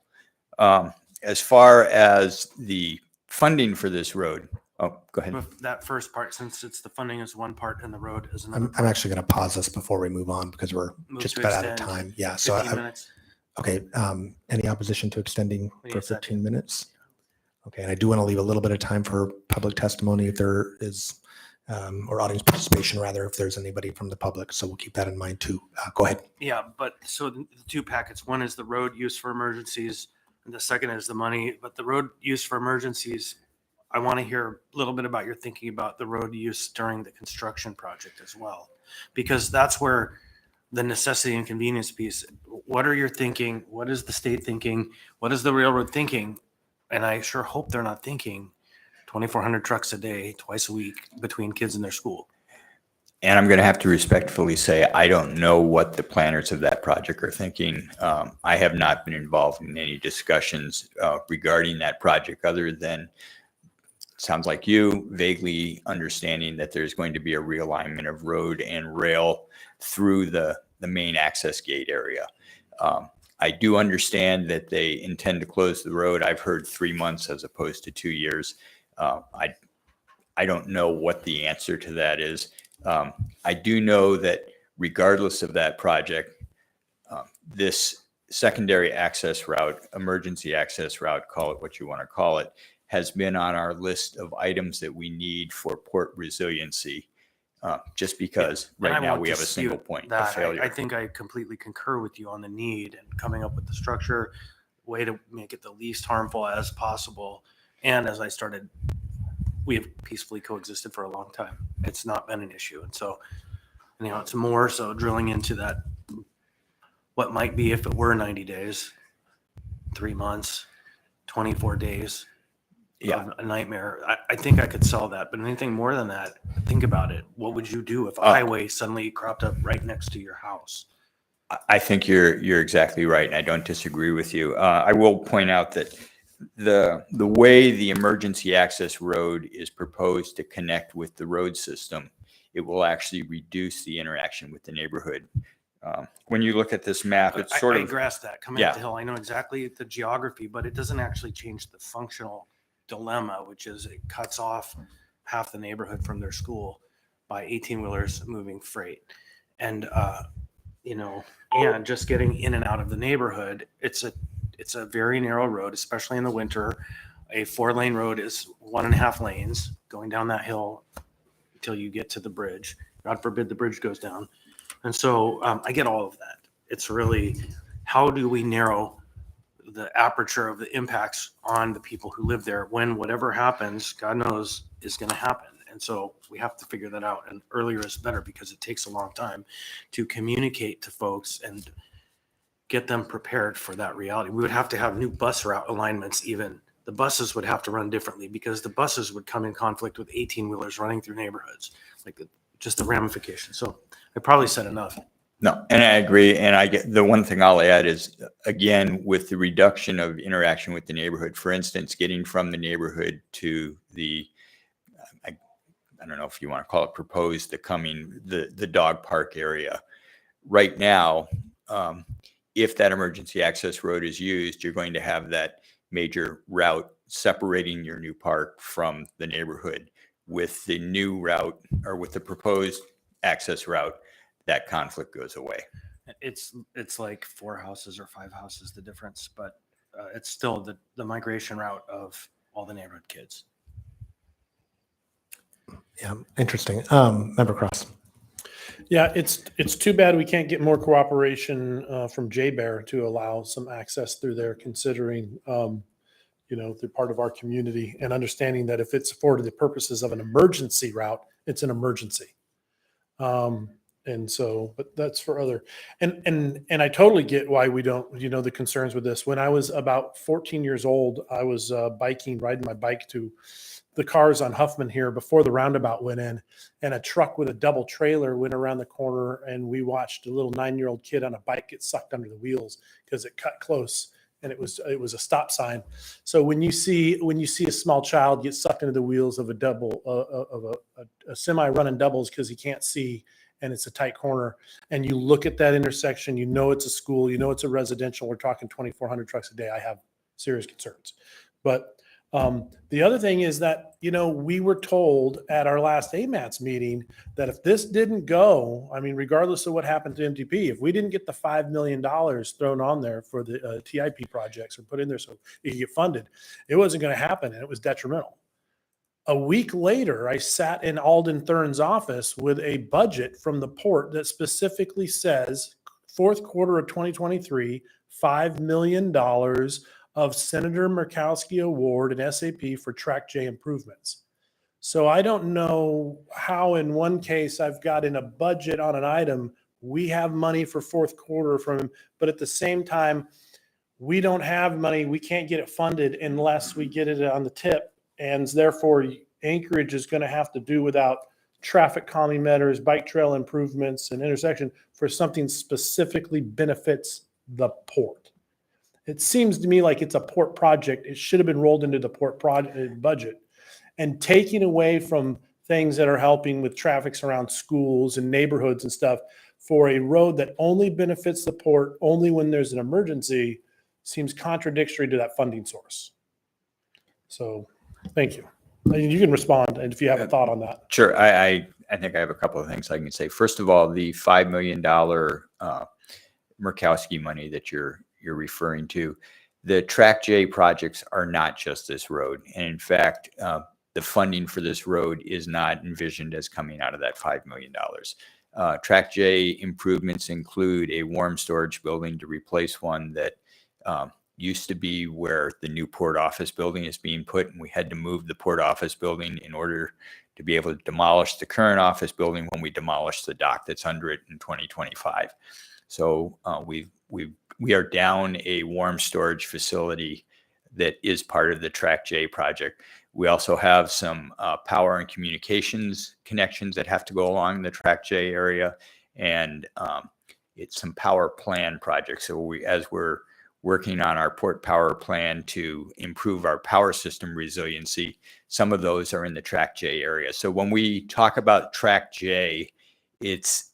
As far as the funding for this road, oh, go ahead. With that first part, since it's the funding is one part and the road is another. I'm actually going to pause this before we move on because we're just about out of extend time. Yeah. So, 15 minutes. okay. Any opposition to extending We need for a second. 15 minutes? Okay. And I do want to leave a little bit of time for public testimony if there is, or audience participation rather, if there's anybody from the public. So we'll keep that in mind too. Go ahead. Yeah, but so the two packets, one is the road use for emergencies and the second is the money, but the road use for emergencies, I want to hear a little bit about your thinking about the road use during the construction project as well, because that's where the necessity and convenience piece, what are you thinking? What is the state thinking? What is the railroad thinking? And I sure hope they're not thinking 2,400 trucks a day, twice a week between kids in their school. And I'm going to have to respectfully say, I don't know what the planners of that project are thinking. I have not been involved in any discussions regarding that project other than, sounds like you, vaguely understanding that there's going to be a realignment of road and rail through the main access gate area. I do understand that they intend to close the road. I've heard 3 months as opposed to 2 years. I don't know what the answer to that is. I do know that regardless of that project, this secondary access route, emergency access route, call it what you want to call it, has been on our list of items that we need for port resiliency, just because right now we have a single point of failure. I think I completely concur with you on the need and coming up with the structure, way to make it the least harmful as possible. And as I started, we have peacefully coexisted for a long time. It's not been an issue. And so, it's more so drilling into that, what might be if it were 90 days, 3 months, 24 days. Yeah. A nightmare. I think I could sell that, but anything more than that, think about it. What would you do if a highway suddenly cropped up right next to your house? I think you're exactly right, and I don't disagree with you. I will point out that the way the emergency access road is proposed to connect with the road system, it will actually reduce the interaction with the neighborhood. When you look at this map, it's sort I of grasp that coming up the hill. I know exactly the geography, but it doesn't actually change the functional dilemma, which is it cuts off half the neighborhood from their school by 18-wheelers moving freight. And, and just getting in and out of the neighborhood, it's a very narrow road, especially in the winter. A 4-lane road is 1.5 lanes going down that hill until you get to the bridge. God forbid the bridge goes down. And so I get all of that. It's really, how do we narrow the aperture of the impacts on the people who live there when whatever happens, God knows, is going to happen. And so we have to figure that out. And earlier is better because it takes a long time to communicate to folks and get them prepared for that reality. We would have to have new bus route alignments even. The buses would have to run differently because the buses would come in conflict with 18-wheelers running through neighborhoods, just the ramification. So I probably said enough. No, and I agree. And I get the one thing I'll add is, again, with the reduction of interaction with the neighborhood, for instance, getting from the neighborhood to the, I don't know if you want to call it proposed, the dog park area. Right now, if that emergency access road is used, you're going to have that major route separating your new park from the neighborhood. With the new route, or with the proposed access route, that conflict goes away. It's like 4 houses or 5 houses, the difference, but it's still the migration route of all the neighborhood kids. Yeah, interesting. Member Cross. Yeah, it's too bad we can't get more cooperation from J-Bear to allow some access through there, considering, they're part of our community, and understanding that if it's for the purposes of an emergency route, it's an emergency. And so, but that's for other, and I totally get why we don't, the concerns with this. When I was about 14 years old, I was riding my bike to the cars on Huffman here before the roundabout went in, and a truck with a double trailer went around the corner, and we watched a little 9-year-old kid on a bike get sucked under the wheels because it cut close, and it was a stop sign. So when you see a small child get sucked into the wheels of a semi running doubles because he can't see, and it's a tight corner, and you look at that intersection, it's a school, it's a residential, we're talking 2,400 trucks a day, I have serious concerns. But the other thing is that, we were told at our last AMATS meeting that if this didn't go, regardless of what happened to MTP, if we didn't get the $5 million thrown on there for the TIP projects or put in there so it could get funded, it wasn't going to happen, and it was detrimental. A week later, I sat in Alden Thurn's office with a budget from the port that specifically says fourth quarter of 2023, $5 million of Senator Murkowski Award and SAP for Track J improvements. So I don't know how in one case I've got in a budget on an item, we have money for fourth quarter from him, but at the same time, we don't have money. We can't get it funded unless we get it on the tip. And therefore, Anchorage is going to have to do without traffic calming measures, bike trail improvements, and intersection for something specifically benefits the port. It seems to me like it's a port project. It should have been rolled into the port project budget, and taking away from things that are helping with traffic around schools and neighborhoods and stuff for a road that only benefits the port only when there's an emergency seems contradictory to that funding source. So thank you. You can respond if you have a thought on that. Sure. I think I have a couple of things I can say. First of all, the $5 million Murkowski money that you're referring to, the Track J projects are not just this road. And in fact, the funding for this road is not envisioned as coming out of that $5 million. Track J improvements include a warm storage building to replace one that used to be where the new port office building is being put, and we had to move the port office building in order to be able to demolish the current office building when we demolished the dock that's under it in 2025. So we are down a warm storage facility that is part of the Track J project. We also have some power and communications connections that have to go along the Track J area, and it's some power plan projects. So as we're working on our port power plan to improve our power system resiliency, some of those are in the Track J area. So when we talk about Track J, it's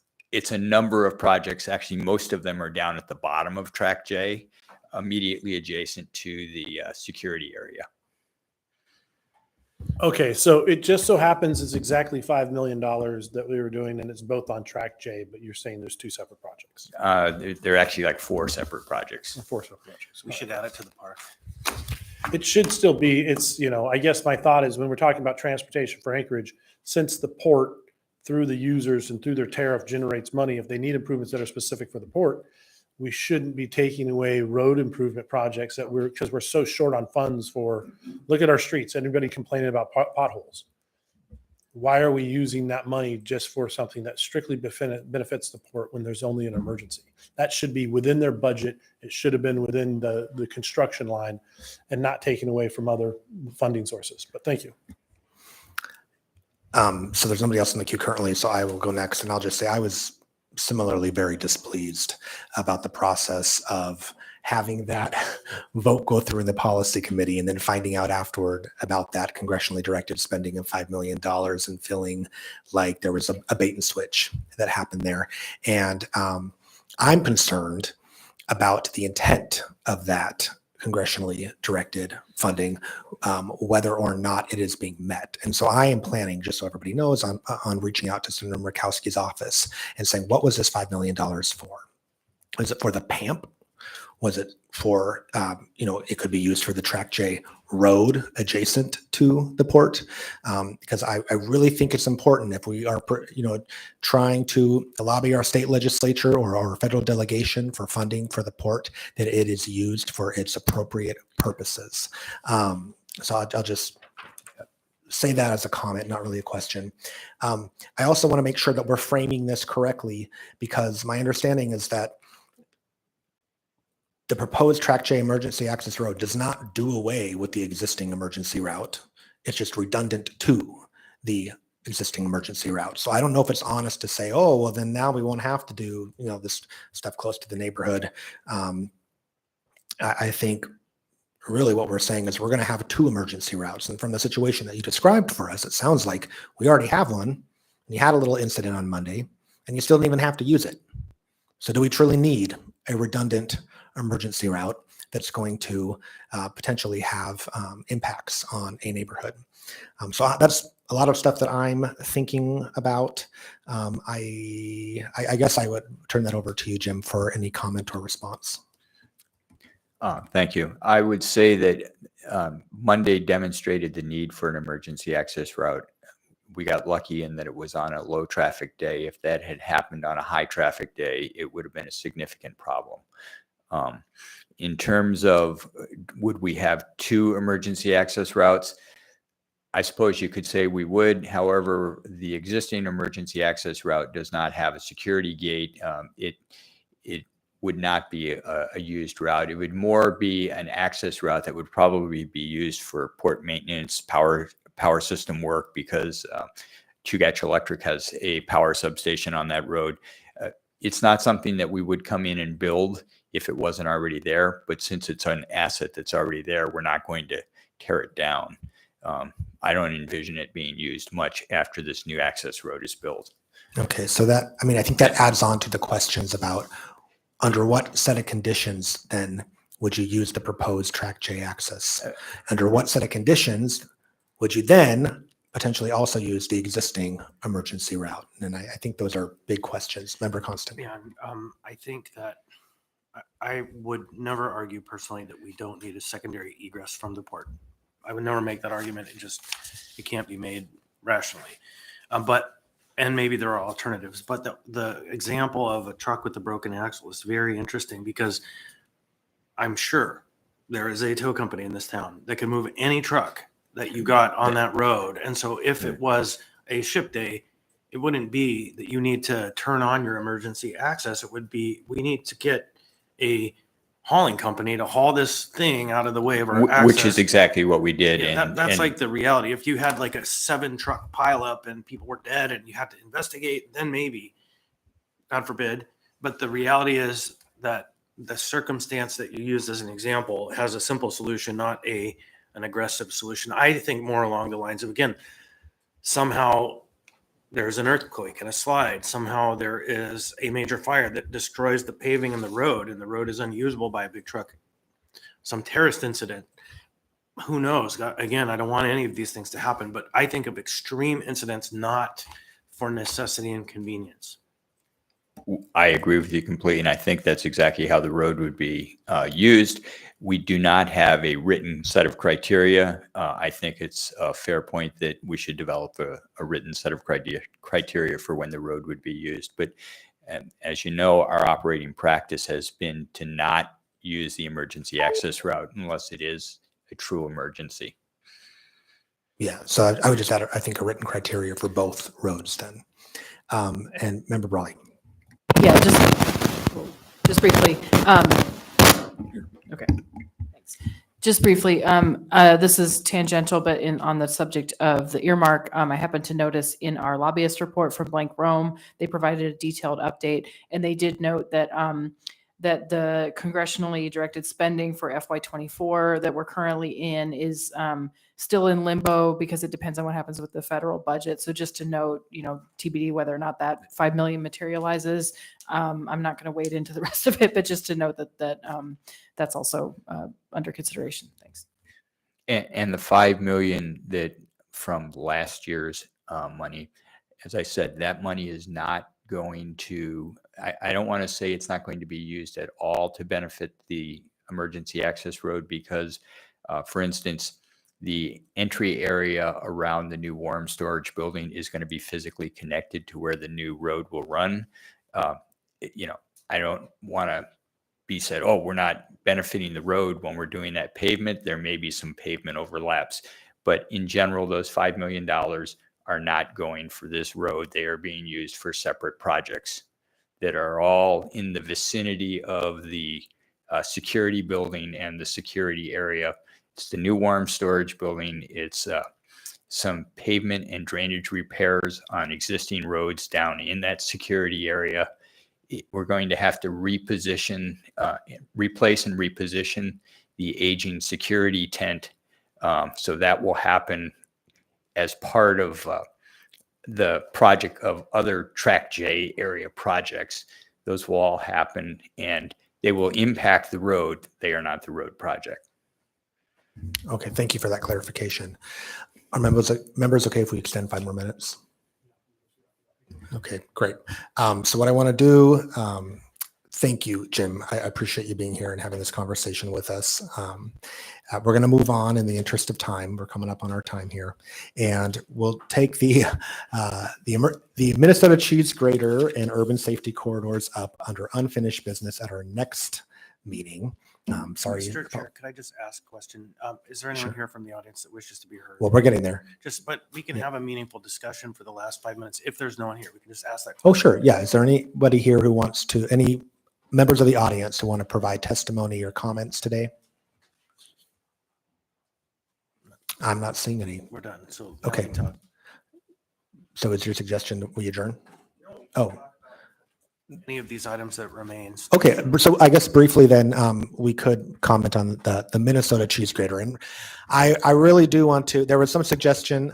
a number of projects. Actually, most of them are down at the bottom of Track J, immediately adjacent to the security area. Okay, so it just so happens it's exactly $5 million that we were doing, and it's both on Track J, but you're saying there's 2 separate projects. They're actually like 4 separate projects. 4 separate projects. We should add it to the park. It should still be, I guess my thought is when we're talking about transportation for Anchorage, since the port through the users and through their tariff generates money, if they need improvements that are specific for the port, we shouldn't be taking away road improvement projects because we're so short on funds for, look at our streets, anybody complaining about potholes. why are we using that money just for something that strictly benefits the port when there's only an emergency? That should be within their budget. It should have been within the construction line and not taken away from other funding sources. But thank you. So there's nobody else in the queue currently, so I will go next. And I'll just say I was similarly very displeased about the process of having that vote go through in the policy committee and then finding out afterward about that congressionally directed spending of $5 million and feeling like there was a bait and switch that happened there. And I'm concerned about the intent of that congressionally directed funding, whether or not it is being met. And so I am planning, just so everybody knows, on reaching out to Senator Murkowski's office and saying, what was this $5 million for? Was it for the PAMP? Was it for, it could be used for the Track J road adjacent to the port? Because I really think it's important if we are, trying to lobby our state legislature or our federal delegation for funding for the port, that it is used for its appropriate purposes. So I'll just say that as a comment, not really a question. I also want to make sure that we're framing this correctly, because my understanding is that the proposed Track J emergency access road does not do away with the existing emergency route. It's just redundant to the existing emergency route. So I don't know if it's honest to say, oh, well, then now we won't have to do, this stuff close to the neighborhood. I think really what we're saying is we're going to have 2 emergency routes. And from the situation that you described for us, it sounds like we already have one. And you had a little incident on Monday and you still didn't even have to use it. So do we truly need a redundant emergency route that's going to potentially have impacts on a neighborhood? So that's a lot of stuff that I'm thinking about. I guess I would turn that over to you, Jim, for any comment or response. Thank you. I would say that Monday demonstrated the need for an emergency access route. We got lucky in that it was on a low traffic day. If that had happened on a high traffic day, it would have been a significant problem. In terms of would we have 2 emergency access routes? I suppose you could say we would. However, the existing emergency access route does not have a security gate. It would not be a used route. It would more be an access route that would probably be used for port maintenance, power system work, because Chugach Electric has a power substation on that road. It's not something that we would come in and build if it wasn't already there, but since it's an asset that's already there, we're not going to tear it down. I don't envision it being used much after this new access road is built. Okay, so I think that adds on to the questions about under what set of conditions then would you use the proposed Track J access? Under what set of conditions would you then potentially also use the existing emergency route? And I think those are big questions. Member Constant. Yeah, I think that I would never argue personally that we don't need a secondary egress from the port. I would never make that argument. It can't be made rationally. And maybe there are alternatives, but the example of a truck with a broken axle is very interesting, because I'm sure there is a tow company in this town that can move any truck that you got on that road. And so if it was a ship day, it wouldn't be that you need to turn on your emergency access. It would be, we need to get a hauling company to haul this thing out of the way of our access. Which is exactly what we did. Yeah, that's like the reality. If you had like a 7-truck pileup and people were dead and you had to investigate, then maybe, God forbid. But the reality is that the circumstance that you used as an example has a simple solution, not an aggressive solution. I think more along the lines of, again, somehow there's an earthquake and a slide. Somehow there is a major fire that destroys the paving and the road is unusable by a big truck. Some terrorist incident. Who knows? Again, I don't want any of these things to happen, but I think of extreme incidents not for necessity and convenience. I agree with you completely, and I think that's exactly how the road would be used. We do not have a written set of criteria. I think it's a fair point that we should develop a written set of criteria for when the road would be used. But as you know, our operating practice has been to not use the emergency access route unless it is a true emergency. Yeah, so I would just add, I think, a written criteria for both roads then. And Member Brawley. Yeah, just briefly. Okay. Thanks. Just briefly, this is tangential, but on the subject of the earmark, I happened to notice in our lobbyist report from Blank Rome, they provided a detailed update, and they did note that that the congressionally directed spending for FY24 that we're currently in is still in limbo because it depends on what happens with the federal budget. So just to note, TBD whether or not that 5 million materializes. I'm not going to wade into the rest of it, but just to note that that's also under consideration. Thanks. And the 5 million that from last year's money, as I said, that money is not going to, I don't want to say it's not going to be used at all to benefit the emergency access road because, for instance, the entry area around the new warm storage building is going to be physically connected to where the new road will run. I don't want to be said, oh, we're not benefiting the road when we're doing that pavement. There may be some pavement overlaps, but in general, those $5 million are not going for this road. They are being used for separate projects that are all in the vicinity of the security building and the security area. It's the new warm storage building. It's some pavement and drainage repairs on existing roads down in that security area. We're going to have to replace and reposition the aging security tent. So that will happen as part of the project of other Track J area projects. Those will all happen and they will impact the road. They are not the road project. Okay, thank you for that clarification. Are members okay if we extend 5 more minutes? Okay, great. So what I want to do, thank you, Jim. I appreciate you being here and having this conversation with us. We're going to move on in the interest of time. We're coming up on our time here, and we'll take the Minnesota Cheese Grater and Urban Safety Corridors up under unfinished business at our next meeting. Sorry. Mr. Chair, could I just ask a question? Is there anyone here from the audience that wishes to be heard? Well, we're getting there. But we can have a meaningful discussion for the last 5 minutes. If there's no one here, we can just ask that. Oh, sure. Yeah. Is there anybody here who wants to, any members of the audience who want to provide testimony or comments today? I'm not seeing any. We're done. So okay. So is your suggestion that we adjourn? Oh. Any of these items that remains. Okay, so I guess briefly then we could comment on the Minnesota Cheese Grater. And I really do want to, there was some suggestion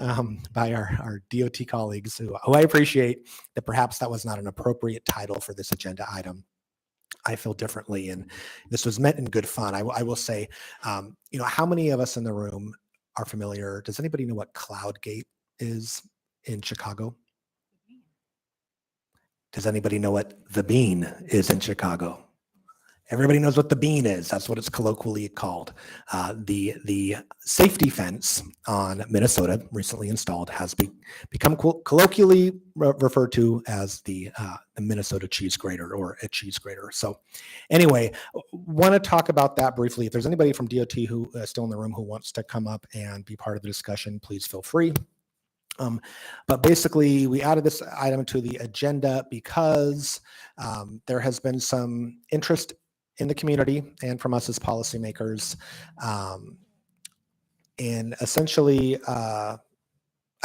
by our DOT colleagues who I appreciate that perhaps that was not an appropriate title for this agenda item. I feel differently, and this was meant in good fun. I will say, how many of us in the room are familiar? Does anybody know what CloudGate is in Chicago? Does anybody know what the Bean is in Chicago? Everybody knows what the Bean is. That's what it's colloquially called. The safety fence on Minnesota, recently installed, has become colloquially referred to as the Minnesota Cheese Grater or a cheese grater. So anyway, want to talk about that briefly. If there's anybody from DOT who is still in the room who wants to come up and be part of the discussion, please feel free. But basically, we added this item to the agenda because there has been some interest in the community and from us as policymakers in essentially, I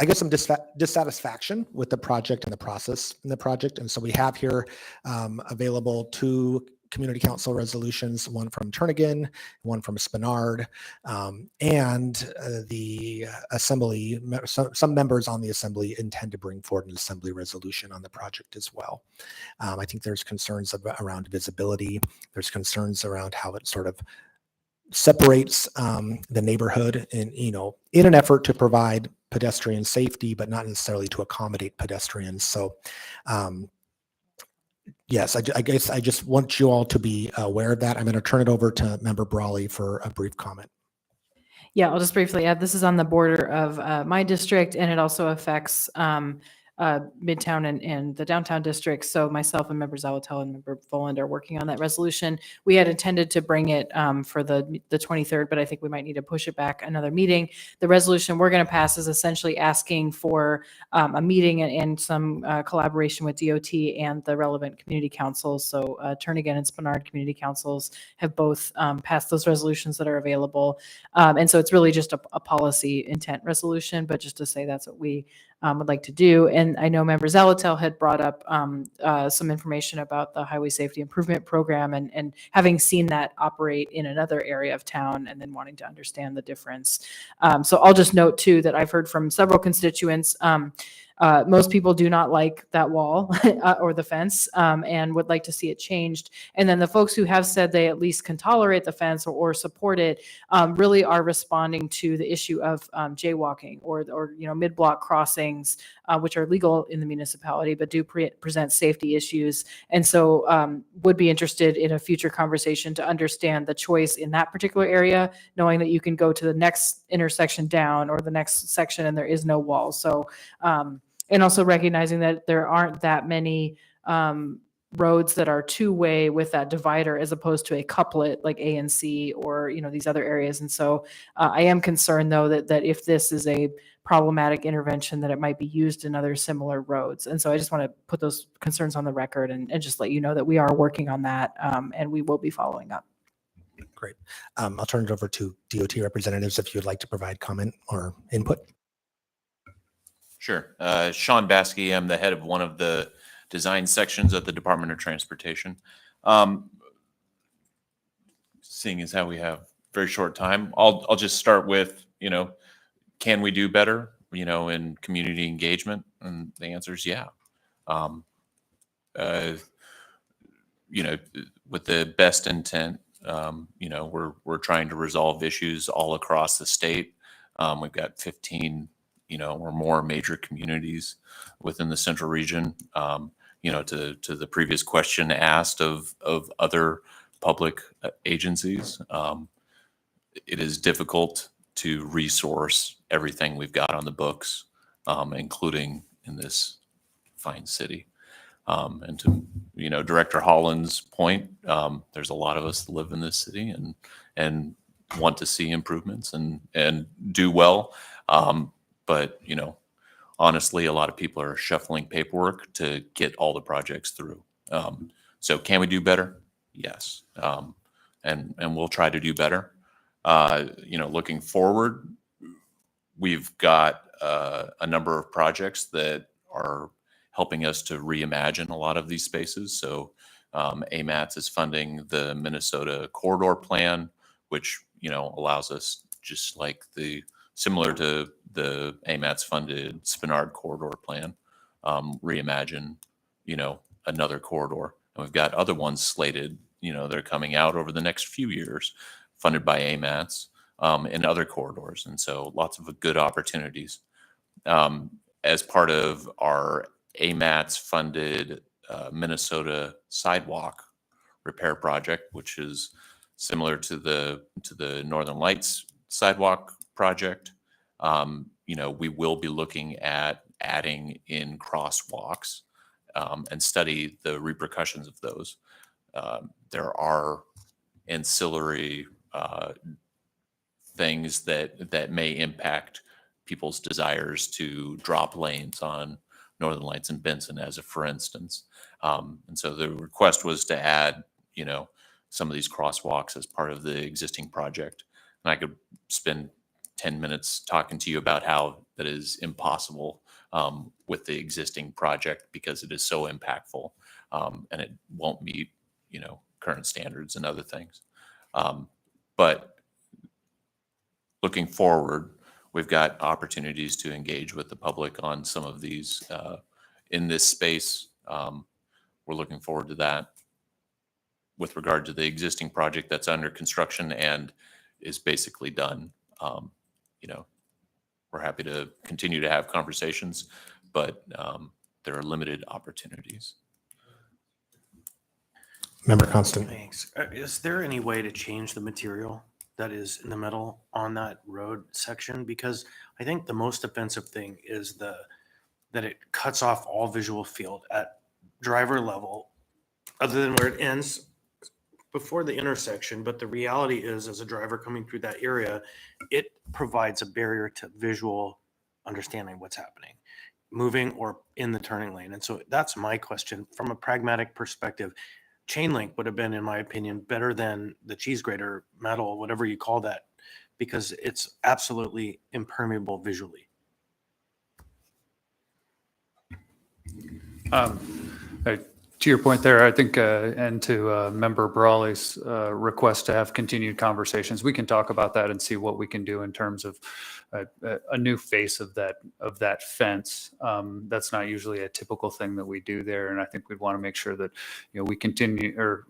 guess, some dissatisfaction with the project and the process in the project. And so we have here available 2 community council resolutions, one from Turnagain, one from Spenard, and the assembly, some members on the assembly intend to bring forward an assembly resolution on the project as well. I think there's concerns around visibility. There's concerns around how it sort of separates the neighborhood in an effort to provide pedestrian safety, but not necessarily to accommodate pedestrians. So yes, I guess I just want you all to be aware of that. I'm going to turn it over to Member Brawley for a brief comment. Yeah, I'll just briefly add, this is on the border of my district, and it also affects Midtown and the downtown district. So myself and Member Zawatell and Member Voland are working on that resolution. We had intended to bring it for the 23rd, but I think we might need to push it back another meeting. The resolution we're going to pass is essentially asking for a meeting and some collaboration with DOT and the relevant community councils. So Turnagain and Spenard community councils have both passed those resolutions that are available. And so it's really just a policy intent resolution, but just to say that's what we would like to do. And I know Member Zalatel had brought up some information about the Highway Safety Improvement Program and having seen that operate in another area of town and then wanting to understand the difference. So I'll just note too that I've heard from several constituents. Most people do not like that wall or the fence and would like to see it changed. And then the folks who have said they at least can tolerate the fence or support it really are responding to the issue of jaywalking or mid-block crossings, which are legal in the municipality, but do present safety issues. And so would be interested in a future conversation to understand the choice in that particular area, knowing that you can go to the next intersection down or the next section and there is no wall. So, and also recognizing that there aren't that many roads that are two-way with that divider as opposed to a couplet like A and C or these other areas. And so I am concerned though that if this is a problematic intervention that it might be used in other similar roads. And so I just want to put those concerns on the record and just let you know that we are working on that and we will be following up. Great. I'll turn it over to DOT representatives if you'd like to provide comment or input. Sure. Sean Baskey, I'm the head of one of the design sections at the Department of Transportation. Seeing as how we have very short time, I'll just start with, can we do better, in community engagement? And the answer is yeah. With the best intent, we're trying to resolve issues all across the state. We've got 15 or more major communities within the central region. To the previous question asked of other public agencies, it is difficult to resource everything we've got on the books, including in this fine city. And to Director Holland's point, there's a lot of us that live in this city and want to see improvements and do well. But, honestly, a lot of people are shuffling paperwork to get all the projects through. So can we do better? Yes. And we'll try to do better. Looking forward, we've got a number of projects that are helping us to reimagine a lot of these spaces. So AMATS is funding the Minnesota Corridor Plan, which, allows us, just like similar to the AMATS funded Spenard Corridor Plan, reimagine, another corridor. And we've got other ones slated, that are coming out over the next few years, funded by AMATS in other corridors. And so lots of good opportunities. As part of our AMATS funded Minnesota sidewalk repair project, which is similar to the Northern Lights sidewalk project, we will be looking at adding in crosswalks and study the repercussions of those. There are ancillary things that may impact people's desires to drop lanes on Northern Lights and Benson, as a for instance. And so the request was to add, some of these crosswalks as part of the existing project. And I could spend 10 minutes talking to you about how that is impossible with the existing project because it is so impactful and it won't meet, current standards and other things. But looking forward, we've got opportunities to engage with the public on some of these in this space. We're looking forward to that. With regard to the existing project that's under construction and is basically done, we're happy to continue to have conversations, but there are limited opportunities. Member Constant. Thanks. Is there any way to change the material that is in the middle on that road section? Because I think the most offensive thing is that it cuts off all visual field at driver level, other than where it ends before the intersection. But the reality is, as a driver coming through that area, it provides a barrier to visual understanding what's happening, moving or in the turning lane. And so that's my question from a pragmatic perspective. Chain link would have been, in my opinion, better than the cheese grater, metal, whatever you call that, because it's absolutely impermeable visually. To your point there, I think, and to Member Brawley's request to have continued conversations, we can talk about that and see what we can do in terms of a new face of that fence. That's not usually a typical thing that we do there, and I think we'd want to make sure that we continue or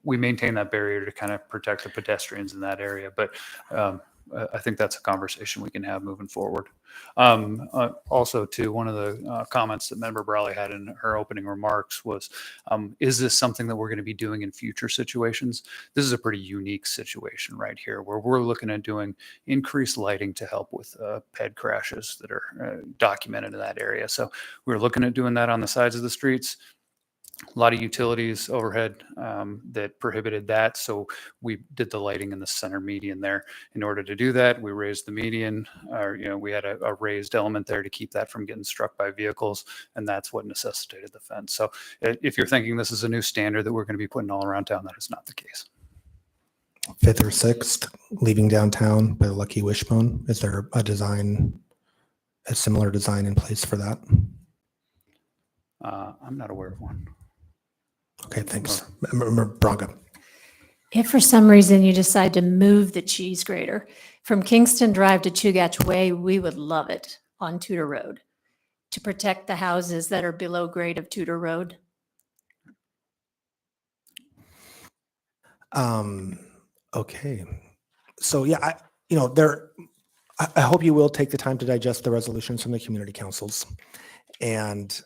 we maintain that barrier to kind of protect the pedestrians in that area. But I think that's a conversation we can have moving forward. Also, too, one of the comments that Member Brawley had in her opening remarks was, is this something that we're going to be doing in future situations? This is a pretty unique situation right here where we're looking at doing increased lighting to help with ped crashes that are documented in that area. So we're looking at doing that on the sides of the streets. A lot of utilities overhead that prohibited that. So we did the lighting in the center median there. In order to do that, we raised the median, or, we had a raised element there to keep that from getting struck by vehicles. And that's what necessitated the fence. So if you're thinking this is a new standard that we're going to be putting all around town, that is not the case. 5th or 6th, leaving downtown by the Lucky Wishbone. Is there a similar design in place for that? I'm not aware of one. Okay, thanks. Braga. If for some reason you decide to move the cheese grater from Kingston Drive to Chugach Way, we would love it on Tudor Road to protect the houses that are below grade of Tudor Road. Okay. So yeah, I hope you will take the time to digest the resolutions from the community councils. And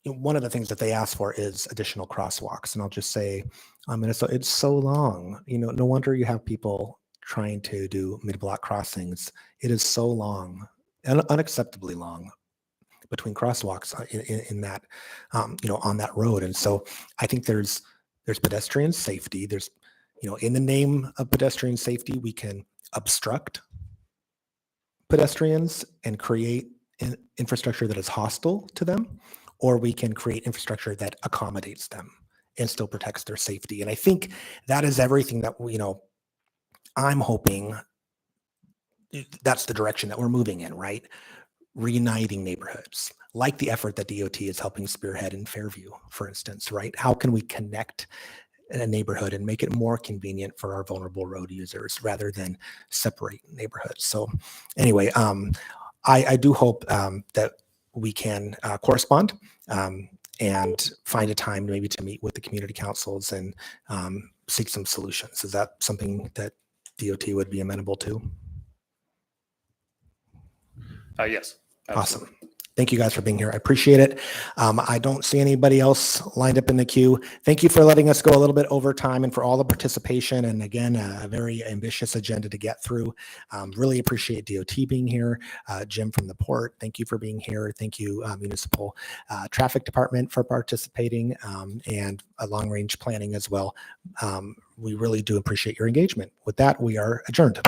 one of the things that they ask for is additional crosswalks. And I'll just say, Minnesota, it's so long. No wonder you have people trying to do mid-block crossings. It is so long, unacceptably long, between crosswalks in that, on that road. And so I think there's pedestrian safety. There's, in the name of pedestrian safety, we can obstruct pedestrians and create infrastructure that is hostile to them, or we can create infrastructure that accommodates them and still protects their safety. And I think that is everything that, I'm hoping that's the direction that we're moving in, right? Reuniting neighborhoods, like the effort that DOT is helping spearhead in Fairview, for instance, right? How can we connect a neighborhood and make it more convenient for our vulnerable road users rather than separate neighborhoods? So anyway, I do hope that we can correspond and find a time maybe to meet with the community councils and seek some solutions. Is that something that DOT would be amenable to? Yes. Absolutely. Awesome. Thank you guys for being here. I appreciate it. I don't see anybody else lined up in the queue. Thank you for letting us go a little bit over time and for all the participation. And again, a very ambitious agenda to get through. Really appreciate DOT being here. Jim from the port, thank you for being here. Thank you, Municipal Traffic Department, for participating, and long range planning as well. We really do appreciate your engagement. With that, we are adjourned.